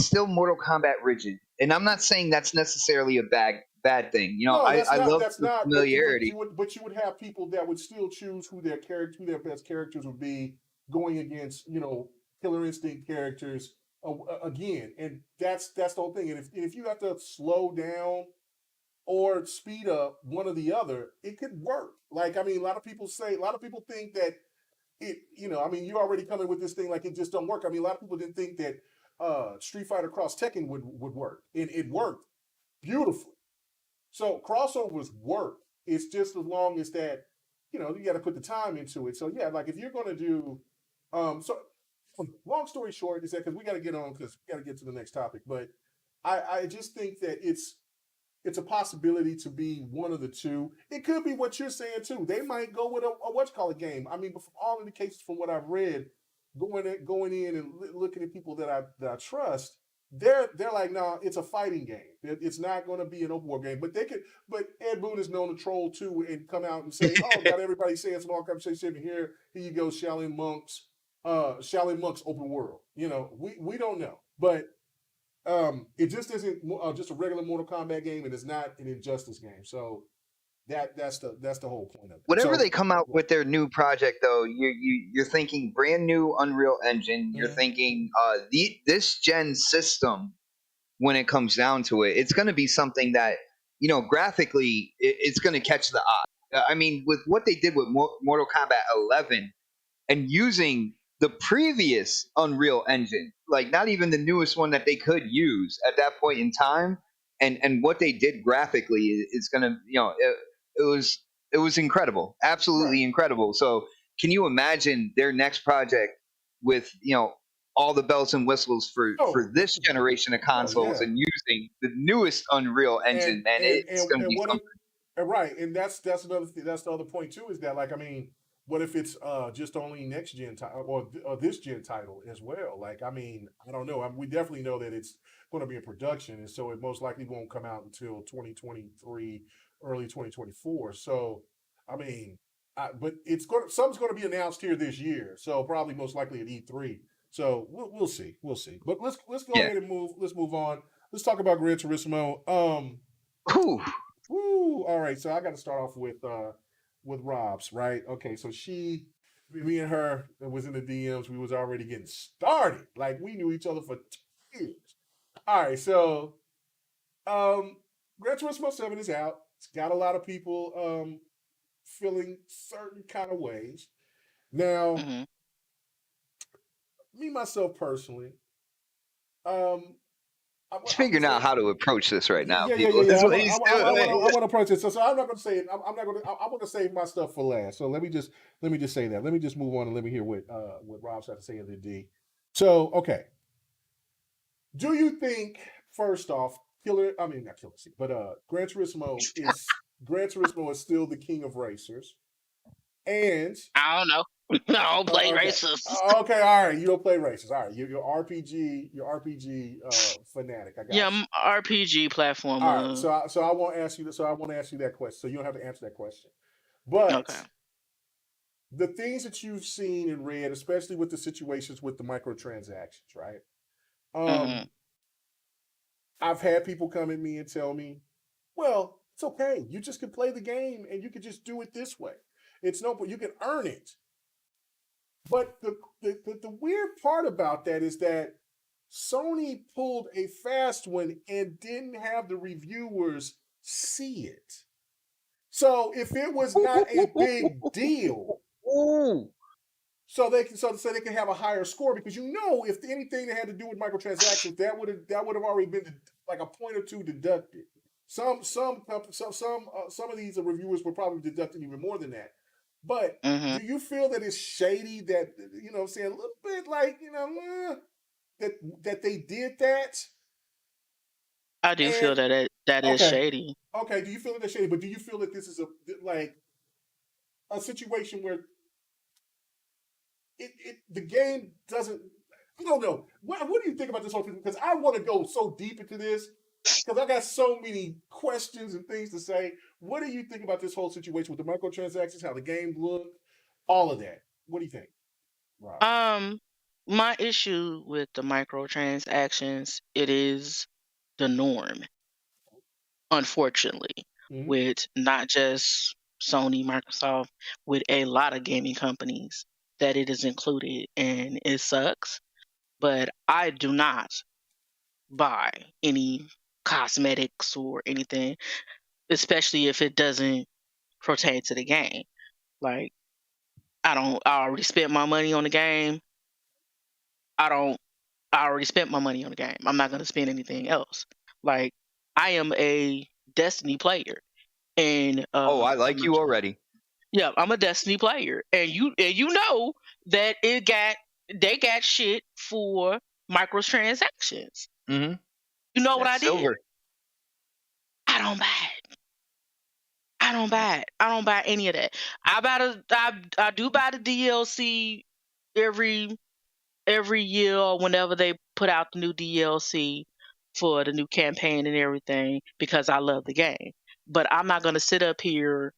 still Mortal Kombat rigid. And I'm not saying that's necessarily a bad thing. You know, no, I love that's the not. familiarity. But you would have people that would still choose who their best characters would be going against Killer Instinct characters again, and that's the whole thing. And if you have to slow down or speed up one or the other, it could work. Like, I mean, a lot of people think that I mean, you're already coming with this thing like it just don't work. I mean, a lot of people didn't think that Street Fighter Cross Tekken would work, and it worked beautifully. So crossovers work. It's just as long as that, you got to put the time into it. So yeah, like if you're going to do, so long story short is that because we got to get on because we got to get to the next topic, but I just think that it's a possibility to be one of the two. It could be what you're saying too. They might go with a what you call it game. I mean, but from all indications from what I've read, going in and looking at people that I trust, they're like, no, it's a fighting game. It's not going to be an open war game. But But Ed Boon is known to troll too and come out and say, oh, got everybody saying some all kinds of shit here. Here you go, Shaolin Monks open world. We don't know, but it just isn't just a regular Mortal Kombat game, and it's not an Injustice game. So that's the whole point of it. Whenever So they come out with their new project, though, you're thinking brand new Unreal Engine. You're Mhm. thinking this gen system. When it comes down to it, it's going to be something that graphically it's going to catch the eye. I mean, with what they did with Mortal Kombat 11 and using the previous Unreal Engine, like not even the newest one that they could use at that point in time, and what they did graphically is going to, it was incredible, right, absolutely incredible. So, can you imagine their next project with all the bells and whistles for oh, this generation of oh consoles yeah, and using the newest Unreal Engine? Man, it's going to be what if something. right, and that's another thing. That's the other point too. Is that like I mean, what if it's just only next gen title or this gen title as well? Like I mean, I don't know. We definitely know that it's going to be in production, and so it most likely won't come out until 2023, early 2024. So I mean, but something's going to be announced here this year. So probably most likely at E3. So we'll see, we'll see. But let's go Yeah. ahead and move. Let's move on. Let's talk about Gran Turismo. Whew. Woo! All right, so I got to start off with Rob's, right? Okay, so me and her was in the DMs. We was already getting started, like we knew each other for years. All right, so Gran Turismo 7 is out. It's got a lot of people feeling certain kind of ways. Now, Hmm. me myself personally, um, He's I'm gonna figuring say out how to approach this right now, Yeah. people. This is what he's I doing. want to approach it. So I'm not going to say it. I'm not going to. I'm going to save my stuff for last. So let me just say that. Let me just move on and let me hear what Rob's had to say in the D. So okay, do you think first off, I mean not Killer C, but Gran Turismo is still the king of racers, And I don't know. I don't play okay. races. Okay, all right. You don't play races. All right. You're RPG fanatic. I Yeah, got you. I'm RPG All right. platformer. So I won't ask you. So I want to ask you that question. So you don't have to answer that question. But Okay. the things that you've seen and read, especially with the situations with the microtransactions, right? Hmm. I've had people come at me and tell me, "Well, it's okay. You just can play the game and you can just do it this way. It's no, but you can earn it." But the weird part about that is that Sony pulled a fast one and didn't have the reviewers see it. So if it was not a big deal, Ooh. so they can have a higher score, because if anything that had to do with microtransactions, that would have already been like a point or two deducted. Some of these reviewers were probably deducting even more than that. But Hmm. do you feel that it's shady that saying a little bit like that they did that? I do feel And that is okay, shady. okay, do you feel that it's shady? But do you feel that this is like a situation where the game doesn't? I don't know. What do you think about this whole thing? Because I want to go so deep into this, because I got so many questions and things to say. What do you think about this whole situation with the microtransactions, how the game looked, all of that? What do you think, Rob? Um, my issue with the microtransactions, it is the norm, unfortunately, Mm-hmm. with not just Sony, Microsoft, with a lot of gaming companies that it is included, and it sucks. But I do not buy any cosmetics or anything, especially if it doesn't pertain to the game. Like, I already spent my money on the game. I don't I already spent my money on the game. I'm not gonna spend anything else. Like, I am a Destiny player, and Oh, I I'm like not. you already. Yeah, I'm a Destiny player, and you know that they got shit for microtransactions. Mm-hmm. You know what I That's did? silver. I don't buy it. I don't buy it. I don't buy any of that. I do buy the DLC every year whenever they put out the new DLC for the new campaign and everything, because I love the game. But I'm not going to sit up here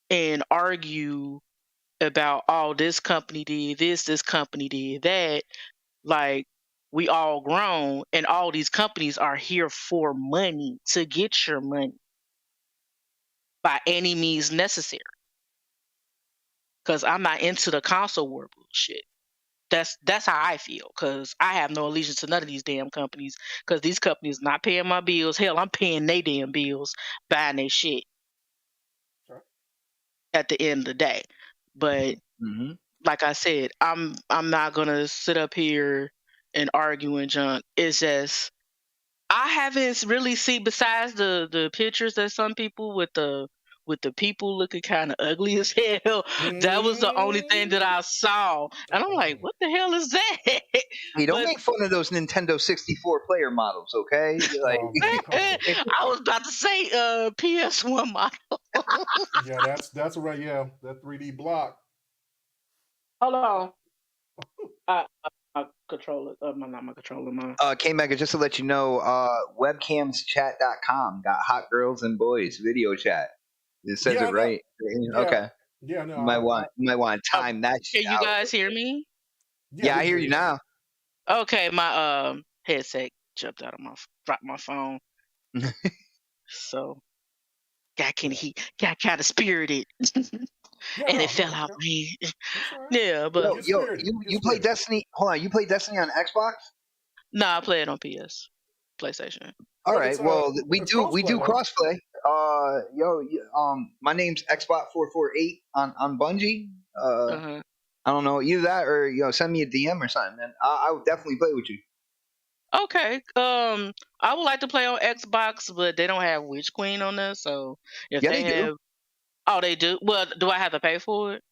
and argue about, oh, this company did this company did that. Like, we all grown, and all these companies are here for money, to get your money by any means necessary. Because I'm not into the console war bullshit. That's how I feel, because I have no allegiance to none of these damn companies, because these companies not paying my bills. Hell, I'm paying they damn bills, buying their shit Sure. at the end of the day. But Mm-hmm. like I said, I'm not gonna sit up here and argue and junk. It's just, I haven't really seen, besides the pictures that some people with the people looking kind of ugly as hell. That was the only thing that Mm-hmm. I saw, and I'm like, what the hell is that? Hey, don't But make fun of those Nintendo 64 player models, okay? Like, Oh man, come on. I was about to say PS1 model. Yeah, that's right. Yeah, that 3D block. Hold on. My controller, not my controller, my. K Mega, just to let you know, webcamschat.com got hot girls and boys video chat. It says Yeah, it I know. right. Yeah, Okay. yeah, no, You might want to time that Can shit you out. guys hear me? yeah, Yeah, we I can hear hear you you. now. Okay, my headset jumped out of dropped my phone, so got kind of spirited, Yeah, and no, it no, fell out no. my hand. That's all right. Yeah, but Yo, Get yo, spirited. you Get you play spirited. Destiny? Hold on, you play Destiny on Xbox? no, I play it on PlayStation. All But right. Well, we it's do crossplay, right? crossplay. My name's Xbot448 on Bungie. Uh-huh. I don't know, either that or send me a DM or something, man. I would definitely play with you. Okay. I would like to play on Xbox, but they don't have Witch Queen on there. So if Yeah, they they do. have, oh, they do. Well, do I have to pay for it?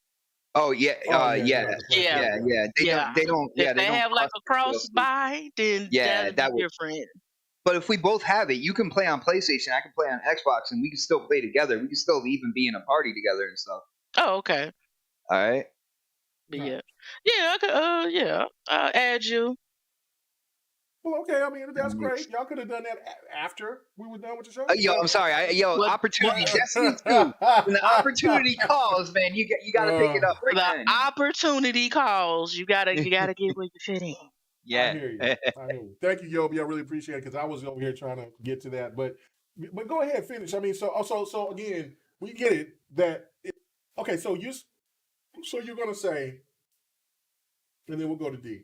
Oh yeah, Oh yeah, you yeah, don't have to pay for Yeah, it. yeah, Yeah. yeah. yeah. If They they don't have like cost a the cross DLC. buy, then Yeah, that'll be that would. different. But if we both have it, you can play on PlayStation. I can play on Xbox, and we can still play together. We can still even be in a party together and stuff. Oh, okay. All right. But All yeah, right. I could. I'll add you. Well, okay. I mean, that's great. Y'all could have done that after we were done with the show. Yo, I'm sorry. What? Opportunity Destiny 2. When the opportunity calls, man, you got to pick it up right The then. opportunity calls. You gotta get where you fit in. I Yeah. hear you. I hear you. Thank you, Yobi. I really appreciate it because I was over here trying to get to that. But go ahead, finish. I mean, so again, we get it that okay. So you're gonna say, and then we'll go to D.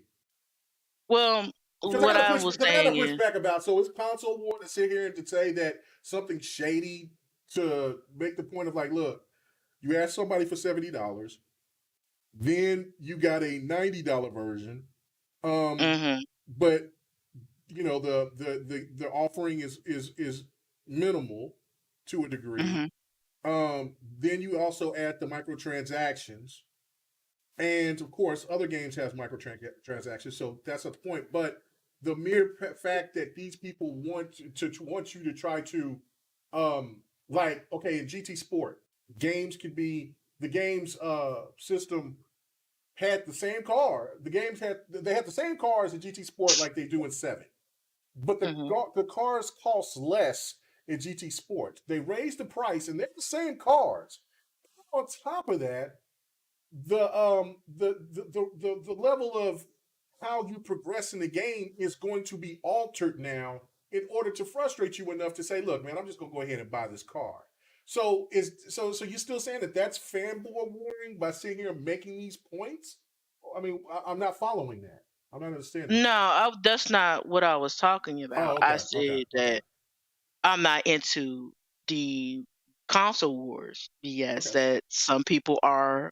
Well, Because what I was I gotta saying push is, back about. So it's console war to sit here and to say that something shady to make the point of like, look, you asked somebody for $70, then you got a $90 version, mm-hmm, but you know the offering is minimal to a degree. mm-hmm, Then you also add the microtransactions, and of course, other games has microtransactions, so that's a point. But the mere fact that these people want you to try to, like, okay, in GT Sport, games could be the game's system had the same car. They had the same cars in GT Sport like they do in Seven, but mm-hmm. the cars cost less in GT Sport. They raised the price, and they're the same cars. On top of that, the level of how you progress in the game is going to be altered now in order to frustrate you enough to say, look, man, I'm just gonna go ahead and buy this car. So you're still saying that that's fanboy warring by sitting here making these points? I mean, I'm not following that. I'm not understanding. No, that's not what I was talking about. Oh, I okay, okay, said okay, that I'm not into the console wars BS okay. that some people are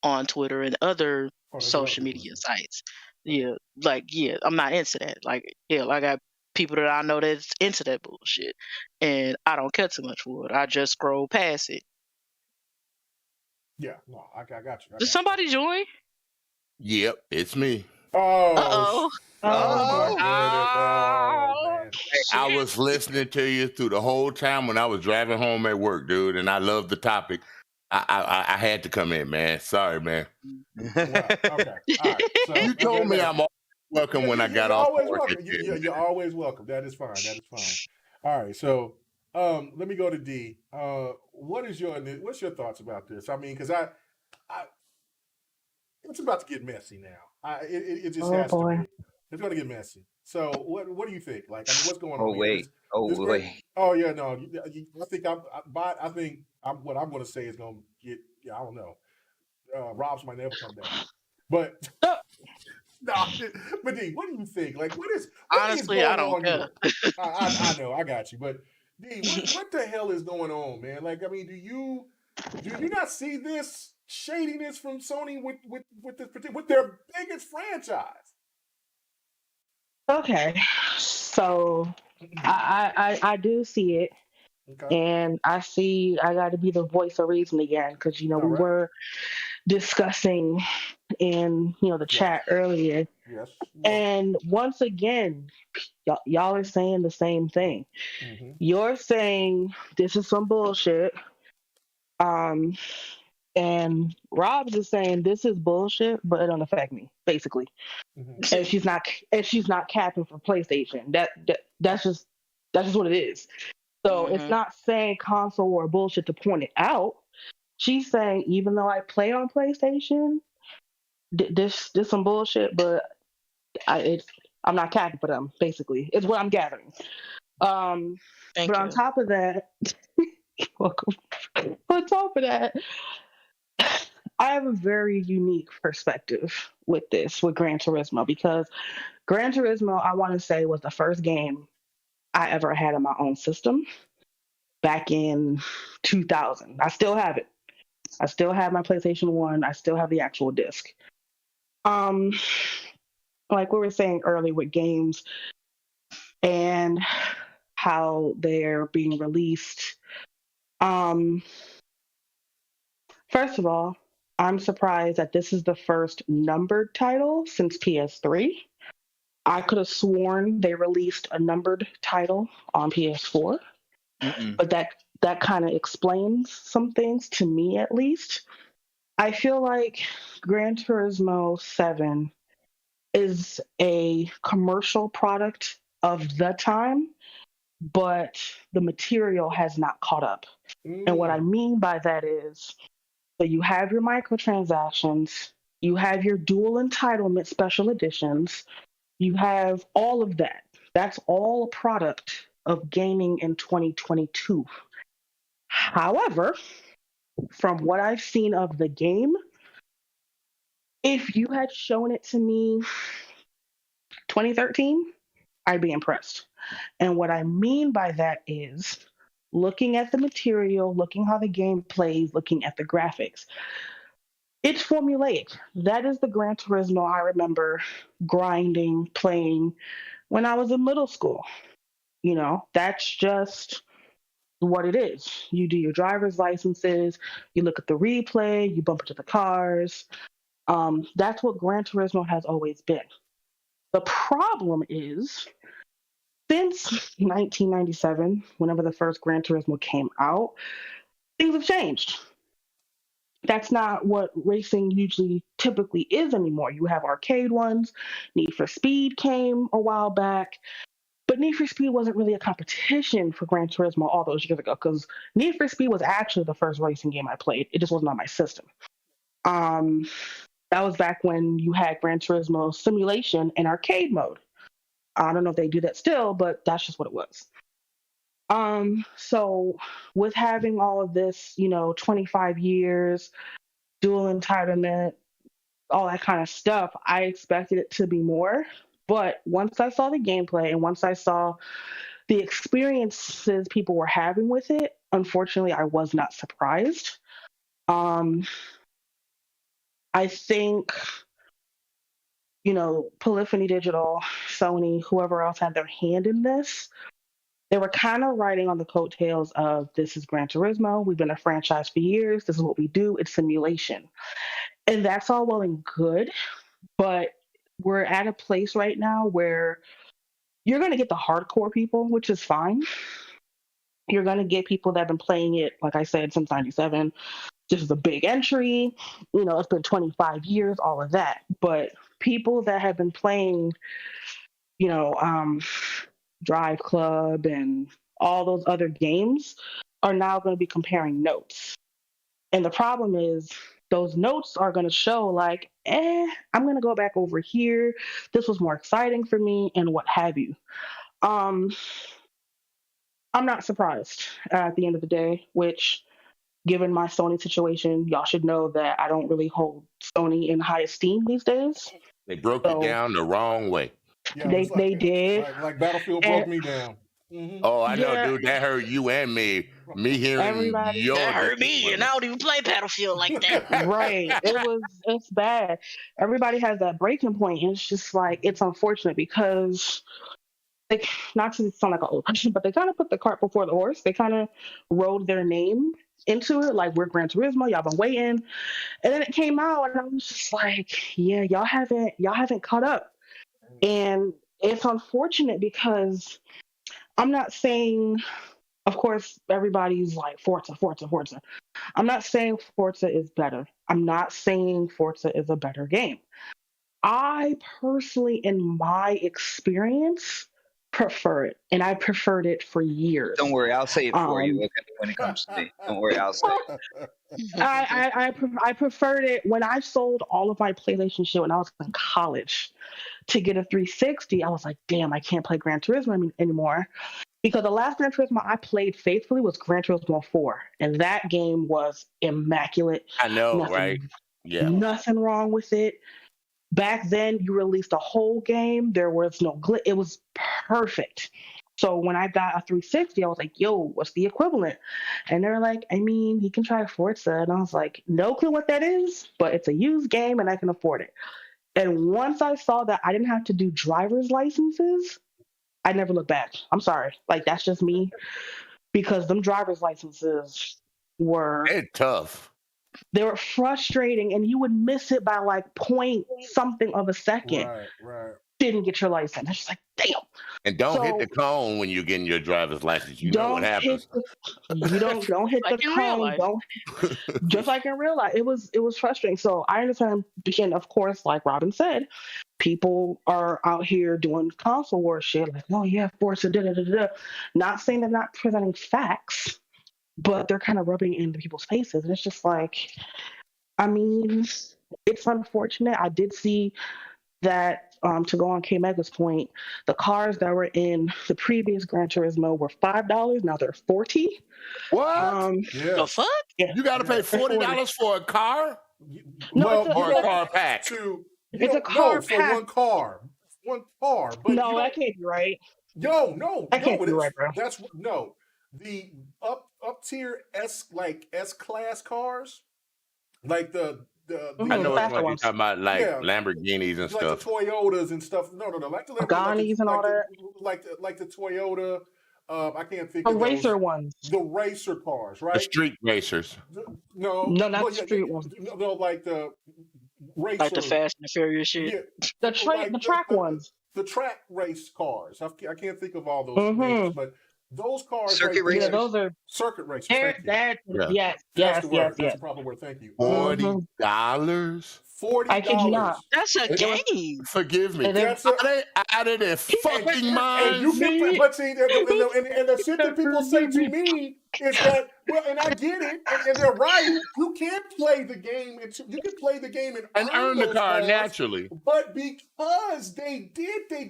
on Twitter and other Oh, that's what other social people are media saying. sites. Okay. I'm not into that. Like, I got people that I know that's into that bullshit, and I don't care too much for it. I just scroll past it. Yeah, no, I got you. Did somebody join? Yep, it's me. Oh, Uh-oh. oh my Oh, goodness. Oh Oh, man. I shit. was listening to you through the whole time when I was driving home at work, dude, and I love the topic. I had to come in, man. Sorry, man. Wow. Okay. All right. So You told me I'm always welcome when I got you're off always work at welcome. 10. You're always welcome. That is fine. That is fine. All right. So let me go to D. What's your thoughts about this? I mean, because I it's about to get messy now. It just Oh has to boy. be. It's going to get messy. So what do you think? Like, I mean, what's going oh on here? wait. Oh This great. wait. Oh yeah, no. I think what I'm going to say is going to get. Yeah, I don't know. Rob's might never come back. But no, but D, what do you think? Like, what is Honestly, I going don't on care. here? I know, I got you, but D, what the hell is going on, man? Like, I mean, do you not see this shadiness from Sony with their biggest franchise? Okay. So I do see it. Okay, And I got to be the voice of reason again because all we right, were discussing in the yes, chat earlier, yes, you are. and once again, y'all are saying the same thing. Mm-hmm. You're saying this is some bullshit, um, and Rob's is saying this is bullshit, but it don't affect me, basically. Mm-hmm. And she's not capping for PlayStation. That's just what it is. So it's Hmm. not saying console or bullshit to point it out. She's saying even though I play on PlayStation, this some bullshit, but I'm not capping for them. Basically, it's what I'm gathering. Um, but Thank on you. top of that, welcome. On top of that, I have a very unique perspective with Gran Turismo because Gran Turismo, I want to say, was the first game I ever had on my own system back in 2000. I still have it. I still have my PlayStation 1. I still have the actual disc. Um, like we were saying earlier with games and how they're being released. Um, First of all, I'm surprised that this is the first numbered title since PS3. I could have sworn they released a numbered title on PS4, Mm-mm. but that kind of explains some things to me at least. I feel like Gran Turismo 7 is a commercial product of the time, but the material has not caught up. And what I mean by that is, so you have your microtransactions, you have your dual entitlement special editions, you have all of that. That's all a product of gaming in 2022. However, from what I've seen of the game, if you had shown it to me 2013, I'd be impressed. And what I mean by that is looking at the material, looking how the game plays, looking at the graphics. It's formulaic. That is the Gran Turismo I remember grinding, playing when I was in middle school. That's just what it is. You do your driver's licenses, you look at the replay, you bump into the cars. That's what Gran Turismo has always been. The problem is, since 1997, whenever the first Gran Turismo came out, things have changed. That's not what racing usually typically is anymore. You have arcade ones. Need for Speed came a while back, but Need for Speed wasn't really a competition for Gran Turismo all those years ago, because Need for Speed was actually the first racing game I played. It just wasn't on my system. That was back when you had Gran Turismo Simulation in arcade mode. I don't know if they do that still, but that's just what it was. So with having all of this, 25 years, dual entitlement, all that kind of stuff, I expected it to be more. But once I saw the gameplay and once I saw the experiences people were having with it, unfortunately, I was not surprised. I think, Polyphony Digital, Sony, whoever else had their hand in this, they were kind of riding on the coattails of, this is Gran Turismo. We've been a franchise for years. This is what we do. It's simulation. And that's all well and good. But we're at a place right now where you're going to get the hardcore people, which is fine. You're going to get people that have been playing it, like I said, since 97. This is a big entry. It's been 25 years, all of that. But people that have been playing, Drive Club and all those other games are now going to be comparing notes. And the problem is, those notes are going to show like, I'm going to go back over here. This was more exciting for me and what have you. I'm not surprised at the end of the day, which, given my Sony situation, y'all should know that I don't really hold Sony in high esteem these days. They broke it down the wrong way. Yeah, they did. Like Battlefield broke me down. Mm-hmm. Oh, I know, dude. That hurt you and me. Me hearing Everybody. your That hurt me, and I don't even play Battlefield like that. Right. It's bad. Everybody has that breaking point, and it's just like, it's unfortunate because, like, not to sound like an old person, but they kind of put the cart before the horse. They kind of rode their name into it, like, we're Gran Turismo, y'all been waiting. And then it came out, and I was just like, yeah, y'all haven't caught up. And it's unfortunate because I'm not saying, of course, everybody's like, Forza. I'm not saying Forza is better. I'm not saying Forza is a better game. I personally, in my experience, prefer it. And I preferred it for years. Don't worry, I'll say it for you when it comes to me. Don't worry, I'll say it. I preferred it when I sold all of my PlayStation shit when I was in college to get a 360. I was like, damn, I can't play Gran Turismo anymore. Because the last Gran Turismo I played faithfully was Gran Turismo 4. And that game was immaculate. I know, right? Yeah. Nothing wrong with it. Back then, you released a whole game. There was no glitch. It was perfect. So when I got a 360, I was like, yo, what's the equivalent? And they're like, I mean, you can try Forza. And I was like, no clue what that is, but it's a used game and I can afford it. And once I saw that I didn't have to do driver's licenses, I never looked back. I'm sorry. Like, that's just me. Because them driver's licenses were... They're tough. They were frustrating, and you would miss it by like point something of a second. Right. didn't get your license. It's just like, damn. And don't hit So the cone when you're getting your driver's license. You know what don't hit happens. you don't hit Like the in real cone. life. Don't just like in real life. It was frustrating. So I understand. Again, of course, like Robin said, people are out here doing console war shit. Like, oh yeah, Forza, da da da da. Not saying they're not presenting facts, but they're kind of rubbing it into people's faces, and it's just like, I mean, it's unfortunate. I did see that, to go on K Mega's point, the cars that were in the previous Gran Turismo were $5. Now they're $40. What? The Yes. fuck? Yeah, You got to pay Yeah. they're $40. $40 for a car No, Well, or a car pack? It's a car for pack. one car. One car. But No, you that don't, can't be right. no, That can't be it's, right, bro. that's no. The up tier S class cars, like the I The know which faster one you're ones, talking about, like yeah, Lamborghinis and like the stuff. Toyotas and stuff. No, like the Ghani's and all that. like the Toyota. I can't think The of those. racer ones. The racer cars, The right? street racers. No, No, not well, the street ones. no, like the racer. Like the Fast and Furious shit. Yeah, The like track ones. the track race cars. I can't think of all those Mm-hmm. names, but those cars Circuit right there, racers? Yeah, those are. circuit racers. There, Thank you. that. Yeah. Yes, That's yes, the yes, word. That's yes. the proper word. Thank you. $40. I kid you not. That's a It was- game. Forgive me. And then- That's a, Are they out of their fucking and you minds? can play, but see, and the shit that people say to me is that, well, and I get it, and they're right. You can play the game, you can play the game And earn the those car cars, naturally. but because they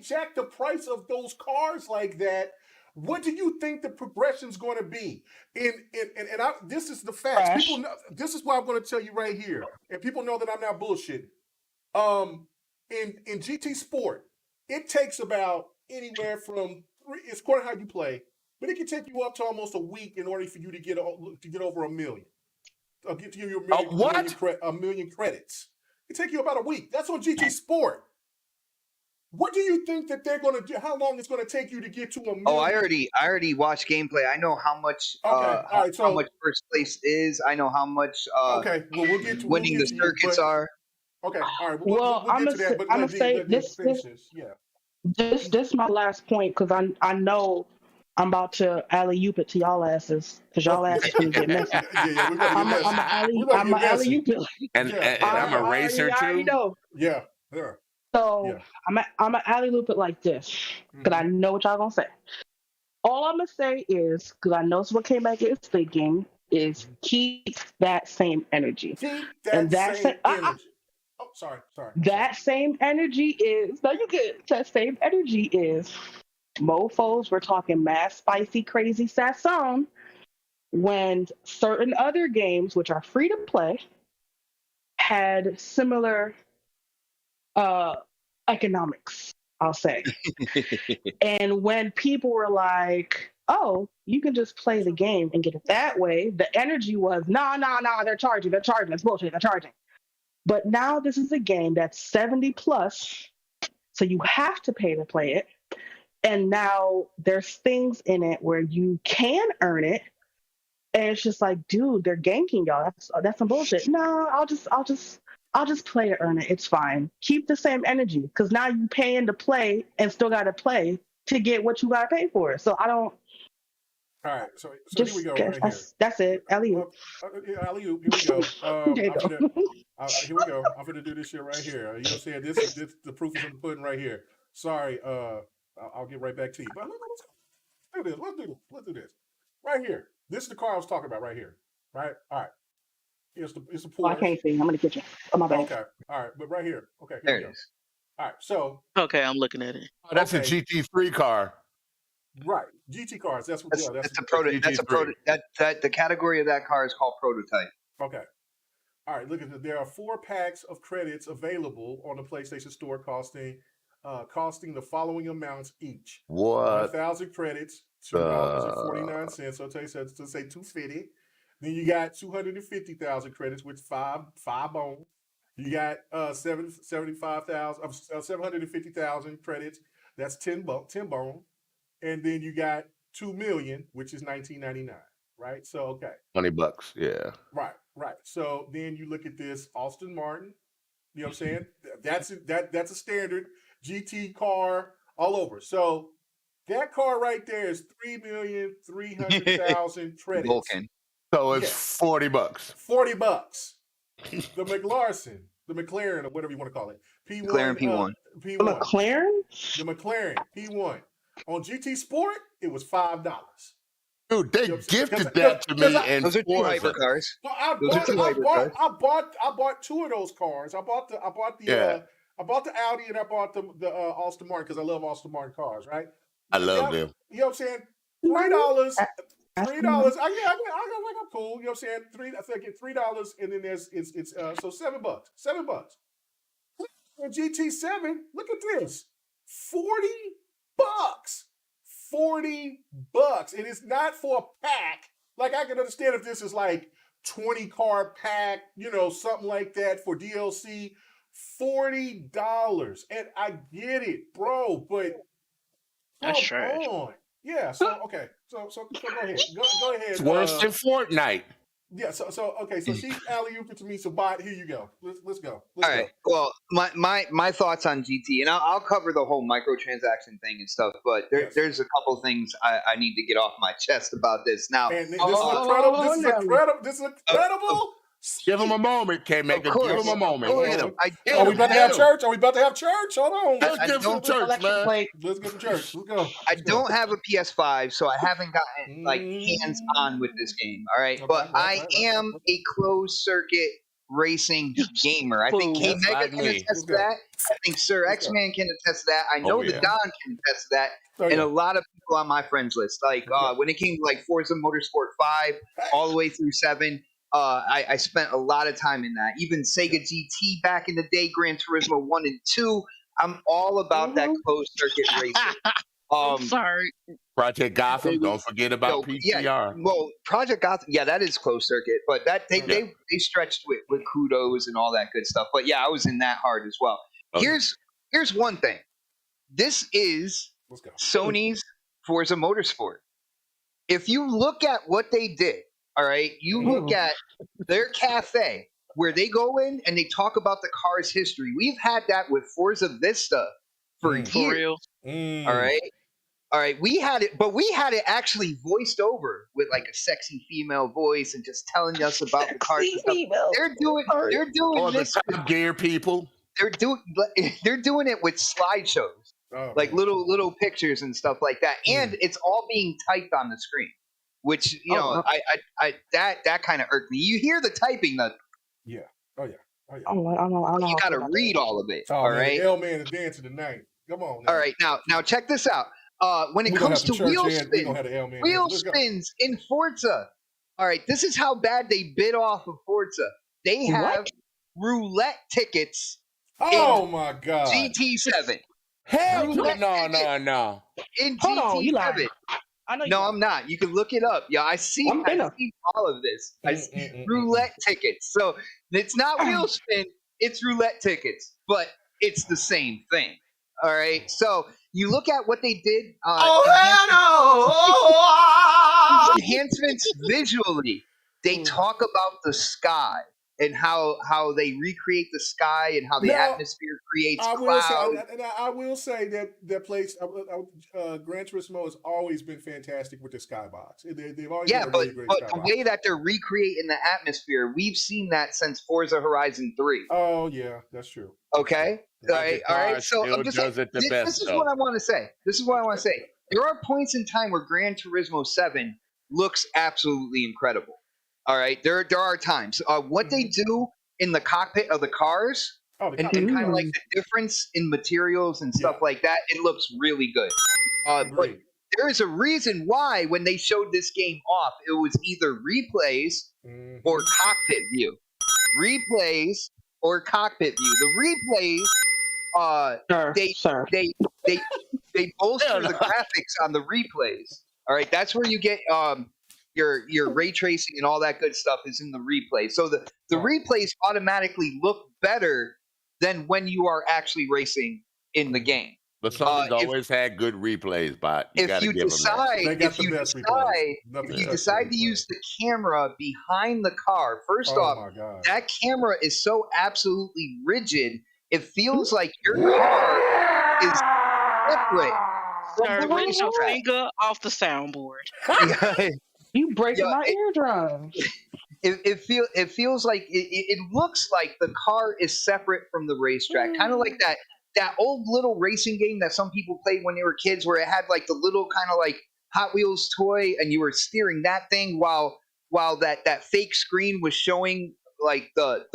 jacked the price of those cars like that. What do you think the progression's going to be? This is the facts. Crash. People know, this is what I'm going to tell you right here, and people know that I'm not bullshitting. In GT Sport, it takes about anywhere from it's according to how you play, but it can take you up to almost a week in order for you to get over a million. Get to you a million credits. It take you about a week. That's on GT Sport. What do you think that they're going to do? How long it's going to take you to get to a million? Oh, I already watched gameplay. I know how much how much first place is. I know how much okay, well, we'll get to winning the circuits are. Okay, all right. Well, we'll get to that, but I'm gonna say this. Yeah. This is my last point because I know I'm about to alley-oop it to y'all asses because y'all asses gonna get messy. Yeah, we're gonna get messy. I'm a alley-oop it. And I'm a racer I already too. know. Yeah. So I'm a alley-oop it like this because I know what y'all gonna say. All I'm gonna say is, because I know it's what K-Mega is thinking, is keep that same energy. Keep that same energy. Oh, sorry. That same energy is, no, you good. That same energy is, mofos were talking mad, spicy, crazy sasson when certain other games, which are free to play, had similar economics, I'll say. And when people were like, oh, you can just play the game and get it that way, the energy was, nah, they're charging, it's bullshit, they're charging. But now this is a game that's 70 plus, so you have to pay to play it. And now there's things in it where you can earn it. And it's just like, dude, they're ganking y'all. That's some bullshit. No, I'll just play to earn it. It's fine. Keep the same energy, because now you paying to play and still got to play to get what you got to pay for. So I don't. All right, so just, here we go. Right here. That's it. Alley-oop. Alley-oop. Here we go. There you go. Here we go. I'm gonna do this shit right here. You know what I'm saying? This the proof is in the pudding right here. Sorry. I'll get right back to you. But let's do this. Let's do this. Right here. This is the car I was talking about right here. Right? All right. It's the Porsche. Oh, I can't see. I'm gonna get you. Oh, my bad. Okay. All right. But right here. Okay. There it is. All right. So. Okay, I'm looking at it. Oh, that's a GT3 car. Right. GT cars. That's what. That's a prototype. That's a prototype. That the category of that car is called prototype. Okay. All right. Look at this. There are 4 packs of credits available on the PlayStation Store, costing the following amounts each. What? 1,000 credits, $2.49. So to say 250. Then you got 250,000 credits, which five bones. You got 750,000 credits. That's 10 bone. And then you got 2 million, which is $19.99. Right. So okay. $20. Yeah. Right. So then you look at this Austin Martin. You know what I'm saying? That's a standard. GT car, all over. So that car right there is 3,300,000 credits. Vulcan. So it's Yes. $40. $40. The McLaren, or whatever you want to call it. P1. McLaren P1. The McLaren? The McLaren P1. On GT Sport, it was $5. Dude, they You know what I'm saying? gifted that to me in Those are two Forza. hypercars. Well, Those are two hypercars. I bought two of those cars. I bought the Audi and I bought the Aston Martin because I love Aston Martin cars, right? I love them. You know what I'm saying? $3. $3. $3. I like I'm cool. You know what I'm saying? I think it's $3, and then there's it's so $7. $7. On GT7, look at this. $40. $40. And it's not for a pack. Like, I can understand if this is like 20 car pack, you know, something like that for DLC. $40. And I get it, bro, but That's come trash. on. Yeah, so okay. So go ahead. Go ahead. It's worse than Fortnite. Yeah, so okay, so she's alley-ooped it to me, so Bot, here you go. Let's go. All right. Well, my thoughts on GT, and I'll cover the whole microtransaction thing and stuff, but there's a couple things I need to get off my chest about this. Now, And this is incredible. Give him a moment, K-Maker. Give him a moment. Hit him. Are we about to have church? Hold on. Let's give some church, man. Let's get some church. Let's go. I don't have a PS5, so I haven't gotten like hands-on with this game. All right, but I am a closed circuit racing gamer. I think K-Mega can attest to that. I think Sir X-Man can attest to that. I know the Don can attest to that. And a lot of people on my friends list. Like when it came to like Forza Motorsport 5 all the way through 7, I spent a lot of time in that. Even Sega GT back in the day, Gran Turismo 1 and 2. I'm all about that closed circuit racing. I'm sorry. Project Gotham. Don't forget about PTR. Yeah, well, Project Gotham. Yeah, that is closed circuit, but that they stretched with kudos and all that good stuff. But yeah, I was in that hard as well. Okay. Here's one thing. This is Sony's Forza Motorsport. If you look at what they did, all right, you look at their cafe where they go in and they talk about the car's history. We've had that with Forza Vista for years. For real. All right. We had it, but we had it actually voiced over with like a sexy female voice and just telling us about the cars. They're doing this. The Top Gear people. They're doing it with slideshows, like little pictures and stuff like that, and it's all being typed on the screen. Which I that kind of irked me. You hear the typing though. Yeah. Oh yeah. You got to read all of it. All right. L-Man is dancing tonight. Come on. All right. Now check this out. When it comes to wheel spins in Forza, all right. This is how bad they bit off of Forza. They have roulette tickets. Oh my God. GT7. Hell no. In GT7. No, I'm not. You can look it up. Yeah, I see all of this. I see roulette tickets. So it's not wheel spin, it's roulette tickets, but it's the same thing. All right. So you look at what they did. Enhancements visually. They talk about the sky and how they recreate the sky and how the atmosphere creates clouds. I will say that place, Gran Turismo has always been fantastic with the skybox. They've always been a really great but skybox. The way that they're recreating the atmosphere, we've seen that since Forza Horizon 3. Oh yeah, that's true. Okay, all right. So I'm just saying, this is what I want to say. There are points in time where Gran Turismo 7 looks absolutely incredible. All right, there are times. What they do in the cockpit of the cars and kind of like the difference in materials and stuff like that, it looks really good. But there is a reason why when they showed this game off, it was either replays or cockpit view. Replays or cockpit view. The replays, they bolster the graphics on the replays. All right, that's where you get your ray tracing and all that good stuff is in the replay. So the replays automatically look better than when you are actually racing in the game. But Sony's always had good replays, but if you decide to use the camera behind the car, first off, that camera is so absolutely rigid, it feels like your car is separate from Sir, the get your racetrack. finger off the soundboard. Yeah, You breaking yeah, my eardrums. it feels like it looks like the car is separate from the racetrack, kind of like that old little racing game that some people played when they were kids, where it had like the little kind of like Hot Wheels toy, and you were steering that thing while that fake screen was showing like the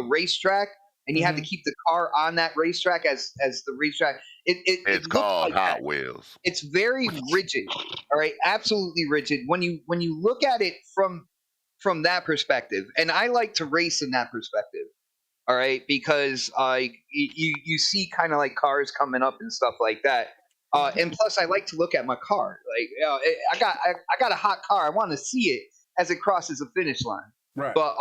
racetrack, and you had to Mhm. keep the car on that racetrack as the racetrack. It It's looks called like that. Hot Wheels. It's very rigid. All right, absolutely rigid. When you look at it from that perspective, and I like to race in that perspective. All right, because you see kind of like cars coming up and stuff like that. And plus, I like to look at my car. Like, I got a hot car. I want to see it as it crosses the finish line. Right. But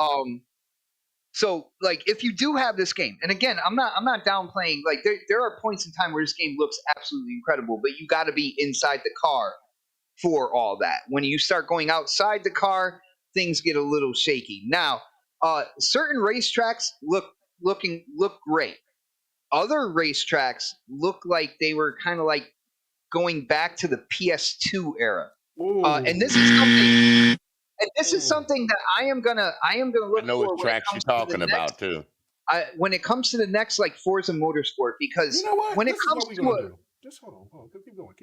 so like if you do have this game, and again, I'm not downplaying. Like there are points in time where this game looks absolutely incredible, but you got to be inside the car for all that. When you start going outside the car, things get a little shaky. Now, certain racetracks look great. Other racetracks look like they were kind of like going back to the PS2 era. And this is something. And this is something that I am gonna I look know for what when it tracks you're comes to the talking next. about too. When it comes to the next like Forza Motorsport, because You know what? when This it is comes what we're to gonna do. Just hold on. Keep going.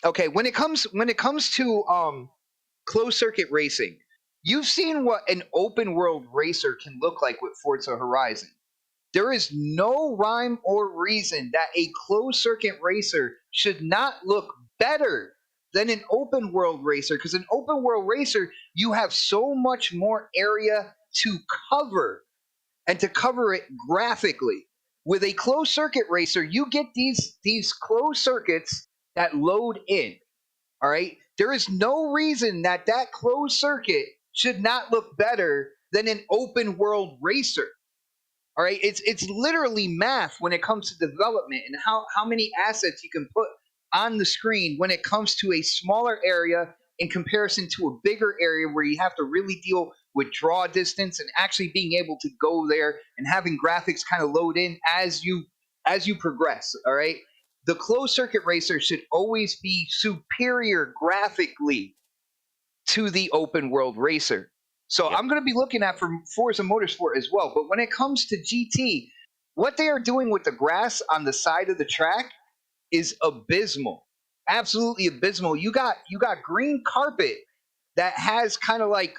okay, when it comes to closed circuit racing, you've seen what an open world racer can look like with Forza Horizon. There is no rhyme or reason that a closed circuit racer should not look better than an open world racer, because an open world racer, you have so much more area to cover and to cover it graphically. With a closed circuit racer, you get these closed circuits that load in. All right. There is no reason that closed circuit should not look better than an open world racer. All right. It's literally math when it comes to development and how many assets you can put on the screen when it comes to a smaller area in comparison to a bigger area where you have to really deal with draw distance and actually being able to go there and having graphics kind of load in as you progress. All right. The closed circuit racer should always be superior graphically to the open world racer. So Yep. I'm going to be looking at for Forza Motorsport as well. But when it comes to GT, what they are doing with the grass on the side of the track is abysmal. Absolutely abysmal. You got green carpet that has kind of like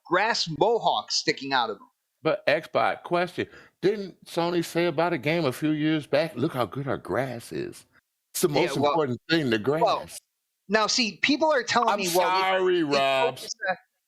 grass mohawks sticking out of them. But Xbox, question: didn't Sony say about a game a few years back? Look how good our grass is. It's the most important thing, the grass. Well, now, see, people are telling I'm me, well, sorry, Rob.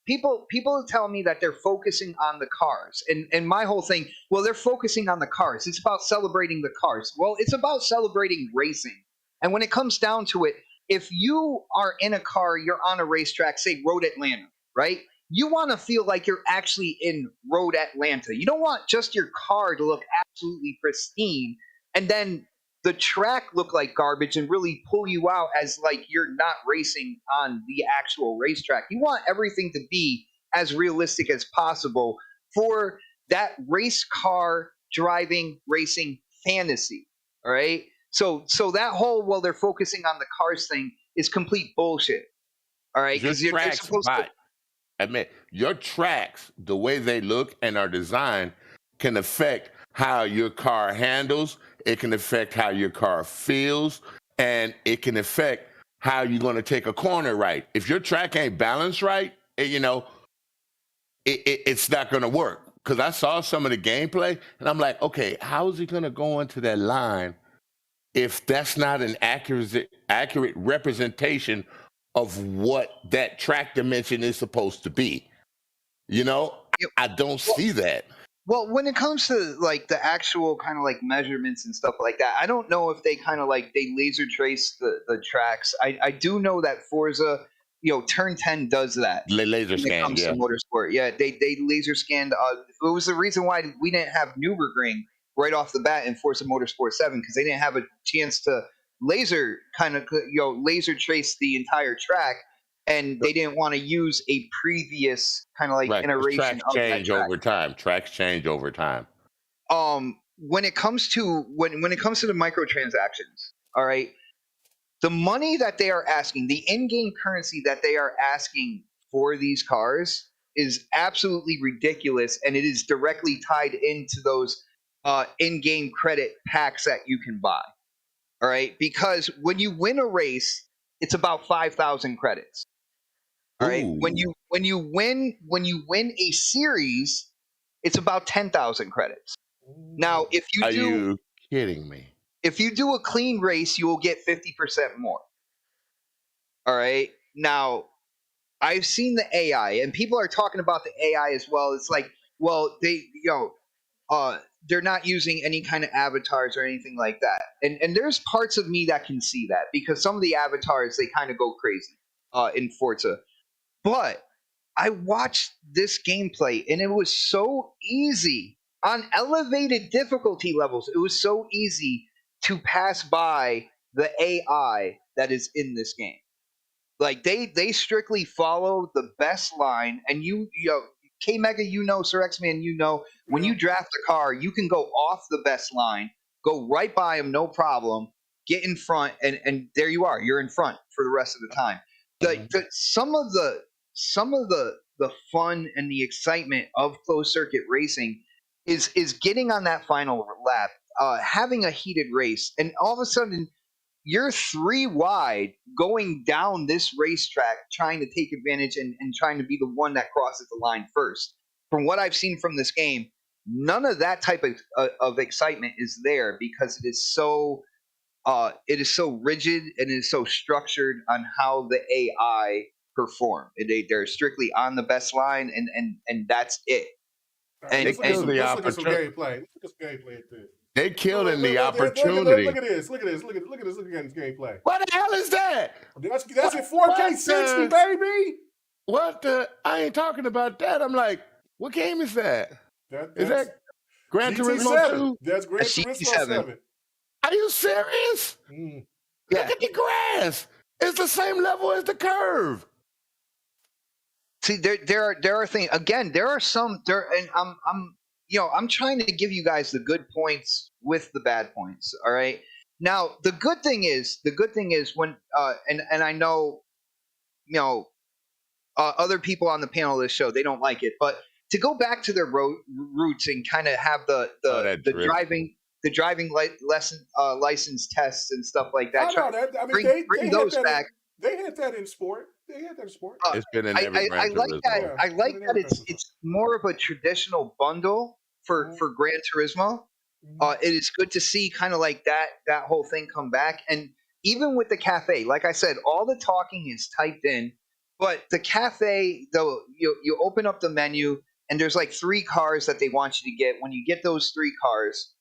people are telling me that they're focusing on the cars, and my whole thing, well, they're focusing on the cars. It's about celebrating the cars. Well, it's about celebrating racing. And when it comes down to it, if you are in a car, you're on a racetrack, say Road Atlanta, right? You want to feel like you're actually in Road Atlanta. You don't want just your car to look absolutely pristine and then the track look like garbage and really pull you out as like you're not racing on the actual racetrack. You want everything to be as realistic as possible for that race car driving racing fantasy. All right. So that whole, well, they're focusing on the cars thing is complete bullshit. All right. Your Because you're tracks, supposed to. admit, your tracks, the way they look and are designed, can affect how your car handles. It can affect how your car feels, and it can affect how you're going to take a corner right. If your track ain't balanced right, it's not going to work. Because I saw some of the gameplay, and I'm like, okay, how is he going to go into that line if that's not an accurate representation of what that track dimension is supposed to be? I don't see that. Well, when it comes to like the actual kind of like measurements and stuff like that, I don't know if they kind of like they laser trace the tracks. I do know that Forza, Turn 10 does that. Laser when scan, it comes yeah. to motorsport. Yeah, they laser scanned. It was the reason why we didn't have Nürburgring right off the bat in Forza Motorsport 7, because they didn't have a chance to laser trace the entire track. And they didn't want to use a previous kind of like Right. iteration Tracks of that change track. over time. Tracks change over time. when it comes to when it comes to the microtransactions, all right, the money that they are asking, the in-game currency that they are asking for these cars is absolutely ridiculous, and it is directly tied into those in-game credit packs that you can buy. All right, because when you win a race, it's about 5,000 credits. All right, Ooh. when you win a series, it's about 10,000 credits. Now, if Are you you kidding me? do a clean race, you will get 50% more. All right. Now, I've seen the AI, and people are talking about the AI as well. It's like, well, they're not using any kind of avatars or anything like that. And there's parts of me that can see that, because some of the avatars, they kind of go crazy in Forza. But I watched this gameplay, and it was so easy on elevated difficulty levels. It was so easy to pass by the AI that is in this game. Like they strictly follow the best line, and K Mega, Sir X Man, when you draft a car, you can go off the best line, go right by them, no problem, get in front, and there you are. You're in front for the rest of the time. Some of the fun and the excitement of closed circuit racing is getting on that final lap, having a heated race, and all of a sudden you're 3 wide going down this racetrack trying to take advantage and trying to be the one that crosses the line first. From what I've seen from this game, none of that type of excitement is there, because it is so rigid and it is so structured on how the AI perform. They're strictly on the best line, and that's it. Let's look at some gameplay. Let's look at some gameplay at this. They killed in the Look opportunity. at this. Look at this gameplay. What the hell is that? That's in 4K 60, baby. What the? I ain't talking about that. I'm like, what game is that? Is that Gran Turismo 2? That's Gran Turismo 7. Are you serious? Mm. Yeah. Look at the grass. It's the same level as the curve. See, there are things. Again, there are some there, and I'm trying to give you guys the good points with the bad points. All right. Now, the good thing is when and I know, other people on the panel of this show, they don't like it, but to go back to their roots and kind of have the driving license tests and stuff like that. Bring those back. They had that in sport. It's been in every I like that. I like that it's more of a traditional bundle for Gran Turismo. It is good to see kind of like that whole thing come back. And even with the cafe, like I said, all the talking is typed in, but the cafe, though, you open up the menu and there's like 3 cars that they want you to get. When you get those 3 cars,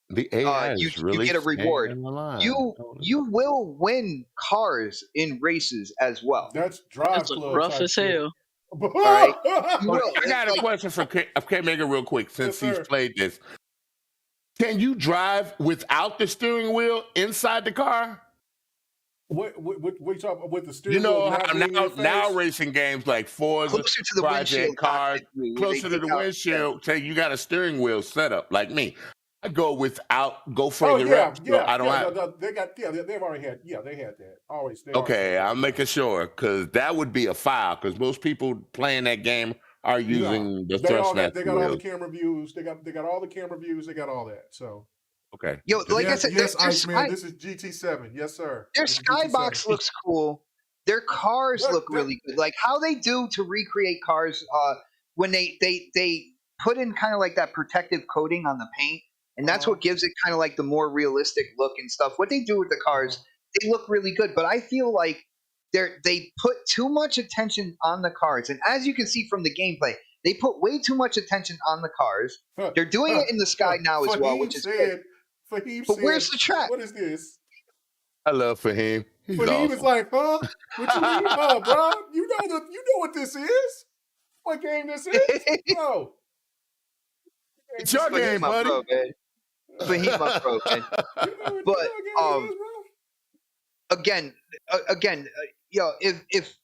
the AI you really get a reward. You will win cars in races as well. That's Drive Club rough as hell. All right. I got a question for K Mega real quick, since he's played this. Can you drive without the steering wheel inside the car? What you talking about with the steering wheel? How now racing games like Forza, closer to the windshield, cars, closer to the windshield, say you got a steering wheel set up like me. I go further up. So I don't have. They've already had. Yeah, they had that. Always. Okay, I'm making sure, because that would be a foul. Because most people playing that game are using the thrust master. They got all the camera views. They got all the camera views. They got all that. So. Okay. I said, Iceman, this is GT7. Yes, sir. Their skybox looks cool. Their cars look really good. Like how they do to recreate cars when they put in kind of like that protective coating on the paint, and that's what gives it kind of like the more realistic look and stuff. What they do with the cars, they look really good. But I feel like they put too much attention on the cars, and as you can see from the gameplay, they put way too much attention on the cars. They're doing it in the sky now as well, which is good. But where's the track? What is this? I love Fahim. Fahim is like, huh? What you mean, huh, bro? You know what this is? What game this is? Bro. It's your game, buddy. Fahim, my bro, man. But again, if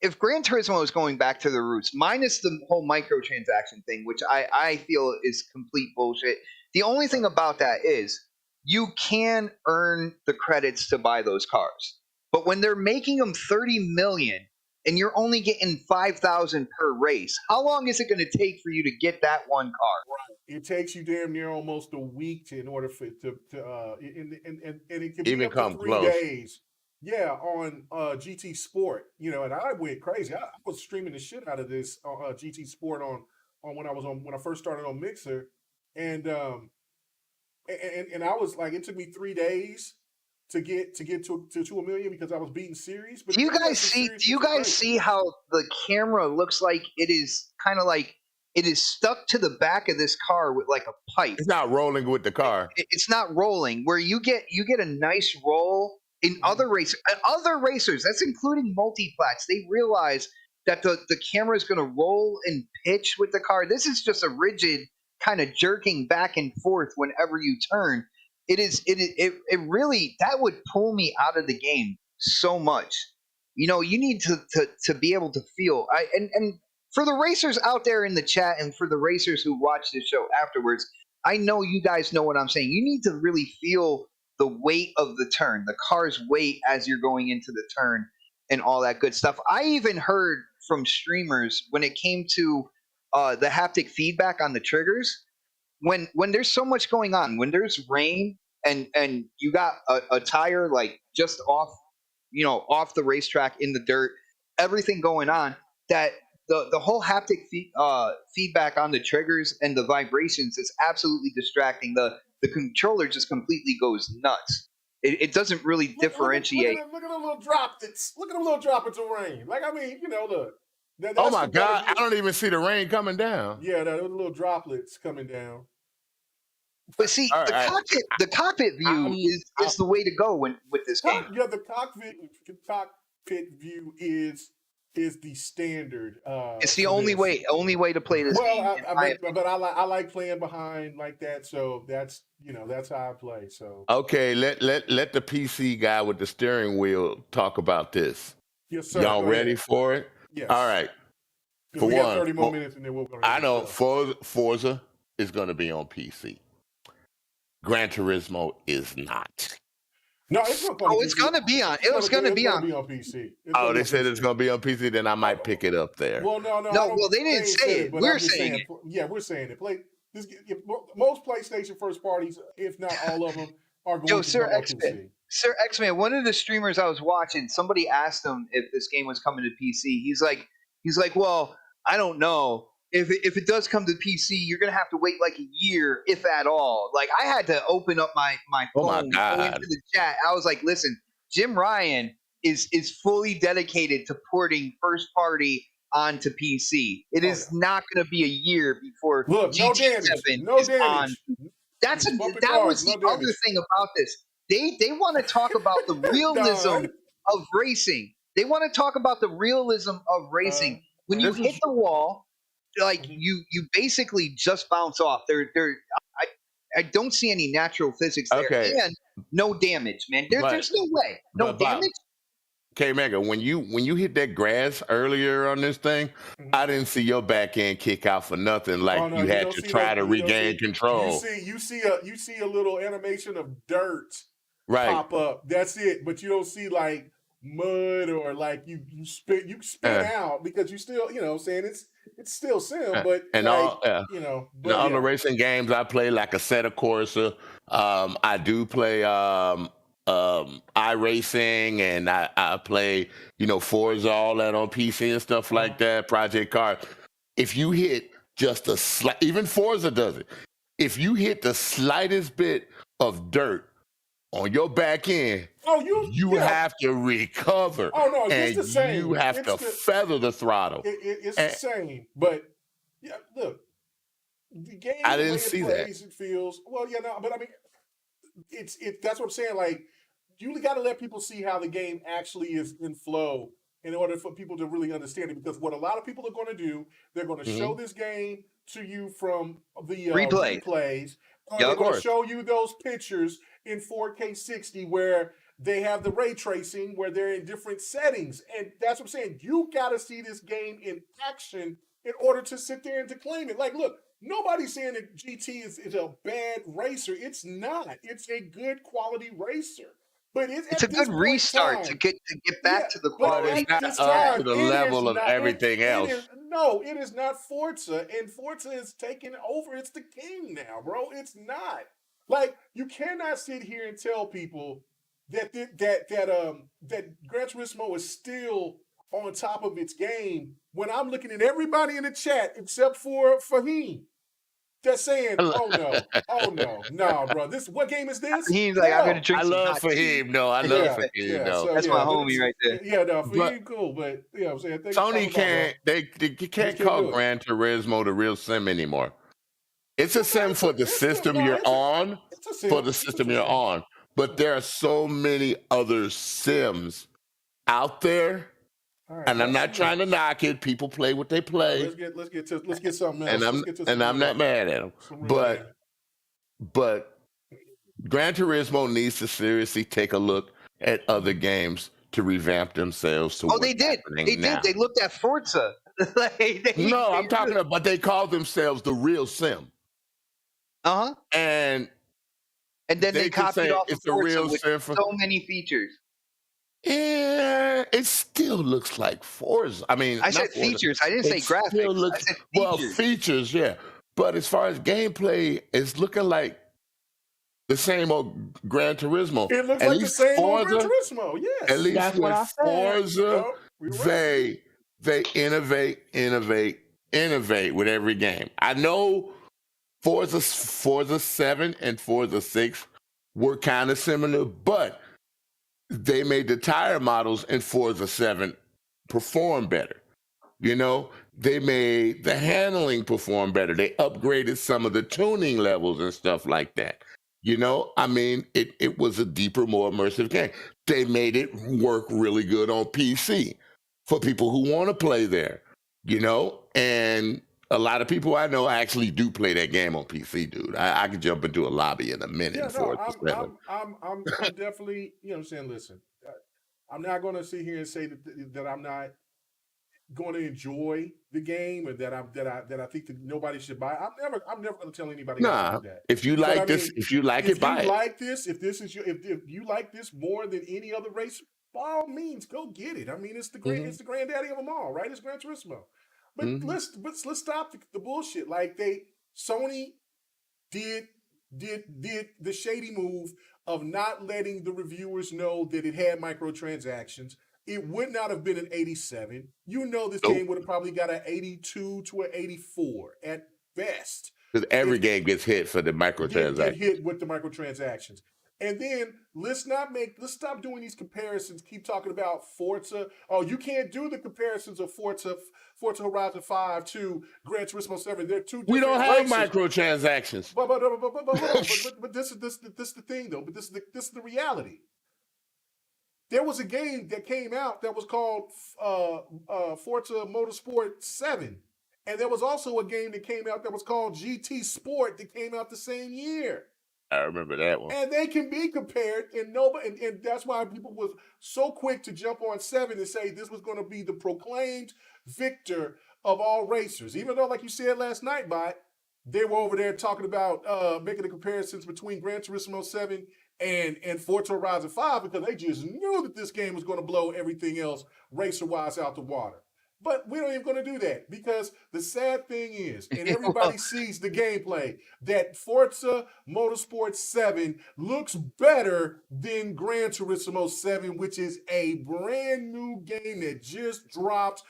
if Gran Turismo is going back to the roots, minus the whole microtransaction thing, which I feel is complete bullshit. The only thing about that is you can earn the credits to buy those cars. But when they're making them 30 million and you're only getting 5,000 per race, how long is it going to take for you to get that one car? Right. It takes you damn near almost a week in order for it to and it can be Even up to come 3 close. days. Yeah, on GT Sport, and I went crazy. I was streaming the shit out of this GT Sport on when I first started on Mixer, and I was like, it took me 3 days to get to $2 million because I was beating series. But Do you the guys see how the camera looks like it is kind of like it is stuck to the back of this car with like a pipe? It's not rolling with the car. It's not rolling. Where you get a nice roll in other racers. That's including multiplats. They realize that the camera is going to roll and pitch with the car. This is just a rigid kind of jerking back and forth whenever you turn. It really, that would pull me out of the game so much. You need to be able to feel. And for the racers out there in the chat and for the racers who watch this show afterwards, I know you guys know what I'm saying. You need to really feel the weight of the turn, the car's weight as you're going into the turn and all that good stuff. I even heard from streamers when it came to the haptic feedback on the triggers, when there's so much going on, when there's rain and you got a tire like just off the racetrack in the dirt, everything going on, that the whole haptic feedback on the triggers and the vibrations is absolutely distracting. The controller just completely goes nuts. It doesn't really differentiate. Look at the little droplets. Look at the little droplets of rain. Like, I mean, look. Oh my God! I don't even see the rain coming down. Yeah, those little droplets coming down. But see, the cockpit view is the way to go with this game. Yeah, the cockpit view is the standard. It's the only way to play this game. But I like playing behind like that, so that's how I play. So okay, let the PC guy with the steering wheel talk about this. Yes, sir. Y'all ready for it? Yes. All right. For we have 30 more minutes, and then we'll go. I know Forza is going to be on PC. Gran Turismo is not. No, it's not. It's going to be on. It was going to be on PC. They said it's going to be on PC. Then I might pick it up there. Well, no. Well, they didn't say it. We're saying it. Yeah, we're saying it. Most PlayStation first parties, if not all of them, are going to go on PC. Sir X-Man, one of the streamers I was watching, somebody asked him if this game was coming to PC. He's like, well, I don't know. If it does come to PC, you're gonna have to wait like a year, if at all. Like, I had to open up my phone, go into the chat. I was like, listen, Jim Ryan is fully dedicated to porting first party onto PC. It is not going to be a year before GT7 is on. That was the other thing about this. They want to talk about the realism of racing. They want to talk about the realism of racing. When you hit the wall, like you basically just bounce off. I don't see any natural physics there, and no damage, man. There's no way, no damage. Okay, Mega, when you hit that grass earlier on this thing, I didn't see your back end kick out for nothing. Like you had to try to regain control. You see a little animation of dirt pop up. That's it, but you don't see like mud or like you spin out because you still saying it's still sim, but and like, all the racing games I play, like Assetto Corsa. I do play iRacing, and I play Forza, all that on PC and stuff like that. Project Cars. If you hit just a slight, even Forza does it. If you hit the slightest bit of dirt on your back end, you have to recover. Oh no, it's the same. You have to feather the throttle. It's the same, but look, the game. I didn't see that. It feels but I mean, it's that's what I'm saying. Like, you got to let people see how the game actually is in flow in order for people to really understand it. Because what a lot of people are going to do, they're going to show this game to you from the replays. They're going to show you those pictures in 4K 60 where They have the ray tracing where they're in different settings. And that's what I'm saying. You got to see this game in action in order to sit there and to claim it. Like, look, nobody's saying that GT is a bad racer. It's not. It's a good quality racer. But It's a good restart to get back to the but quality. at this time, to the it level is of not, everything else. It is not Forza, and Forza is taking over. It's the king now, bro. It's not. Like, you cannot sit here and tell people that Gran Turismo is still on top of its game when I'm looking at everybody in the chat except for Fahim that's saying, no, bro. What game is this? He's like, I'm gonna drink I some love hot tea. Fahim. No, I love Fahim. No, that's my homie right there. Yeah, no, But- Fahim cool, but yeah, I'm saying Sony can't. They can't call Gran Turismo the real sim anymore. It's a sim for the system you're on. For the system you're on. But there are so many other sims out there. Right, and I'm not trying to knock it. People play what they play. Let's get something else. And I'm not mad at them. But Gran Turismo needs to seriously take a look at other games to revamp themselves. To they did. They did. They looked at Forza. I'm talking about. But they call themselves the real sim. And then they copied off it's of Forza real with sim so many features. Yeah, it still looks like Forza. I mean, I said features. I didn't say graphics. I said features. Features, yeah. But as far as gameplay, it's looking like the same old Gran Turismo. It looks like the same old Gran Turismo. Yes, at least with Forza, they innovate with every game. I know Forza 7 and Forza 6 were kind of similar, but they made the tire models in Forza 7 perform better. You know, they made the handling perform better. They upgraded some of the tuning levels and stuff like that. You know, I mean, it was a deeper, more immersive game. They made it work really good on PC for people who want to play there, you know, and a lot of people I know actually do play that game on PC, dude. I could jump into a lobby in a minute. I'm definitely, you know what I'm saying, listen, I'm not going to sit here and say that I'm not going to enjoy the game or that I think that nobody should buy. I'm never going to tell anybody to do that. If you like this, if you like it, buy it. If you like this more than any other race, by all means, go get it. I mean, it's the granddaddy of them all, right? It's Gran Turismo. But let's stop the bullshit. Like Sony did the shady move of not letting the reviewers know that it had microtransactions. It would not have been an 87. You know, this game would have probably got an 82 to an 84 at best. Because every game gets hit for the microtransactions. Get hit with the microtransactions. And then let's stop doing these comparisons. Keep talking about Forza. Oh, you can't do the comparisons of Forza Horizon 5 to Gran Turismo 7. They're two different We don't have races. microtransactions. But this is the thing though. But this is the reality. There was a game that came out that was called Forza Motorsport 7. And there was also a game that came out that was called GT Sport that came out the same year. I remember that one. And they can be compared, and that's why people was so quick to jump on 7 and say this was going to be the proclaimed victor of all racers. Even though, like you said last night, they were over there talking about making the comparisons between Gran Turismo 7 and Forza Horizon 5 because they just knew that this game was going to blow everything else racer-wise out the water. But we don't even going to do that because the sad thing is, and everybody sees the gameplay, that Forza Motorsport 7 looks better than Gran Turismo 7, which is a brand new game that just dropped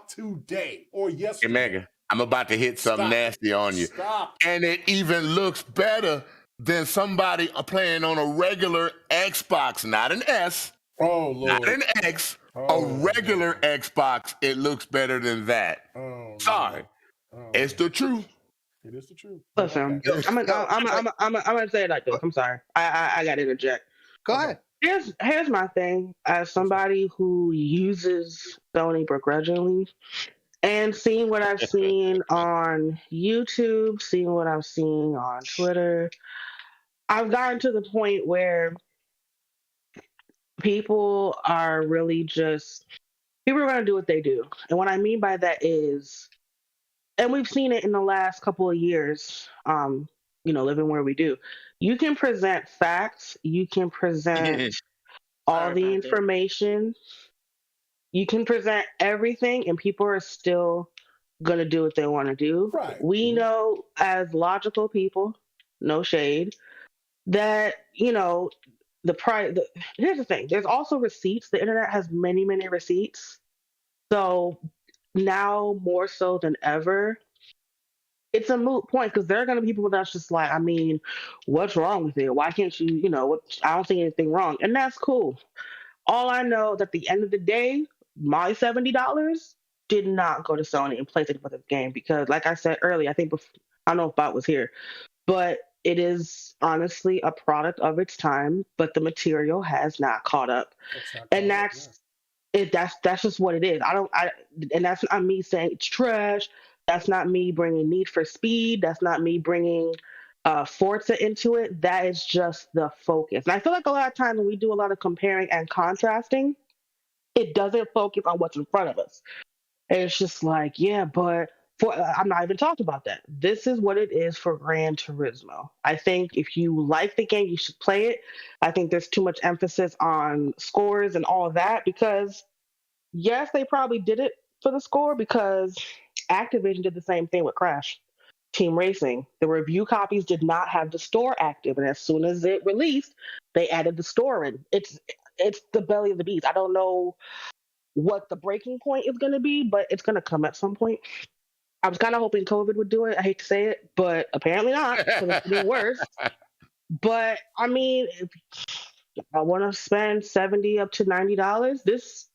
today or yesterday. Hey, Megan, I'm about to hit something nasty on you. And it even looks better than somebody playing on a regular Xbox, not an S. Oh, Lord. Not an X. A regular Xbox, it looks better than that. Sorry. It's the truth. It is the truth. Listen, I'm gonna say it like this. I'm sorry. I gotta interject. Go ahead. Here's my thing. As somebody who uses Sony begrudgingly, and seeing what I've seen on YouTube, seeing what I've seen on Twitter, I've gotten to the point where People are really just people are going to do what they do, and what I mean by that is, and we've seen it in the last couple of years. Living where we do, you can present facts, you can present all Sorry the about that. information, you can present everything, and people are still going to do what they want to do. Right. We know, as logical people, no shade, that the price. Here's the thing: there's also receipts. The internet has many, many receipts. So now more so than ever, it's a moot point because there are going to be people that's just like, I mean, what's wrong with it? Why can't you? I don't see anything wrong, and that's cool. All I know is at the end of the day, my $70 did not go to Sony and PlayStation for this game because, like I said earlier, I think I don't know if Bot was here, but it is honestly a product of its time, but the material has not caught up, and that's just what it is. And that's not me saying it's trash. That's not me bringing Need for Speed. That's not me bringing Forza into it. That is just the focus. And I feel like a lot of times when we do a lot of comparing and contrasting, it doesn't focus on what's in front of us. And it's just like, yeah, but I'm not even talking about that. This is what it is for Gran Turismo. I think if you like the game, you should play it. I think there's too much emphasis on scores and all of that because, yes, they probably did it for the score because Activision did the same thing with Crash Team Racing. The review copies did not have the store active, and as soon as it released, they added the store in. It's the belly of the beast. I don't know what the breaking point is going to be, but it's going to come at some point. I was kind of hoping COVID would do it. I hate to say it, but apparently not, because it's getting worse. But I mean, if I want to spend $70 up to $90,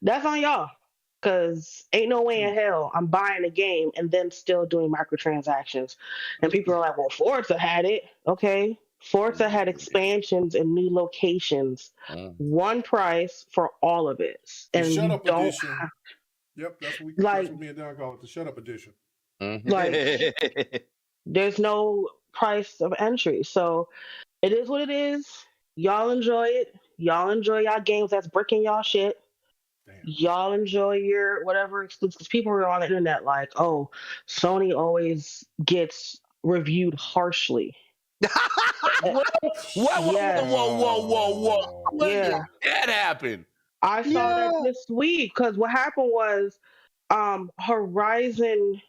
that's on y'all. Because ain't no way in hell I'm buying a game and then still doing microtransactions. And people are like, well, Forza had it. Okay. Forza had expansions and new locations. One price for all of it. And The Shut you Up don't Edition. have, Yep, that's what me and Don call it, the Shut Up Edition. like, there's no price of entry. So it is what it is. Y'all enjoy it. Y'all enjoy y'all games that's bricking y'all shit. Damn. Y'all enjoy your whatever exclusives. People are on the internet like, oh, Sony always gets reviewed harshly. Whoa, Yes. whoa. When Yeah. did that happen? I saw that this week because what happened was Horizon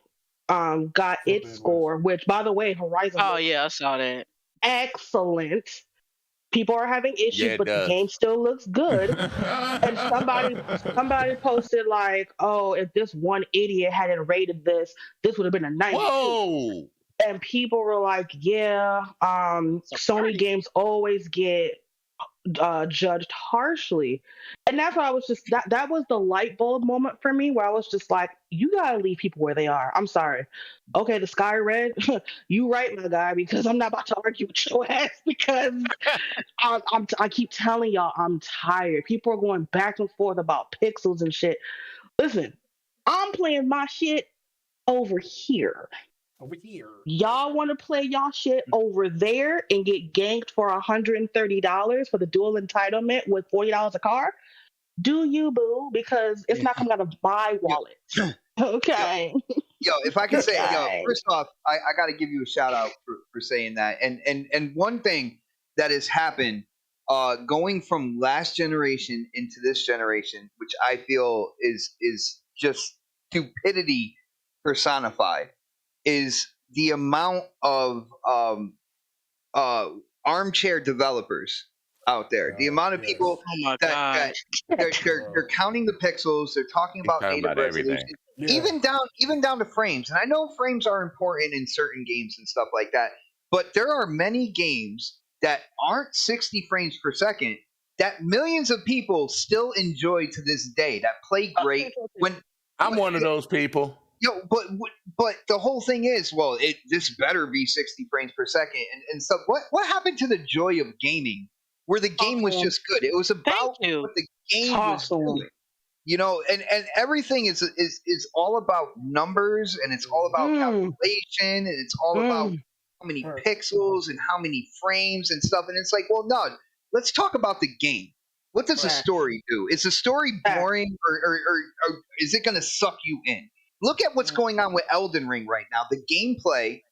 got its score, which, by the way, Horizon Oh yeah, I saw that. excellent. People are having issues, Yeah, it but the does. game still looks good. And somebody posted like, "Oh, if this one idiot hadn't rated this would have been a 92." Whoa. And people were like, "Yeah, Sony games always get judged harshly," and that's why I was just that was the light bulb moment for me, where I was just like, "You gotta leave people where they are." I'm sorry. Okay, the sky red. You right, my guy, because I'm not about to argue with your ass because I keep telling y'all I'm tired. People are going back and forth about pixels and shit. Listen, I'm playing my shit over here. Over here. Y'all want to play y'all shit over there and get ganked for $130 for the dual entitlement with $40 a car? Do you, boo? Because it's not coming out of my wallet. Okay. Yo, if I can say, Okay. first off, I got to give you a shout out for saying that. And one thing that has happened, going from last generation into this generation, which I feel is just stupidity personified, is the amount of armchair developers out there. The amount of people Oh my that gosh. they're counting the pixels. They're talking about talking native about resolution, everything. Yeah. even down to frames. And I know frames are important in certain games and stuff like that, but there are many games that aren't 60 frames per second that millions of people still enjoy to this day. That play great when I'm one of those people. but the whole thing is, well, this better be 60 frames per second and stuff. What happened to the joy of gaming, where the game was just good? It was about what the game was doing, and everything is all about numbers, and it's all about calculation, and it's all about how many pixels and how many frames and stuff. And it's like, well, no, let's talk about the game. What does the story do? Is the story boring, or is it going to suck you in? Look at what's going on with Elden Ring right now. The gameplay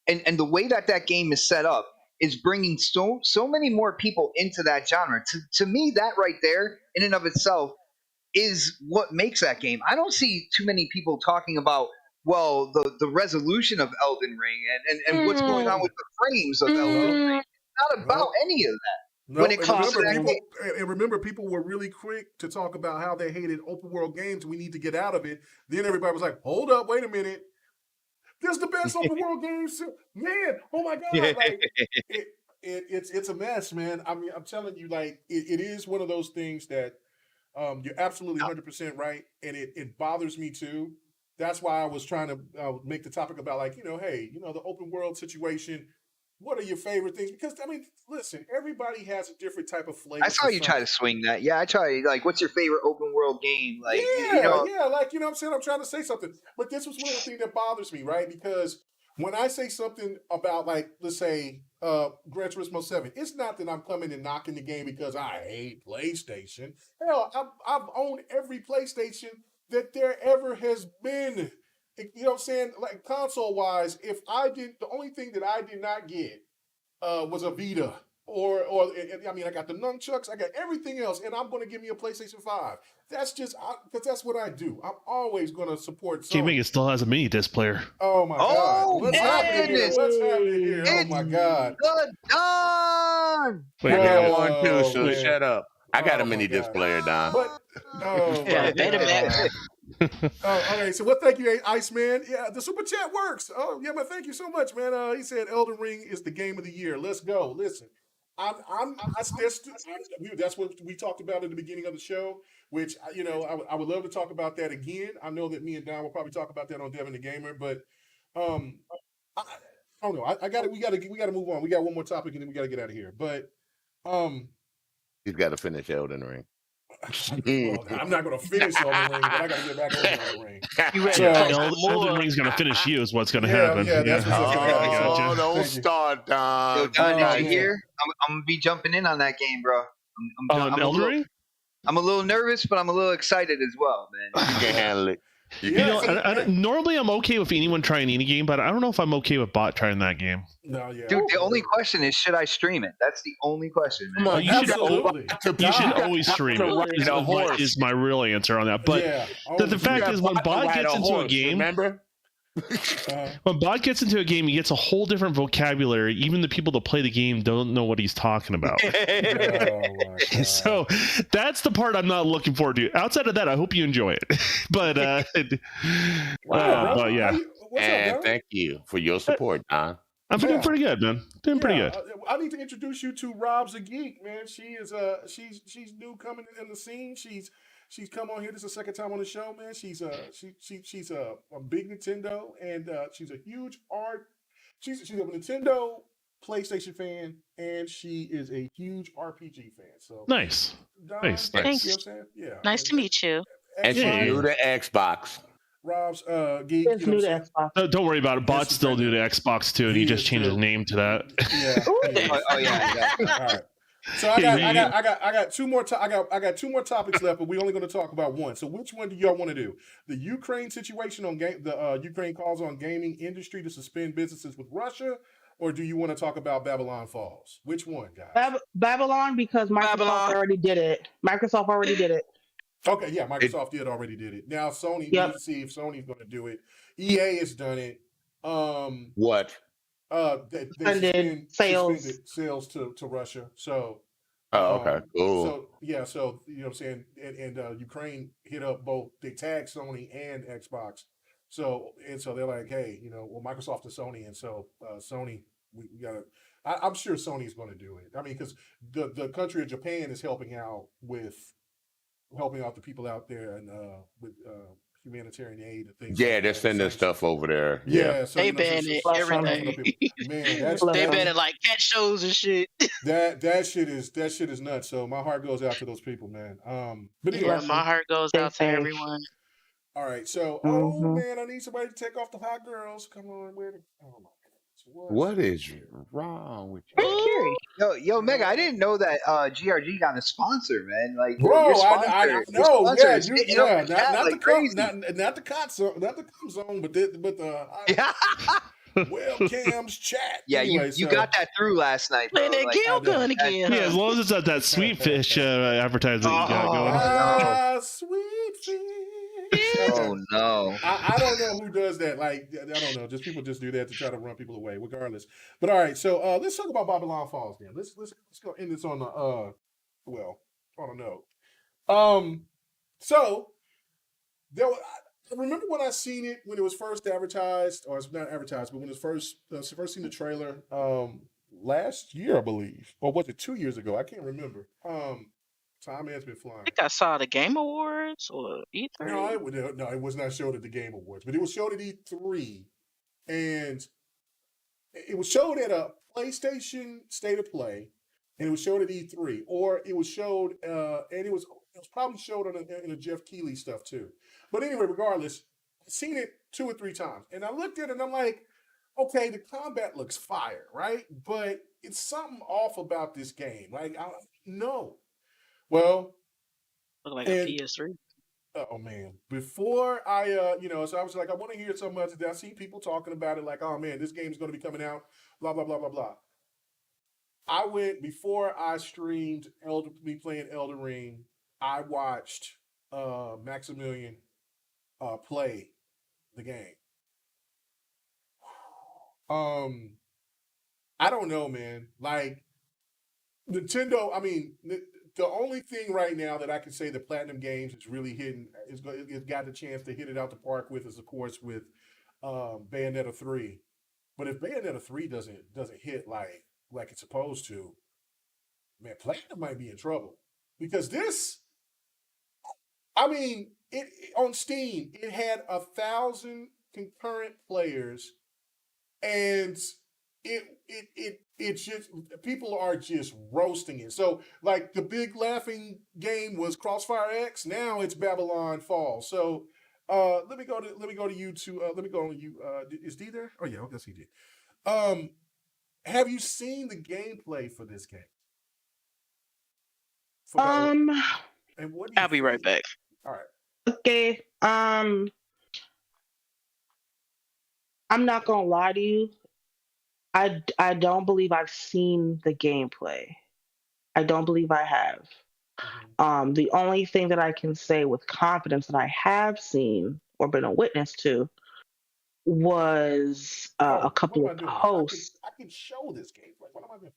and the way that game is set up is bringing so many more people into that genre. To me, that right there, in and of itself, is what makes that game. I don't see too many people talking about, well, the resolution of Elden Ring and what's going on with the frames of Elden Ring. It's not about any of that. No, When it comes to that game. And remember, people were really quick to talk about how they hated open world games. We need to get out of it. Then everybody was like, "Hold up, wait a minute. This is the best open world games, man! Oh my god!" Like, it's a mess, man. I mean, I'm telling you, like, it is one of those things that you're absolutely 100% right, and it bothers me too. That's why I was trying to make the topic about, like, hey, the open world situation. What are your favorite things? Because, I mean, listen, everybody has a different type of flavor. I saw you try to swing that. Yeah, I try, like, what's your favorite open world game? Like, yeah, like, what I'm saying? I'm trying to say something. But this was one of the things that bothers me, right? Because when I say something about, like, let's say, Gran Turismo 7, it's not that I'm coming and knocking the game because I hate PlayStation. Hell, I've owned every PlayStation that there ever has been. You know what I'm saying? Like, console-wise, the only thing that I did not get was a Vita. Or I mean, I got the nunchucks, I got everything else, and I'm going to give me a PlayStation 5. That's just, because that's what I do. I'm always going to support Sony. Gaming still has a mini disc player. Oh, my God. What's happening here? Oh, my God. Good done! Wait, I got one too, so shut up. I got a mini disc player, Don. But, okay, so thank you, Iceman. Yeah, the super chat works. Oh, yeah, man, thank you so much, man. He said Elden Ring is the game of the year. Let's go. Listen, that's what we talked about at the beginning of the show, which, I would love to talk about that again. I know that me and Don will probably talk about that on Devin the Gamer, but I don't know. We got to move on. We got one more topic and then we got to get out of here. But he's got to finish Elden Ring. Well, I'm not going to finish Elden Ring, but I got to get back on Elden Ring. Elden Ring's going to finish you is what's going to happen. Yeah, that's what's going to happen. Oh, don't start, Don. Yo, Don, did you hear? I'm going to be jumping in on that game, bro. I'm Elden Ring? I'm a little nervous, but I'm a little excited as well, man. You can handle it. Normally I'm okay with anyone trying any game, but I don't know if I'm okay with bot trying that game. No, yeah. Dude, the only question is, should I stream it? That's the only question, man. Come on, you should always stream it. Is my real answer on that. But the fact is, when bot gets into a game, remember? When bot gets into a game, he gets a whole different vocabulary. Even the people that play the game don't know what he's talking about. So that's the part I'm not looking forward to. Outside of that, I hope you enjoy it. But but yeah. And thank you for your support, Don. I'm doing pretty good, man. Doing pretty good. I need to introduce you to Rob's a Geek, man. She is she's new coming in the scene. She's come on here. This is the second time on the show, man. She's a big Nintendo, and she's a huge she's a Nintendo PlayStation fan, and she is a huge RPG fan. So nice. Thanks. You know what I'm saying? Yeah. Nice to meet you. And she's new to Xbox. Rob's Geek. It's new to Xbox. Don't worry about it. Bot's still new to Xbox too, and he just changed his name to that. Yeah. Oh yeah. All right. So I got two more. I got two more topics left, but we're only going to talk about one. So which one do y'all want to do? The Ukraine situation on Ukraine calls on gaming industry to suspend businesses with Russia, or do you want to talk about Babylon Falls? Which one, guys? Babylon, because Microsoft already did it. Okay, yeah, Microsoft already did it. Now Sony, let's see if Sony's going to do it. EA has done it. What? They suspended sales to Russia. So, okay, cool. So you know what I'm saying, and Ukraine hit up both. They tagged Sony and Xbox. So they're like, hey, Microsoft and Sony, and so Sony, we gotta. I'm sure Sony's going to do it. I mean, because the country of Japan is helping out the people out there and with humanitarian aid and things. Yeah, they're sending stuff over there. Yeah, so, they ban it everything. Man, they ban it like cat shows and shit. That shit is nuts. So my heart goes out to those people, man. But anyway, my heart goes out to everyone. All right, so oh man, I need somebody to take off the hot girls. Come on, oh my God. What is wrong with Very you? curious. Yo, Mega, I didn't know that GRG got a sponsor, man. Like your Bro, sponsor, I your know. sponsor Yeah, is hitting up the chat not like crazy. not the cot zone, not the com zone, but the Yeah. webcams chat. Yeah, Anyway, you got that through last night, bro. Playing that Like, Gil gun again. Yeah, Huh? as long as it's not that sweet fish advertisement you got going. no. Sweet fish. Oh no. I don't know who does that. Like, I don't know. Just people just do that to try to run people away, regardless. But all right, so let's talk about Babylon Falls then. Let's go end this on a well, on a note. So there, I remember when I seen it when it was first advertised, or it's not advertised, but when it was first seen the trailer, last year I believe, or was it 2 years ago? I can't remember. Time has been flying. I think I saw the Game Awards or E3. No, it was not showed at the Game Awards, but it was showed at E3, and it was showed at a PlayStation State of Play, and it was showed at E3, or it was showed, and it was probably showed in a Jeff Keighley stuff too. But anyway, regardless, I've seen it 2 or 3 times, and I looked at it and I'm like, okay, the combat looks fire, right? But it's something off about this game. Like, no. Well, Look like a PS3. Oh man! Before I, so I was like, I want to hear so much. I see people talking about it, like, oh man, this game's going to be coming out, blah blah blah blah blah. I went before I streamed me playing Elden Ring. I watched Maximilian play the game. I don't know, man. Like Nintendo, I mean. The only thing right now that I can say that Platinum Games is really hitting, it's got the chance to hit it out the park with is, of course, with Bayonetta 3. But if Bayonetta 3 doesn't hit like it's supposed to, man, Platinum might be in trouble. Because this, I mean, it on Steam, it had 1,000 concurrent players, and it's just people are just roasting it. So like the big laughing game was Crossfire X. Now it's Babylon Falls. So let me go to you to let me go on you. Is D there? Oh yeah, I guess he did. Have you seen the gameplay for this game? And what? I'll be right back. All right. Okay. I'm not gonna lie to you. I don't believe I've seen the gameplay. I don't believe I have. Mm-hmm. The only thing that I can say with confidence that I have seen or been a witness to was a couple of posts. I can show this gameplay. What am I doing?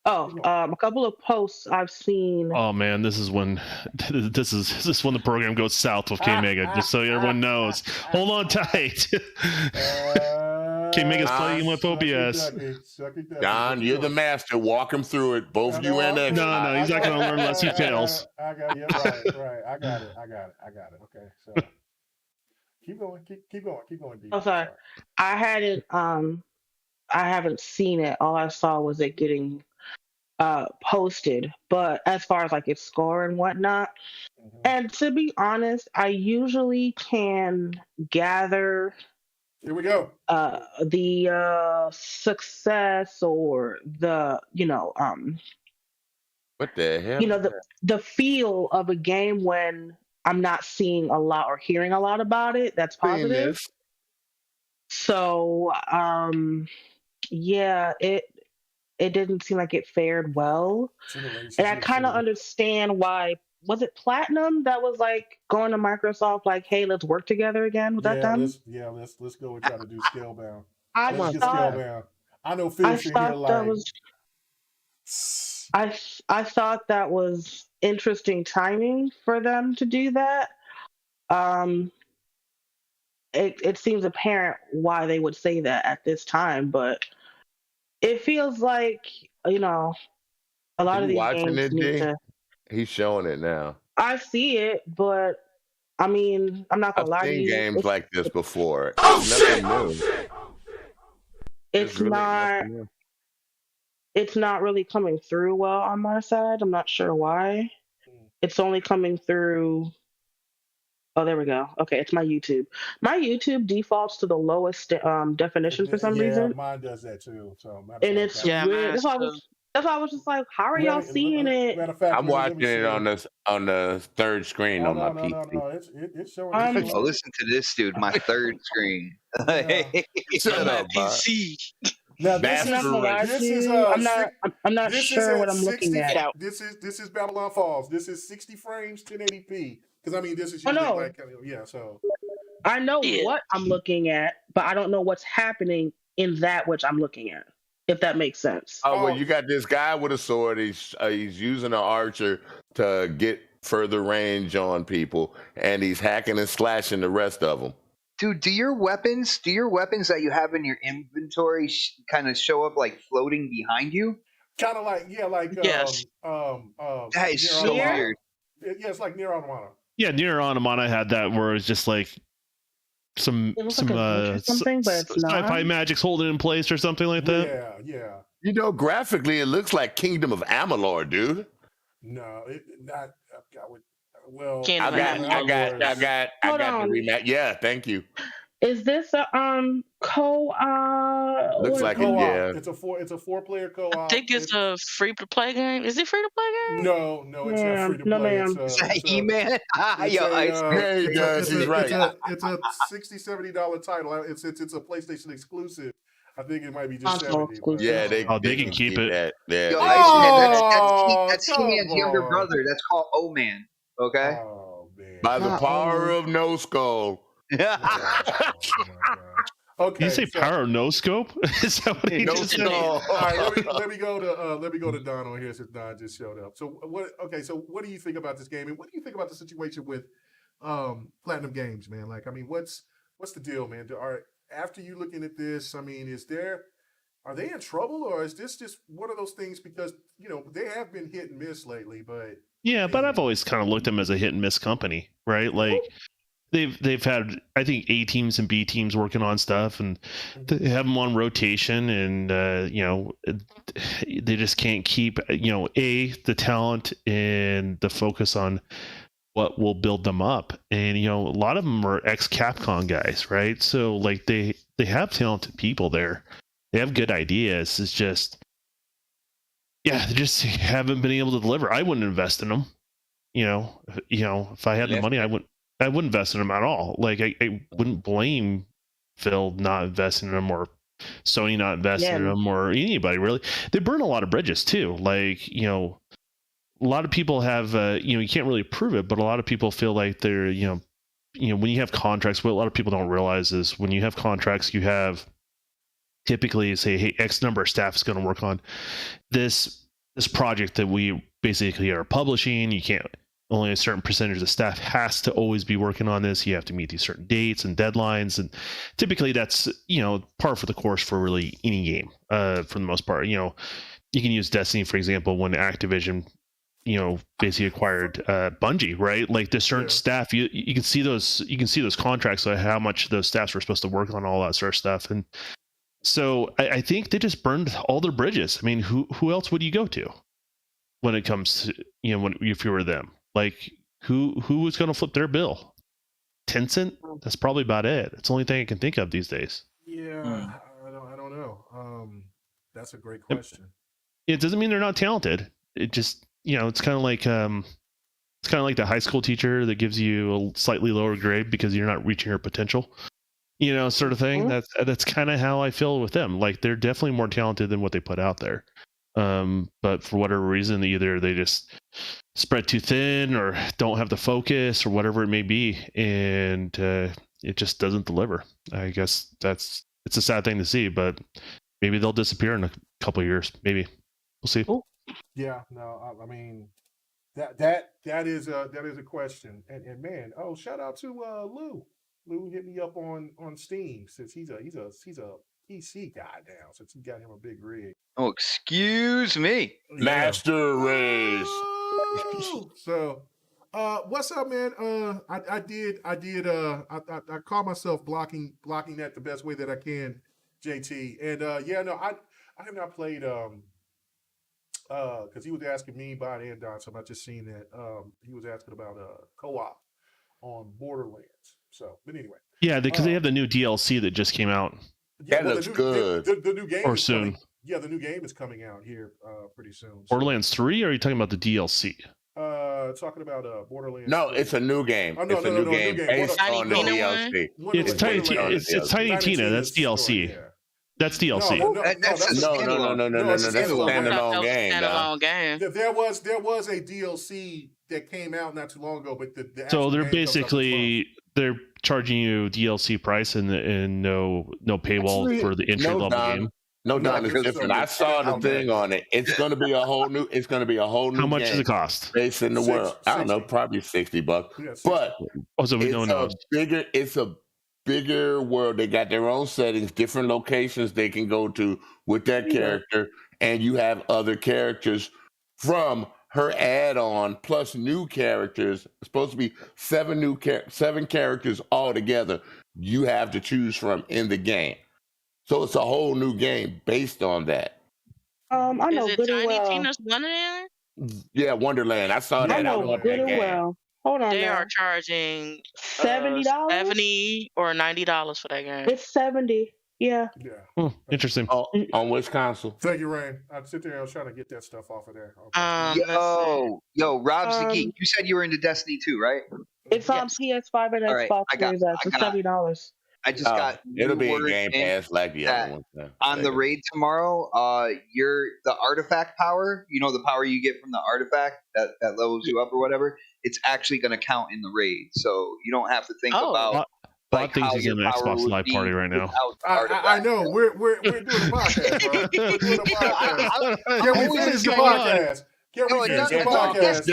Hold on. A couple of posts I've seen. Oh man, this is when the program goes south with K Mega. Just so everyone knows. Hold on tight. K Mega's playing with OBS. John, you're the master. Walk him through it. Both you and X. No, he's not going to learn unless he fails. I got it. Right. I got it. Okay, so keep going. Keep going. D. Oh, sorry. I haven't seen it. All I saw was it getting posted. But as far as like its score and whatnot, and to be honest, I usually can gather. Here we go. The success or the what the hell? The feel of a game when I'm not seeing a lot or hearing a lot about it. That's positive. So yeah, it didn't seem like it fared well, and I kind of understand why. Was it Platinum that was like going to Microsoft like, hey, let's work together again? Was that them? Let's go and try to do Scalebound. I know Phil's in here like. I thought that was interesting timing for them to do that. It seems apparent why they would say that at this time, but it feels like a lot of these games need to. He's showing it now. I see it, but I mean, I'm not gonna lie to you. I've seen games like this before. Nothing new. It's not. It's not really coming through well on my side. I'm not sure why. It's only coming through Oh, there we go. Okay, it's my YouTube. My YouTube defaults to the lowest definition for some reason, mine does that too. So and it's Yeah, weird. mine too. That's why I was just like, how are y'all seeing it? Matter of fact, I'm watching it on the third screen on my PC. No. It's showing. Oh, listen to this dude, my third screen. Shut up, Bob. PC. Now That's this is I'm not sure what I'm looking at. This is Babylon Falls. This is 60 frames, 1080p. Because I mean, this is no. like So I know what I'm looking at, but I don't know what's happening in that which I'm looking at. If that makes sense. Oh, well, you got this guy with a sword. He's using an archer to get further range on people, and he's hacking and slashing the rest of them. Dude, do your weapons that you have in your inventory kind of show up like floating behind you? Kind of like yes. That is so weird. Yeah, it's like Nier Automata. Yeah, Nier Automata had that where it's just like some something, but it's not. sci-fi magic's holding in place or something like that. Yeah. You know, graphically, it looks like Kingdom of Amalur, dude. No, not. Well, I got the rematch. Yeah, thank you. Is this a co-op? Looks like co-op. Yeah. It's a 4-player co-op. I think it's a free to play game. Is it free to play game? No, it's not free to play. Ma'am. It's He-Man. Yeah, he does. He's right. It's a $60-$70 title. It's a PlayStation exclusive. I think it might be just $70. Yeah, they can keep it. That. Yeah. Yo, that's He-Man's younger brother. That's called O-Man. Okay. Oh man. By the power of No Skull. Okay. Did you say power of no scope? Is that what he just said? All right, let me go to Don on here since Don just showed up. So what do you think about this game, and what do you think about the situation with Platinum Games, man? Like, I mean, what's the deal, man? After you looking at this, I mean, are they in trouble, or is this just one of those things, because they have been hit and miss lately, but yeah, but I've always kind of looked at them as a hit and miss company, right? Like they've had, I think, A teams and B teams working on stuff, and they have them on rotation, and they just can't keep the talent and the focus on what will build them up. And a lot of them are ex Capcom guys, right? So like they have talented people there, they have good ideas. It's just they just haven't been able to deliver. I wouldn't invest in them. If I had the money, I wouldn't invest in them at all. Like I wouldn't blame Phil not investing in them, or Sony not investing in them, or anybody really. They burn a lot of bridges too. Like a lot of people have you can't really prove it, but a lot of people feel like they're when you have contracts, what a lot of people don't realize is when you have contracts, you have typically say, hey, X number of staff is going to work on this project that we basically are publishing. You can't, only a certain percentage of staff has to always be working on this. You have to meet these certain dates and deadlines, and typically that's par for the course for really any game. For the most part, you can use Destiny for example, when Activision basically acquired Bungie, right? Like the certain staff, you can see those contracts, like how much those staffs were supposed to work on all that sort of stuff. And so I think they just burned all their bridges. I mean, who else would you go to when it comes to if you were them? Like who was going to flip their bill? Tencent? That's probably about it. It's the only thing I can think of these days. Yeah, I don't know. That's a great question. It doesn't mean they're not talented. It just it's kind of like the high school teacher that gives you a slightly lower grade because you're not reaching your potential, sort of thing. That's kind of how I feel with them. Like they're definitely more talented than what they put out there. But for whatever reason, either they just spread too thin or don't have the focus or whatever it may be, and it just doesn't deliver. I guess it's a sad thing to see, but maybe they'll disappear in a couple of years. Maybe we'll see. Ooh. Yeah, no, I mean that is a question, and man, shout out to Lou. Lou hit me up on Steam since he's a PC guy now, since he got him a big rig. Oh, excuse me, Master Race. So, what's up, man? I call myself blocking that the best way that I can, JT, and I have not played because he was asking me about and Don, so I'm not just seeing that. He was asking about co-op on Borderlands. So, but anyway. Yeah, because they have the new DLC that just came out. Yeah, that looks good. The new game or is soon. the new game is coming out here pretty soon. So. Borderlands 3, or are you talking about the DLC? Talking about Borderlands. No, 3. it's a new game. Oh, no, it's no, a no, new game based on the DLC. It's Tiny Tina. That's DLC. Yeah. That's DLC. No. That's a standalone game. There was a DLC that came out not too long ago, but the so they're charging you DLC price and no paywall for the entry level game. No, Don, it's different. I saw the thing on it. It's going to be a whole new. How much does it cost? Based in the world, I don't know, probably $60. Yeah, but so we don't know. It's a bigger world. They got their own settings, different locations they can go to with that character, and you have other characters from her add-on plus new characters. It's supposed to be 7 characters altogether. You have to choose from in the game. So it's a whole new game based on that. I know Is it good and Tiny well. Tina's Wonderland? Yeah, Wonderland. I saw that. I know good and well. Hold on. They now. are charging $70, $70 or $90 for that game. It's 70. Yeah. Yeah. Interesting. On which console? Thank you, Rain. I'd sit there. I was trying to get that stuff off of there. Okay. Yo, Rob's the Geek. You said you were into Destiny too, right? It's on PS5 and Xbox Series X. It's $70. I just got. It'll be in Game Pass like the other one. On the raid tomorrow, the artifact power. You know the power you get from the artifact that levels you up or whatever. It's actually going to count in the raid, so you don't have to think about. Bot thinks he's in an Xbox Live party right now. I know. We're doing a podcast, bro. We're doing a podcast. Can we finish the podcast? Can we finish the podcast?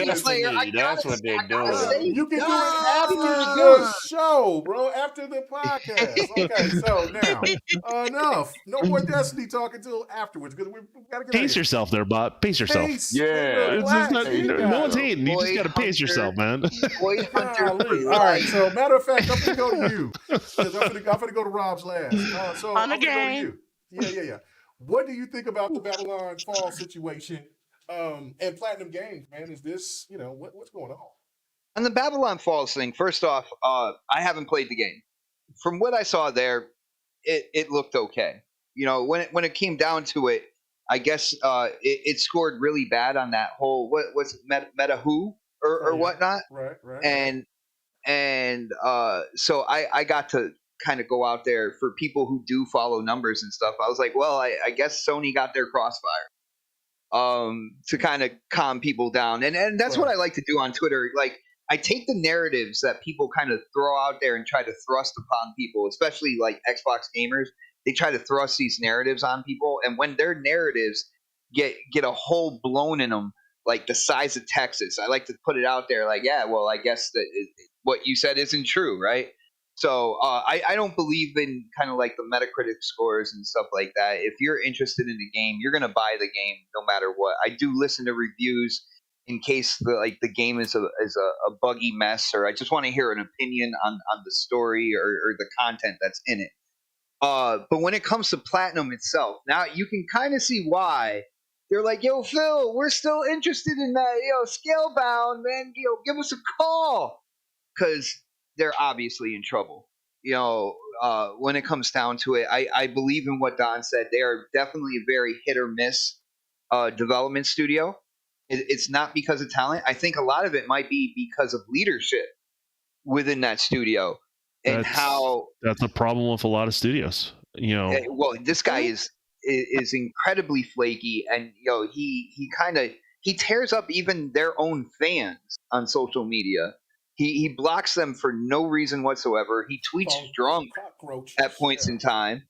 That's what they're doing. You can do it after the show, bro. After the podcast. Okay, so now enough. No more Destiny talk until afterwards because we gotta get. Pace yourself there, Bot. Pace yourself. Yeah. No one's hating. You just gotta pace yourself, man. All right. So matter of fact, I'm gonna go to you because I'm gonna go to Rob's last. So I'm gonna go to you. Yeah. What do you think about the Babylon Fall situation? And Platinum Games, man, is this, what's going on? On the Babylon Falls thing, first off, I haven't played the game. From what I saw there, it looked okay. When it came down to it, I guess it scored really bad on that whole what's meta who or whatnot. Right. And so I got to kind of go out there for people who do follow numbers and stuff. I was like, well, I guess Sony got their crossfire. To kind of calm people down. And that's what I like to do on Twitter. Like, I take the narratives that people kind of throw out there and try to thrust upon people, especially like Xbox gamers. They try to thrust these narratives on people. And when their narratives get a hole blown in them, like the size of Texas, I like to put it out there like, yeah, well, I guess that what you said isn't true, right? So I don't believe in kind of like the Metacritic scores and stuff like that. If you're interested in the game, you're going to buy the game no matter what. I do listen to reviews in case the game is a buggy mess, or I just want to hear an opinion on the story or the content that's in it. But when it comes to Platinum itself, now you can kind of see why they're like, yo, Phil, we're still interested in that. Scalebound, man, give us a call. Because they're obviously in trouble. When it comes down to it, I believe in what Don said. They are definitely a very hit or miss development studio. It's not because of talent. I think a lot of it might be because of leadership within that studio and that's a problem with a lot of studios. Well, this guy is incredibly flaky, and he tears up even their own fans on social media. He blocks them for no reason whatsoever. He tweets drunk at points in time.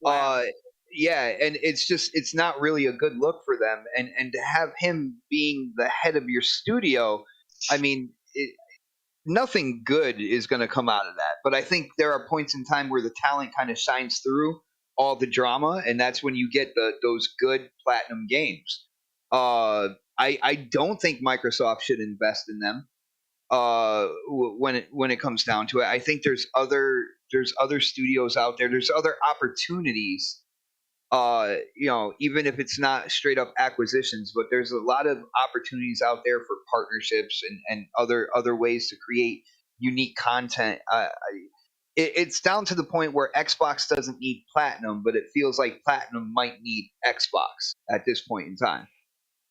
Wow. And it's not really a good look for them. And to have him being the head of your studio, I mean, nothing good is going to come out of that. But I think there are points in time where the talent kind of shines through all the drama, and that's when you get those good Platinum games. I don't think Microsoft should invest in them. When it comes down to it, I think there's other studios out there. There's other opportunities. Even if it's not straight up acquisitions, but there's a lot of opportunities out there for partnerships and other ways to create unique content. It's down to the point where Xbox doesn't need platinum, but it feels like platinum might need Xbox at this point in time.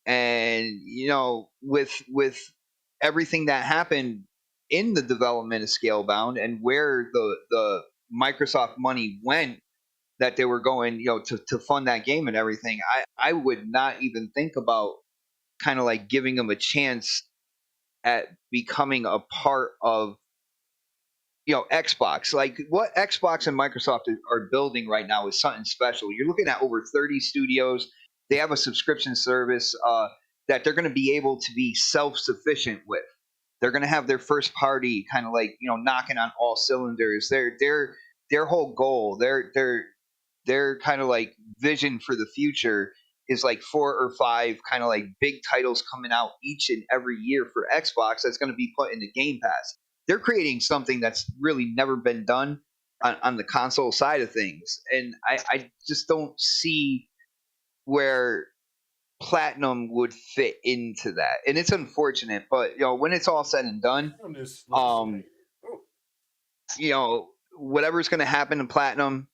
And with everything that happened in the development of Scalebound and where the Microsoft money went, that they were going to fund that game and everything, I would not even think about kind of like giving them a chance at becoming a part of Xbox. Like what Xbox and Microsoft are building right now is something special. You're looking at over 30 studios. They have a subscription service that they're going to be able to be self-sufficient with. They're going to have their first party kind of like knocking on all cylinders. Their whole goal, their kind of like vision for the future is like 4 or 5 kind of like big titles coming out each and every year for Xbox that's going to be put in the Game Pass. They're creating something that's really never been done on the console side of things. And I just don't see where platinum would fit into that. And it's unfortunate, but when it's all said and done, whatever's going to happen in platinum,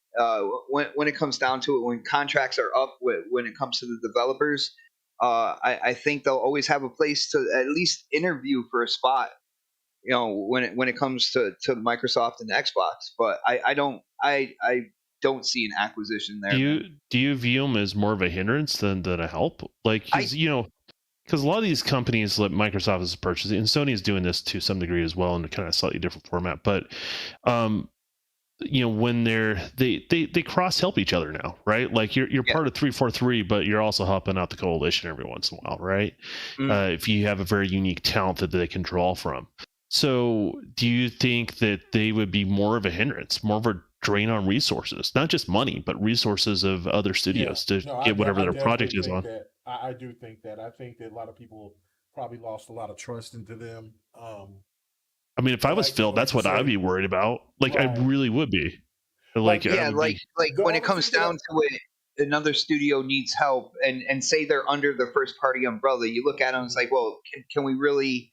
when it comes down to it, when contracts are up, when it comes to the developers, I think they'll always have a place to at least interview for a spot. When it comes to Microsoft and Xbox, but I don't see an acquisition there. Do you view them as more of a hindrance than a help? Like, because a lot of these companies that Microsoft is purchasing, and Sony is doing this to some degree as well in a kind of slightly different format, but when they cross help each other now, right? Like you're part of 343, but you're also helping out the coalition every once in a while, right? If you have a very unique talent that they can draw from. So do you think that they would be more of a hindrance, more of a drain on resources, not just money, but resources of other studios to get whatever their project is on? I do think that. I think that a lot of people probably lost a lot of trust into them. I mean, if I was Phil, that's what I'd be worried about. Like, right. I really would be. Like when it comes down to it, another studio needs help, and say they're under the first party umbrella. You look at them, it's like, well, can we really?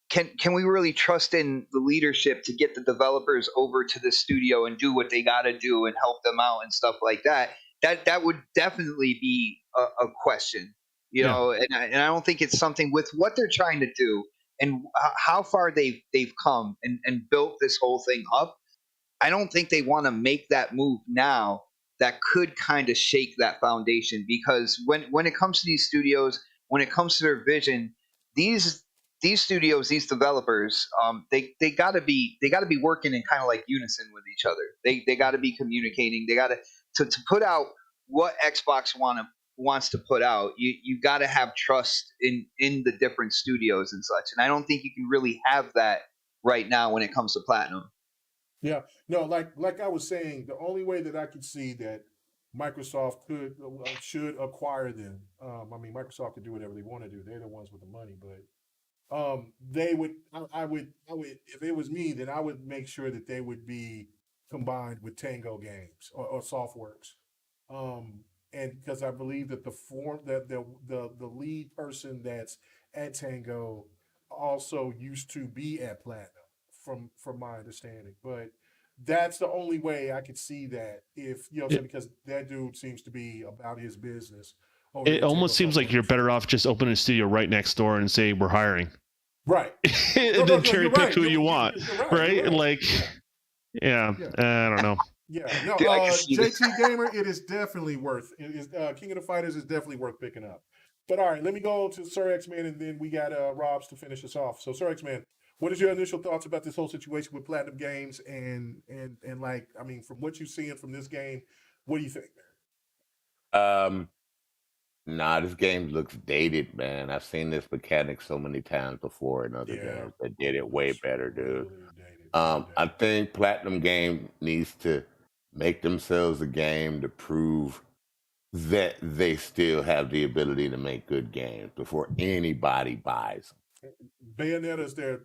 Can we really trust in the leadership to get the developers over to the studio and do what they got to do and help them out and stuff like that? That would definitely be a question, know. And I don't think it's something with what they're trying to do and how far they've come and built this whole thing up. I don't think they want to make that move now. That could kind of shake that foundation, because when it comes to these studios, when it comes to their vision, these studios, these developers, they gotta be working in kind of like unison with each other. They gotta be communicating. They gotta to put out what Xbox wants to put out. You gotta have trust in the different studios and such. And I don't think you can really have that right now when it comes to platinum. Yeah, no, like I was saying, the only way that I could see that Microsoft should acquire them. I mean, Microsoft could do whatever they want to do. They're the ones with the money, but. They would. I would. If it was me, then I would make sure that they would be combined with Tango Games or SoftWorks, and because I believe that the lead person that's at Tango also used to be at Platinum, from my understanding. But that's the only way I could see that, if because that dude seems to be about his business. It almost seems like you're better off just opening a studio right next door and say we're hiring. Right. And then cherry pick who you want. Right? Like, I don't know. Yeah. No, JT Gamer, it is definitely worth. King of the Fighters is definitely worth picking up. But all right, let me go to Sir X-Man, and then we got Rob's to finish us off. So Sir X-Man, what is your initial thoughts about this whole situation with Platinum Games and like, I mean, from what you're seeing from this game, what do you think, man? Nah, this game looks dated, man. I've seen this mechanic so many times before in other games that did it way better, dude. I think Platinum Game needs to make themselves a game to prove that they still have the ability to make good games before anybody buys them. Bayonetta is their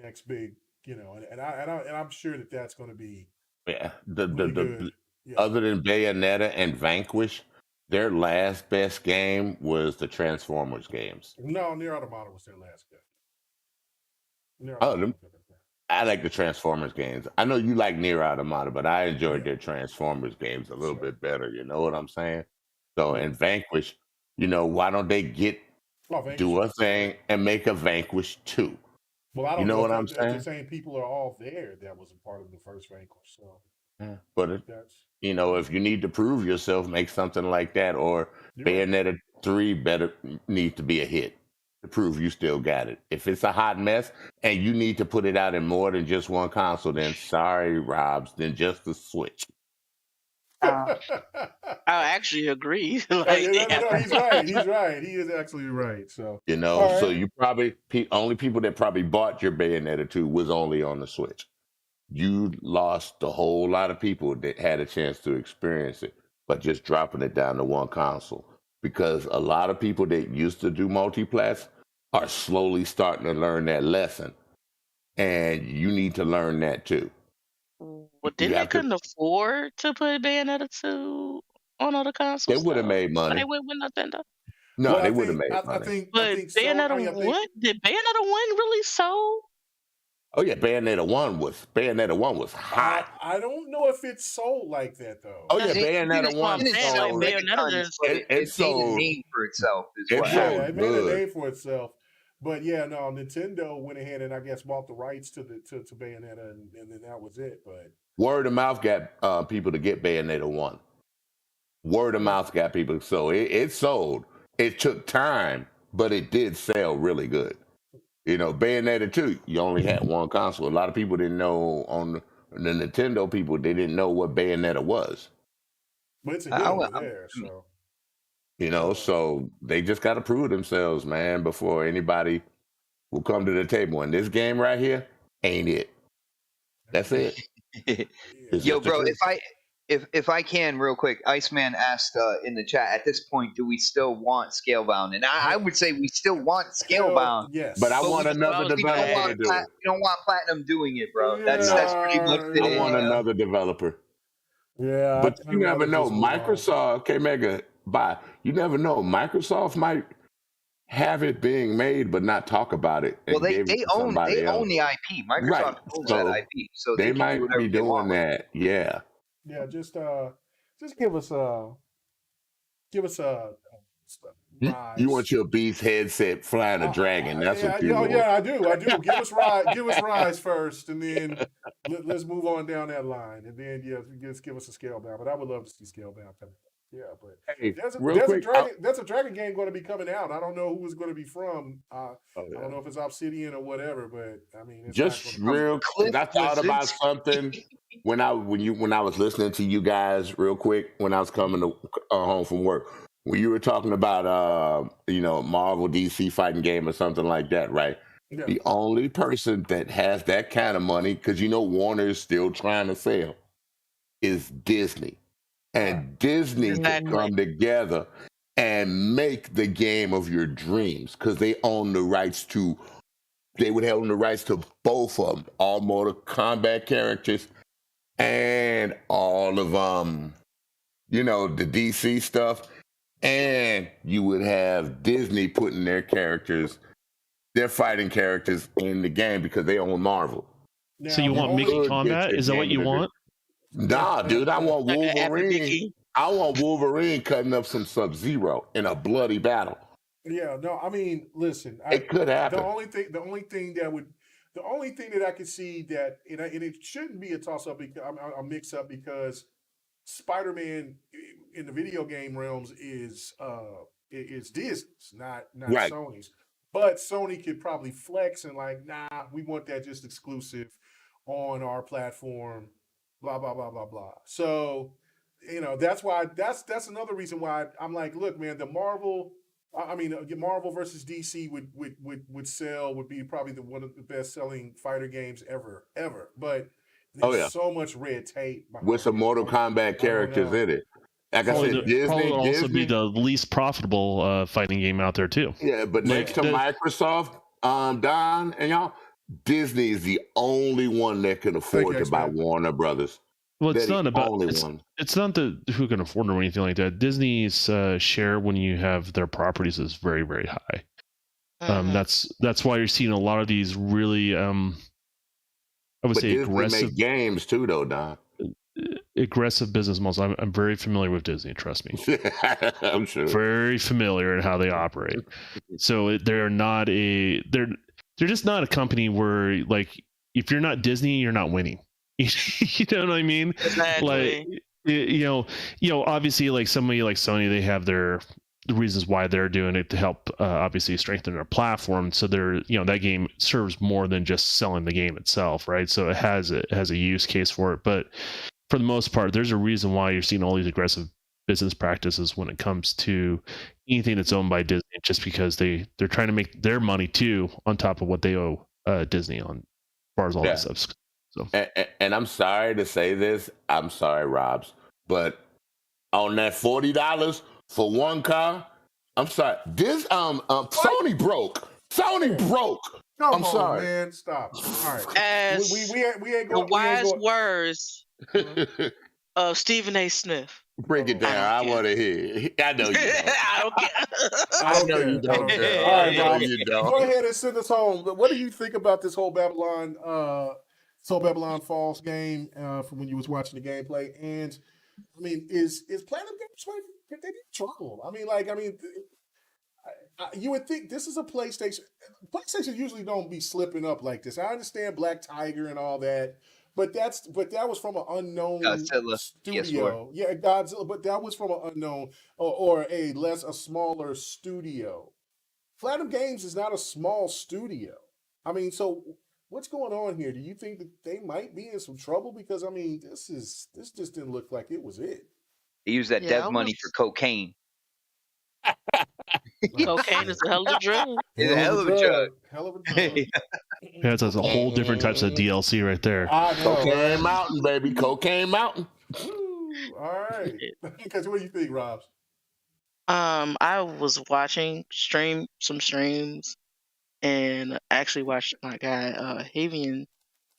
next big, and I'm sure that that's going to be really good. Other than Bayonetta and Vanquish, their last best game was the Transformers games. No, Nier Automata was their last game. I like the Transformers games. I know you like Nier Automata, but I enjoyed their Transformers games a little bit better. You know what I'm saying? So, and Vanquish, why don't they do a thing and make a Vanquish 2? Well, I don't know know what if I'm the saying? same people are all there that was a part of the first Vanquish. So, Yeah. But if you need to prove yourself, make something like that, or Bayonetta 3 better needs to be a hit to prove you still got it. If it's a hot mess and you need to put it out in more than just one console, then sorry, Robs, then just the Switch. I actually agree. No, he's right. He's right. He is actually right. So so you probably only people that probably bought your Bayonetta 2 was only on the Switch. You lost a whole lot of people that had a chance to experience it, but just dropping it down to one console. Because a lot of people that used to do multiplats are slowly starting to learn that lesson. And you need to learn that too. Well, then they couldn't afford to put Bayonetta 2 on other consoles. They would have made money. They went with Nintendo. No, they would have made money. I think Bayonetta 1, did Bayonetta 1 really sold? Oh yeah, Bayonetta 1 was hot. I don't know if it sold like that though. Oh yeah, Bayonetta 1 sold. It sold a name for itself. It made a name for itself. But yeah, no, Nintendo went ahead and I guess bought the rights to Bayonetta, and then that was it. But word of mouth got people to get Bayonetta 1. Word of mouth got people, so it sold. It took time, but it did sell really good. Bayonetta 2, you only had one console. A lot of people didn't know, on the Nintendo people, they didn't know what Bayonetta was. But it's a good over there, so. So they just got to prove themselves, man, before anybody will come to the table. And this game right here ain't it. That's it. Yo, bro, if I can real quick, Iceman asked in the chat, at this point, do we still want Scalebound? And I would say we still want Scalebound. Yes. But I want another developer to do it. We don't want Platinum doing it, bro. That's pretty much it. I want another developer. Yeah. But you never know. Microsoft, K-Mega, you never know. Microsoft might have it being made but not talk about it. Well, they own the IP. Microsoft owns that IP. So they might be doing that. Yeah. Yeah, just give us a you want your Beast headset flying a dragon. That's what you want. Yeah, I do. Give us Rise first, and then let's move on down that line. And then just give us a Scalebound. But I would love to see Scalebound coming. Yeah, but there's a Dragon game going to be coming out. I don't know who it's going to be from. I don't know if it's Obsidian or whatever, but I mean, it's just real quick. I thought about something when I was listening to you guys real quick when I was coming to home from work. When you were talking about Marvel DC fighting game or something like that, right? Yeah. The only person that has that kind of money, because Warner is still trying to sell, is Disney. And Disney can come together and make the game of your dreams, because they own the rights to. They would own the rights to both of them, all Mortal Kombat characters, and all of the DC stuff. And you would have Disney putting their fighting characters in the game because they own Marvel. So you want Mickey Combat? Is that what you want? Nah, dude, I want Wolverine. I want Wolverine cutting up some Sub-Zero in a bloody battle. Yeah, no, I mean, listen, it could happen. The only thing that I could see that, and it shouldn't be a toss-up, a mix-up, because Spider-Man in the video game realms is Disney's, not right. Sony's. But Sony could probably flex and we want that just exclusive on our platform. Blah blah blah blah blah. So, that's why that's another reason why I'm like, look, man, Marvel versus DC would sell, would be probably one of the best selling fighter games ever. But there's so much red tape with some Mortal Kombat characters in it. Like I said, Disney would also be the least profitable fighting game out there too. Yeah, but next to Microsoft, Don and y'all, Disney is the only one that can afford to buy Warner Brothers. Well, it's not about it's not who can afford or anything like that. Disney's share when you have their properties is very, very high. That's why you're seeing a lot of these really I would say Disney aggressive make games too, though, Don. Aggressive business models. I'm very familiar with Disney. Trust me. I'm sure. Very familiar in how they operate. So they're just not a company where, like, if you're not Disney, you're not winning. You know what I mean? Exactly. Like, obviously, like somebody like Sony, they have the reasons why they're doing it to help obviously strengthen their platform. So that game serves more than just selling the game itself, right? So it has a use case for it. But for the most part, there's a reason why you're seeing all these aggressive business practices when it comes to anything that's owned by Disney, just because they're trying to make their money too on top of what they owe Disney on, as far as all that stuff. So. And I'm sorry to say this, I'm sorry, Robs, but on that $40 for one car, I'm sorry. This Sony broke. Sony broke. Come I'm on, sorry, man. Stop. All right. As we ain't going. the wise words of Stephen A. Smith. Break it down. I want to hear. I know you don't. I don't care. I know you don't. All right, Rob. You don't. Go ahead and send us home. What do you think about this whole Babylon Falls game from when you was watching the gameplay? And I mean, is Platinum Games they be in trouble? You would think this is a PlayStation. PlayStation usually don't be slipping up like this. I understand Black Tiger and all that, but that was from an unknown Godzilla, studio. PS4. Yeah, Godzilla, but that was from an unknown or a smaller studio. Platinum Games is not a small studio. I mean, so what's going on here? Do you think that they might be in some trouble? Because I mean, this just didn't look like it was it. They use that dev money for cocaine. Cocaine is a hell of a drug. It's a hell of a drug. Hell of a drug. Yeah, that's a whole different types of DLC right there. Cocaine Mountain, baby. Cocaine Mountain. Ooh, all right. Because what do you think, Rob? I was watching some streams, and actually watched my guy Havian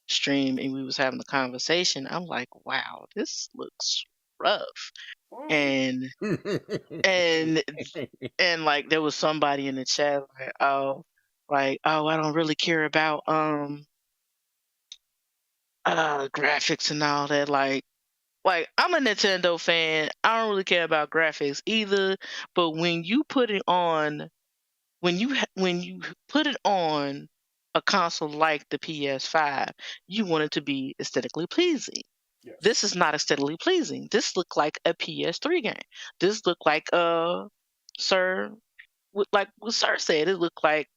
stream, and we was having a conversation. I'm like, wow, this looks rough. And like there was somebody in the chat like, I don't really care about graphics and all that. Like I'm a Nintendo fan. I don't really care about graphics either. But when you put it on a console like the PS5, you want it to be aesthetically pleasing. Yes. This is not aesthetically pleasing. This looked like a PS3 game. This looked like Sir said, it looked like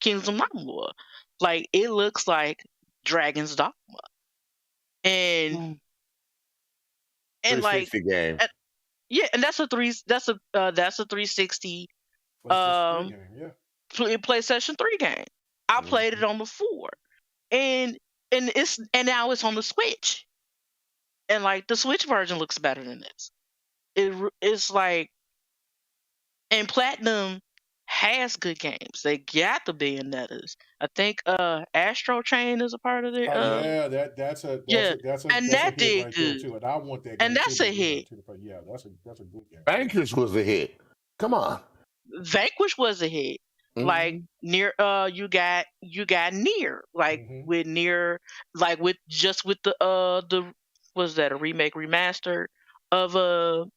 Kingdom Amalur. Like it looks like Dragon's Dogma. And like game. And that's a 360 PlayStation 3 game. I played it on the 4. And now it's on the Switch. And like the Switch version looks better than this. It's like, and Platinum has good games. They got the Bayonettas. I think Astro Chain is a part of it. That's a and that did right good too. And I want that. And that's a hit. Yeah, that's a good game. Vanquish was a hit. Come on. Vanquish was a hit. Like near you got Nier, like with Nier, like with the was that a remake remaster of the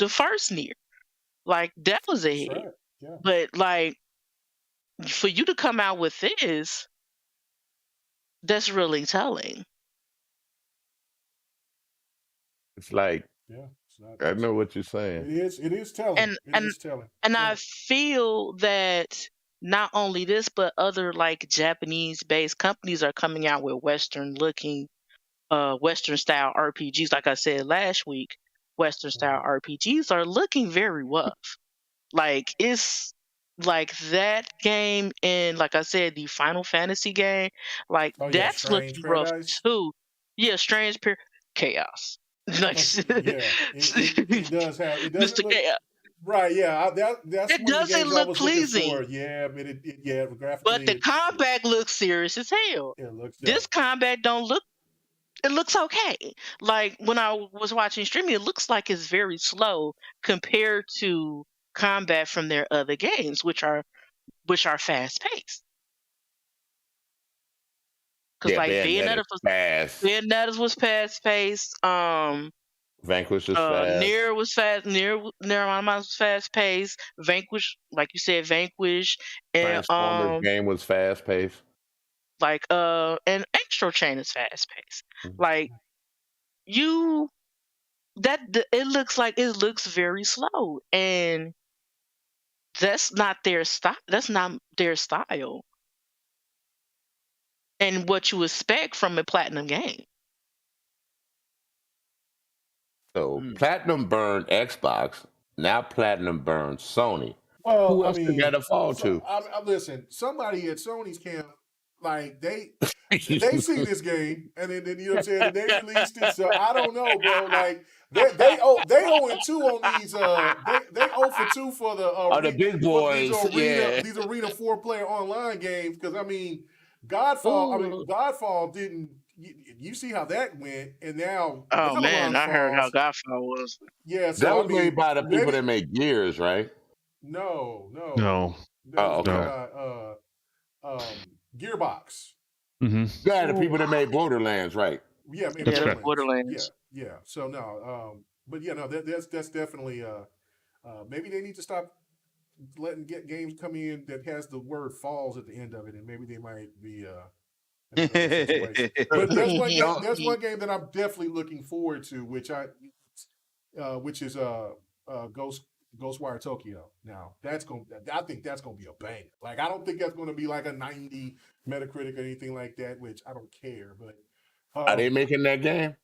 first Nier. Like that was a hit. Right. Yeah. But like for you to come out with this, that's really telling. It's like, I know what you're saying. It is telling. And I feel that not only this, but other like Japanese-based companies are coming out with Western style RPGs. Like I said last week, Western style RPGs are looking very rough. Like it's like that game, and like I said, the Final Fantasy game, like that's looking rough too. Yeah, Strange Chaos. Like it does have Mr. Chaos. Right, yeah, that's it doesn't look pleasing. Yeah, but graphically. But the combat looks serious as hell. It looks. This combat don't look. It looks okay. Like when I was watching streaming, it looks like it's very slow compared to combat from their other games, which are fast paced. Because like Bayonetta Bayonetta's was fast paced. Vanquish was fast. Nier was fast. Nier was fast paced. Vanquish, like you said, Vanquish, and Transformers game was fast paced. Like and Astro Chain is fast paced. Like it looks very slow, and that's not their style. That's not their style, and what you expect from a platinum game. So Platinum burned Xbox. Now Platinum burns Sony. Well, who else they got to fall to? Listen, somebody at Sony's camp, like they seen this game, and then you know what I'm saying, and they released it. So I don't know, bro. Like they 0-2 on these. They 0-2 for the big boys. These arena 4-player online games. Because I mean, Godfall didn't. You see how that went, and now. Oh man, I heard how Godfall was. Yeah, so that was made by the people that make Gears, right? No. Oh, okay. Gearbox. Mm-hmm. Yeah, the people that made Borderlands, right? Yeah, Borderlands. Yeah. So no, but yeah, no, that's definitely. Maybe they need to stop letting games come in that has the word "falls" at the end of it, and maybe they might be. But there's one game that I'm definitely looking forward to, which is Ghostwire Tokyo. Now I think that's gonna be a banger. Like I don't think that's gonna be like a 90 Metacritic or anything like that, which I don't care. But are they making that game?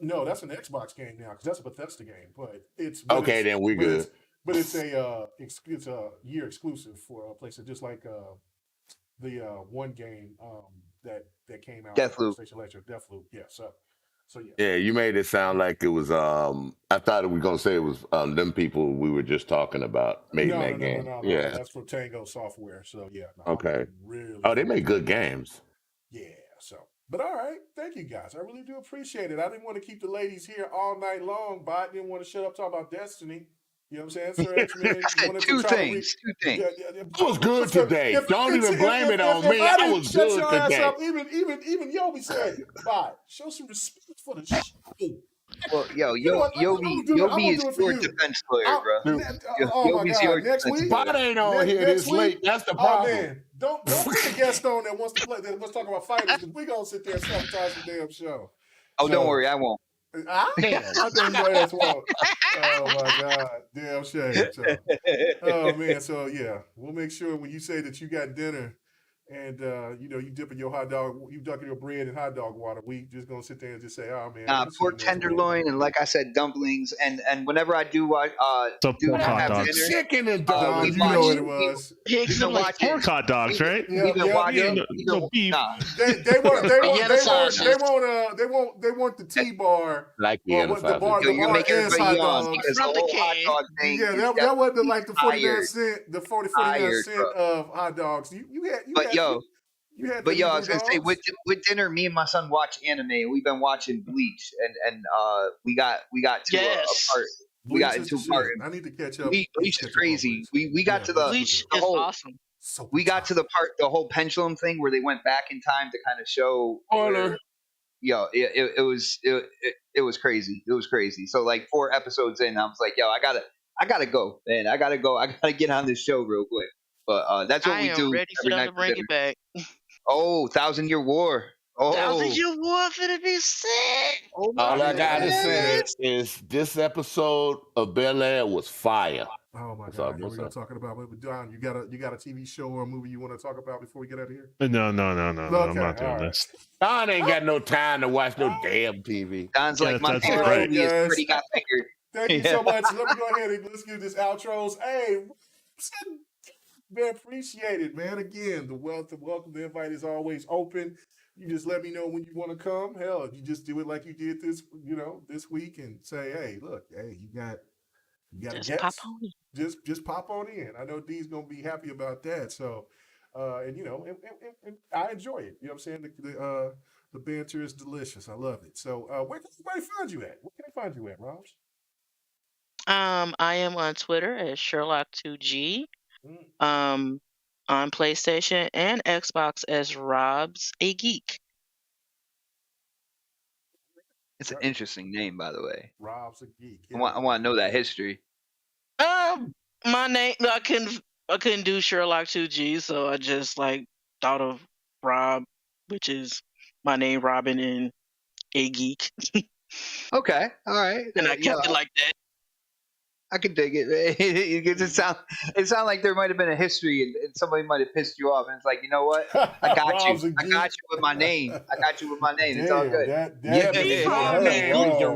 No, that's an Xbox game now because that's a Bethesda game. But then we're good. It's a year exclusive for PlayStation, just like the one game that came out. Deathloop. Deathloop. Yeah. So yeah. Yeah, you made it sound like it was. I thought we were gonna say it was them people we were just talking about making that game. No, yeah, that's from Tango Software. So yeah. Okay. Really. Oh, they make good games. Yeah. So, but all right, thank you guys. I really do appreciate it. I didn't want to keep the ladies here all night long, but I didn't want to shut up talking about Destiny. You know what I'm saying? Sir X-Men, I said two things. Yeah. I was good today. Don't even blame it on me. I was good today. Up, even Yobi said, "Bye. Show some respect for the show." Well, Yobi is your defense lawyer, bro. Oh my God! Next week, Bot ain't on here this late. That's the problem. Oh man, don't put a guest on that wants to play. That wants to talk about fighters because we gonna sit there and sabotage the damn show. Oh, don't worry, I won't. I think your ass won't. Oh my God, damn shame. So, oh man, so yeah, we'll make sure when you say that you got dinner and you dipping your hot dog, you dunking your bread in hot dog water, we just gonna sit there and just say, oh man, pork tenderloin and like I said, dumplings and whenever I do have dinner, chicken and dogs. You know what it was. Pork hot dogs, right? They want the T-bar. Like the bar is hot dogs. That wasn't like the 49 cent of hot dogs. I was gonna say with dinner, me and my son watch anime. We've been watching Bleach, and we got to a part. We got into a part. I need to catch up. Bleach is crazy. We got to the Bleach is awesome. We got to the whole pendulum thing where they went back in time to kind of show. It was crazy. It was crazy. So like 4 episodes in, I was like, I gotta go, man. I gotta go. I gotta get on this show real quick. But that's what we do. I am ready for them to bring it back. Oh, 1,000-Year War. Oh, 1,000-Year War finna be sick. All I gotta say is this episode of Bel Air was fire. Oh my God! Here we go talking about Don. You got a TV show or a movie you want to talk about before we get out of here? No. I'm not doing this. Don ain't got no time to watch no damn TV. Don's like my favorite movie is Pretty Got Fingered. Thank you so much. Let me go ahead and let's give this outros. Hey, man, appreciate it, man. Again, the welcome, the invite is always open. You just let me know when you want to come. Hell, if you just do it like you did this week and say, hey, look, hey, you got a guest. Pop on in. Just pop on in. I know Dee's gonna be happy about that. So, and I enjoy it. You know what I'm saying? The banter is delicious. I love it. So, where can everybody find you at? Where can they find you at, Robs? I am on Twitter as Sherlock2G. On PlayStation and Xbox as Robs a Geek. It's an interesting name, by the way. Rob's a geek. I want to know that history. My name, I couldn't do Sherlock 2G, so I just like thought of Rob, which is my name, Robin, and a geek. Okay, all right. And I kept it like that. I could dig it. It sound like there might have been a history and somebody might have pissed you off, and it's like, you know what? I got you. I got you with my name. It's all good.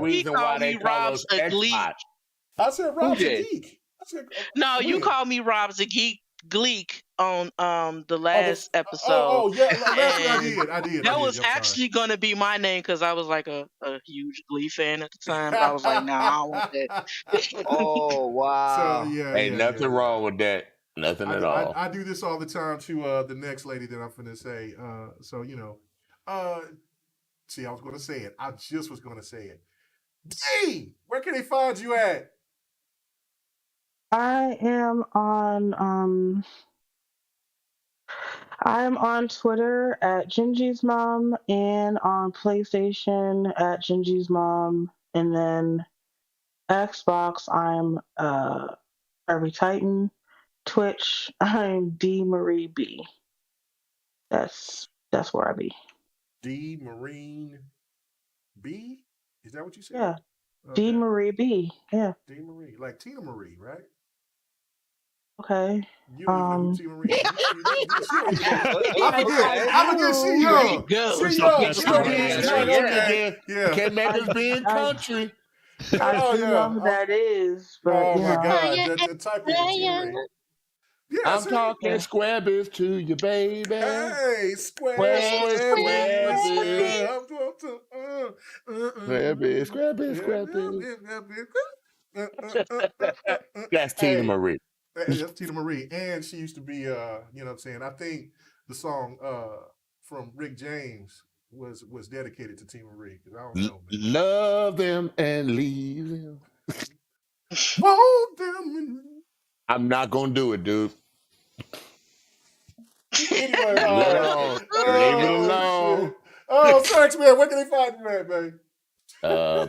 He called me Rob's a gleek. I said Rob's a geek. No, you called me Rob's a gleek on the last episode. I did. That was actually going to be my name because I was like a huge Glee fan at the time. But I was like, nah, I don't want that. Oh, wow. So, ain't nothing wrong with that. Nothing at all. I do this all the time to the next lady that I'm finna say. See, I was going to say it. I just was going to say it. D, where can they find you at? I am on Twitter at Gingy's Mom and on PlayStation at Gingy's Mom, and then Xbox I'm Every Titan. Twitch I'm D Marie B. That's where I be. D Marine B? Is that what you said? Yeah. Okay. D Marie B. Yeah. D Marie, like Tina Marie, right? Okay. You Tina Marie. I'm a good CEO. Yeah. Can't make us be in country. I do know who that is, but oh my God, the type of Tina Marie. Yeah, I'm talking square biz to you, baby. Hey, square biz. That's Tina Marie. That's Tina Marie. And she used to be, you know what I'm saying? I think the song from Rick James was dedicated to Tina Marie. I don't know, man. Love them and leave them. Hold them. I'm not going to do it, dude. Anyway, leave it alone. Oh, thanks, man. Where can they find you at, man?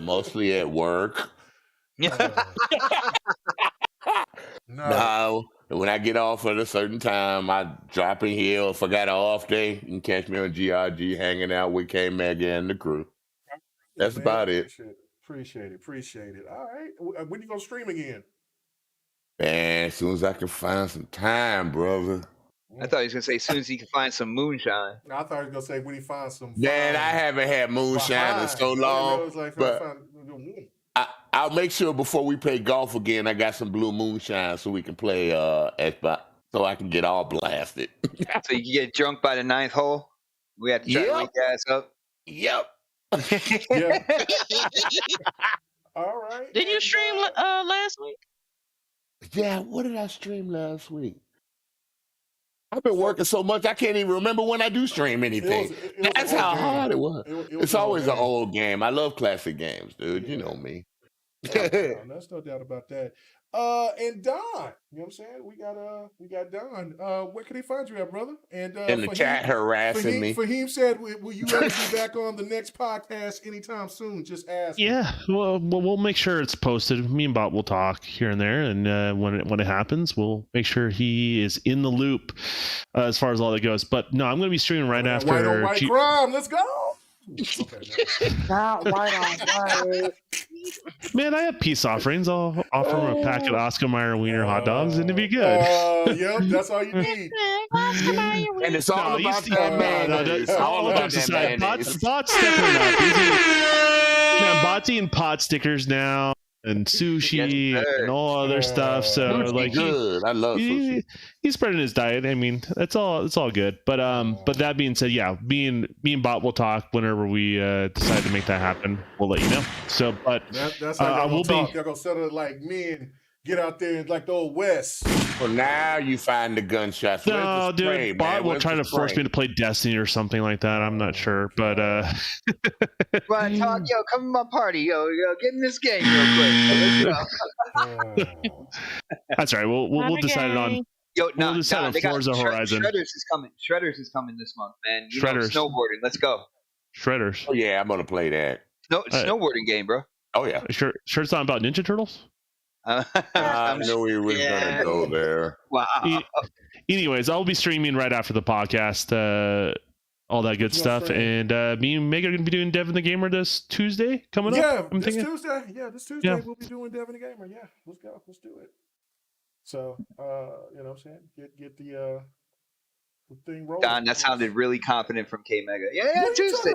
Mostly at work. No, when I get off at a certain time, I drop in here. If I got an off day, you can catch me on GRG hanging out with K Mega and the crew. That's about it. Appreciate it. All right. When you gonna stream again? Man, as soon as I can find some time, brother. I thought he was going to say as soon as he can find some moonshine. I thought he was going to say when he finds some Man, I haven't had moonshine in so long. But I'll make sure before we play golf again, I got some blue moonshine so we can play Xbox, so I can get all blasted. So you get drunk by the 9th hole? We have to try to wake your ass up? Yep. All right. Did you stream last week? Yeah, what did I stream last week? I've been working so much I can't even remember when I do stream anything. That's how hard it was. It's always an old game. I love classic games, dude. Yeah. You know me. There's no doubt about that. And Don, you know what I'm saying? We got Don. Where can they find you at, brother? And in the chat harassing me. Fahim said, "Will you ever be back on the next podcast anytime soon?" Just ask. Yeah, well, we'll make sure it's posted. Me and Bob will talk here and there, and when it happens, we'll make sure he is in the loop as far as all that goes. But no, I'm going to be streaming right after. White on white crime. Let's go. Okay, not white on white. Man, I have peace offerings. I'll offer him a pack of Oscar Mayer Wiener hot dogs, and it'd be good. Yep, that's all you need. And it's all about that man. It's all about that man. Bot's stepping up. Man, Bot's eating pot stickers now, and sushi and all other stuff. So Sushi's like, good. I love sushi. He's spreading his diet. I mean, it's all good. But that being said, yeah, me and Bot will talk whenever we decide to make that happen. We'll let you know. So, but that's how y'all gonna talk. Y'all gonna settle it like men. Get out there like the old West. Well, now you find the gunshots. No, dude, Bot will try to force me to play Destiny or something like that. I'm not sure, but Right, talk, come to my party, yo, get in this game real quick. Let's go. That's all right. We'll decide it on. We'll decide on Forza Horizon. Shredders is coming this month, man. You know, snowboarding. Let's go. Shredders. Oh yeah, I'm gonna play that. snowboarding game, bro. Oh yeah. Sure it's not about Ninja Turtles? I knew he was gonna go there. Wow. Anyways, I'll be streaming right after the podcast. All that good stuff. And me and Meg are going to be doing Devin the Gamer this Tuesday coming up. This Tuesday we'll be doing Devin the Gamer. Yeah, let's go. Let's do it. So, you know what I'm saying? Get the thing rolling. Don, that sounded really confident from K Mega. Yeah, Tuesday.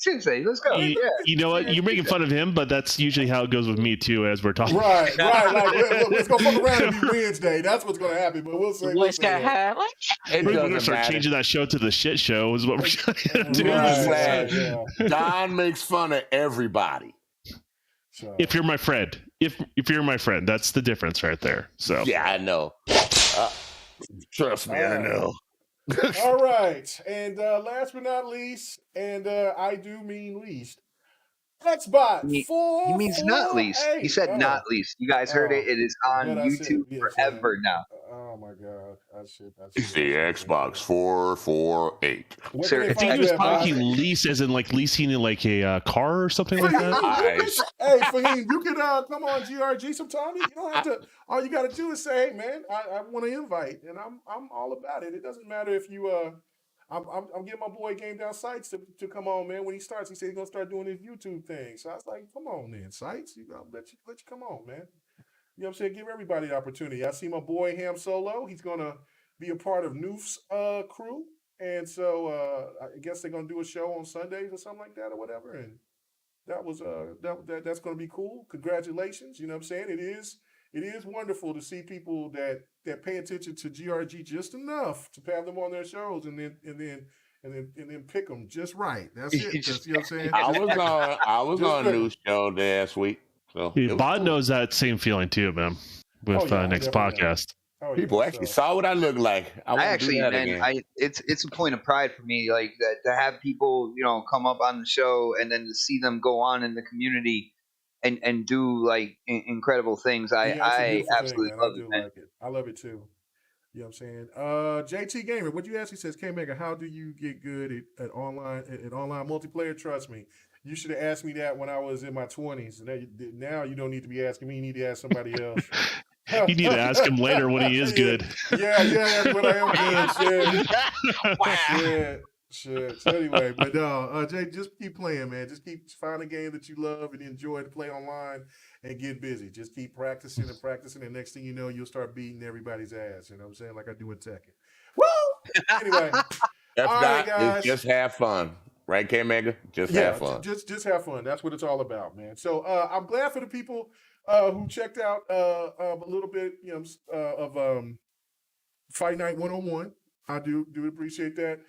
Tuesday. Let's go. You know what? You're making fun of him, but that's usually how it goes with me too as we're talking. Right. Like, let's go fuck around and be Wednesday. That's what's going to happen, but we'll see. What's going to happen? We're going to start changing that show to the shit show is what we're going to do. Right. Don makes fun of everybody. So. If you're my friend. If you're my friend, that's the difference right there. So yeah, I know. Trust me, I know. All right. And last but not least, and I do mean least, Xbox He means not least. He said not least. You guys heard it. It is on YouTube forever now. Oh my God. It's the Xbox 448. Sir, I think he was talking lease as in like leasing in like a car or something like that. Hey, Fahim, you can come on GRG sometime. You don't have to. All you got to do is say, "Hey, man, I want to invite," and I'm all about it. It doesn't matter if you I'm getting my boy Game Down Sights to come on, man. When he starts, he said he's gonna start doing his YouTube thing. So I was like, "Come on, then, Sights. I'll let you come on, man." You know what I'm saying? Give everybody the opportunity. I see my boy Ham Solo. He's gonna be a part of Noof's crew, and so I guess they're gonna do a show on Sundays or something like that or whatever. And that was that's gonna be cool. Congratulations. You know what I'm saying? It is wonderful to see people that pay attention to GRG just enough to have them on their shows and then pick them just right. That's it. You know what I'm saying? I was on a news show last week. So Bod knows that same feeling too, man. With next podcast. People actually saw what I look like. It's a point of pride for me, like that, to have people, come up on the show and then to see them go on in the community and do like incredible things. I absolutely love it, man. Like it. I love it too. You know what I'm saying? JT Gamer, what you ask? He says, K-Mega, how do you get good at online multiplayer? Trust me. You should have asked me that when I was in my 20s. Now you don't need to be asking me. You need to ask somebody else. You need to ask him later when he is good. Yeah, when I am good. Wow. Shit. So anyway, but no, Jay, just keep playing, man. Just keep finding a game that you love and enjoy to play online and get busy. Just keep practicing, and next thing you know, you'll start beating everybody's ass. You know what I'm saying? Like I do in Tekken. Woo! Anyway. That's all right, guys. Just have fun. Right, K-Mega? Just have fun. Just have fun. That's what it's all about, man. So I'm glad for the people who checked out a little bit, of Fight Night 101. I do appreciate that.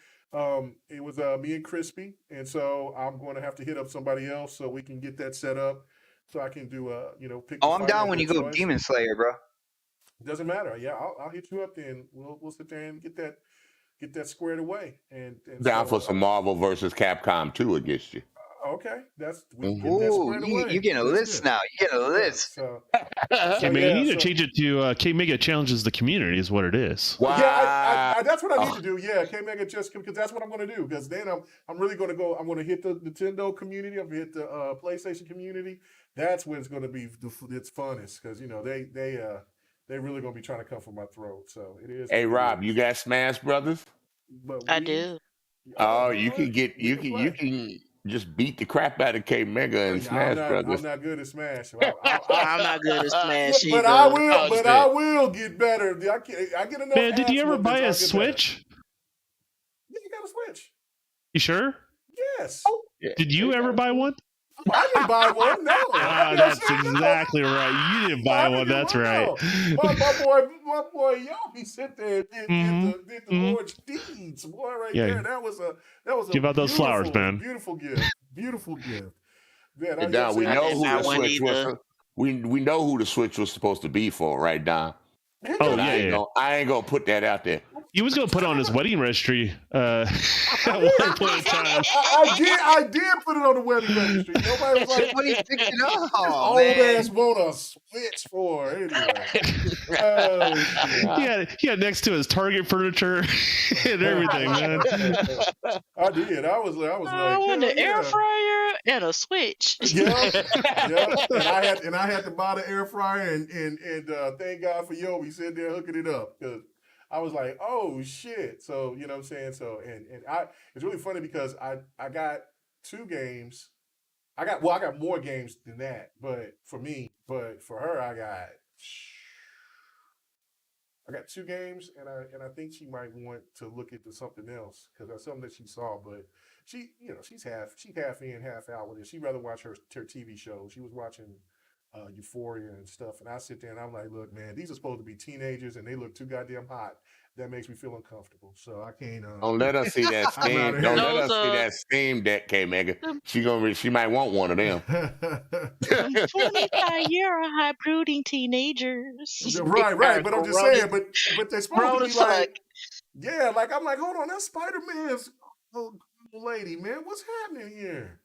It was me and Crispy, and so I'm going to have to hit up somebody else so we can get that set up, so I can do pick. Oh, I'm down when you go Demon Slayer, bro. Doesn't matter. Yeah, I'll hit you up then. We'll sit there and get that squared away. And down for some Marvel versus Capcom 2 against you. Okay, you getting a list now. You getting a list. You need to change it to K-Mega challenges the community is what it is. Wow. Yeah, that's what I need to do. Yeah, K-Mega just because that's what I'm going to do. Because then I'm really going to go. I'm going to hit the Nintendo community. I'm going to hit the PlayStation community. That's when it's going to be its funnest because they really going to be trying to come for my throat. So it is. Hey Rob, you got Smash Brothers? I do. Oh, you can just beat the crap out of K-Mega and Smash Brothers. I'm not good at Smash. I'm not good at Smash either. But I will get better. I get enough. Man, did you ever buy a Switch? Yeah, you got a Switch. You sure? Yes. Did you ever buy one? I didn't buy one. No. That's exactly right. You didn't buy one. That's right. My boy, Yogi sit there and did the Lord's deeds, boy, right there. That was a give out those flowers, man. Beautiful gift. Man, Don, we know who the Switch was. We know who the Switch was supposed to be for, right, Don? Oh yeah. I ain't gonna put that out there. He was going to put on his wedding registry at one point in time. I did put it on the wedding registry. Nobody was like, "What are you fixing up, old ass want a Switch for anyway." He had next to his Target furniture and everything, man. I did. I was like, I want an air fryer and a Switch. Yeah. And I had to buy the air fryer and thank God for Yobi sitting there hooking it up, because I was like, oh shit. So, you know what I'm saying? So, and it's really funny because I got 2 games. I got more games than that, but for her, I got 2 games, and I think she might want to look into something else, because that's something that she saw, but she's half in, half out with it. She'd rather watch her TV shows. She was watching Euphoria and stuff, and I sit there and I'm like, look, man, these are supposed to be teenagers and they look too goddamn hot. That makes me feel uncomfortable. So I can't. Don't let her see that Steam. Don't let her see that Steam Deck, K-Mega. She might want one of them. 25-year-old high brooding teenagers. Right. But I'm just saying. But they're supposed to be like, yeah. Like I'm like, hold on, that's Spider-Man's lady, man. What's happening here?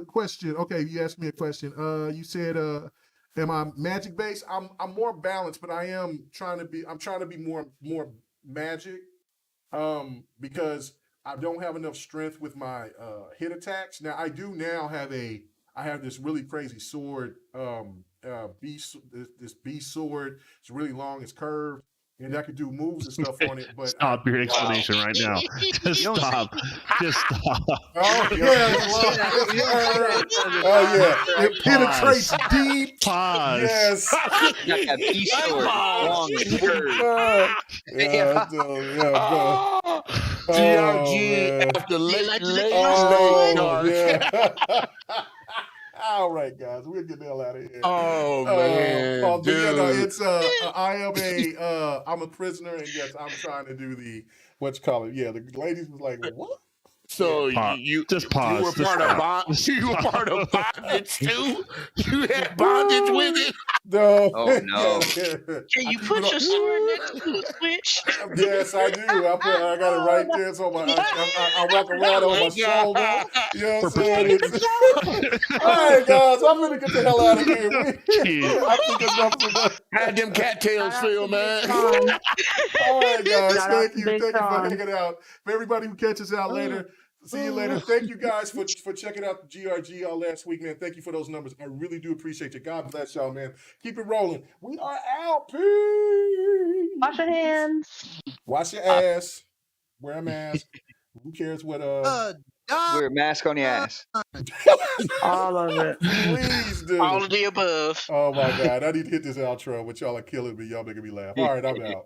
Question. Okay, you asked me a question. You said, am I magic based? I'm more balanced, but I'm trying to be more magic, because I don't have enough strength with my hit attacks. Now I do now have I have this really crazy sword, this beast sword. It's really long, it's curved, and I could do moves and stuff on it. But stop your explanation right now. Just stop. Just stop. Oh yeah, it penetrates deep. Pause. Yes. Like a beast sword, long and curved. GRG after late yeah. All right, guys, we'll get the hell out of here. Oh man, dude. It's I'm a prisoner, and yes, I'm trying to do the Yeah, the ladies was like, what? So you just pause. You were part of bondage too. You had bondage with it. No. Oh no. Can you put your sword next to the Switch? Yes, I do. I got it right there. So I walk around on my shoulder. You know what I'm saying? All right, guys, I'm gonna get the hell out of here. I think enough of that. Had them cattails feel, man. All right, guys, thank you for hanging out. For everybody who catches out later. See you later. Thank you guys for checking out the GRG all last week, man. Thank you for those numbers. I really do appreciate you. God bless y'all, man. Keep it rolling. We are out. Peace. Wash your hands. Wash your ass. Wear a mask. Who cares what Wear a mask on your ass. All of it. Please do. All of the above. Oh my God. I need to hit this outro, but y'all are killing me. Y'all making me laugh. All right, I'm out.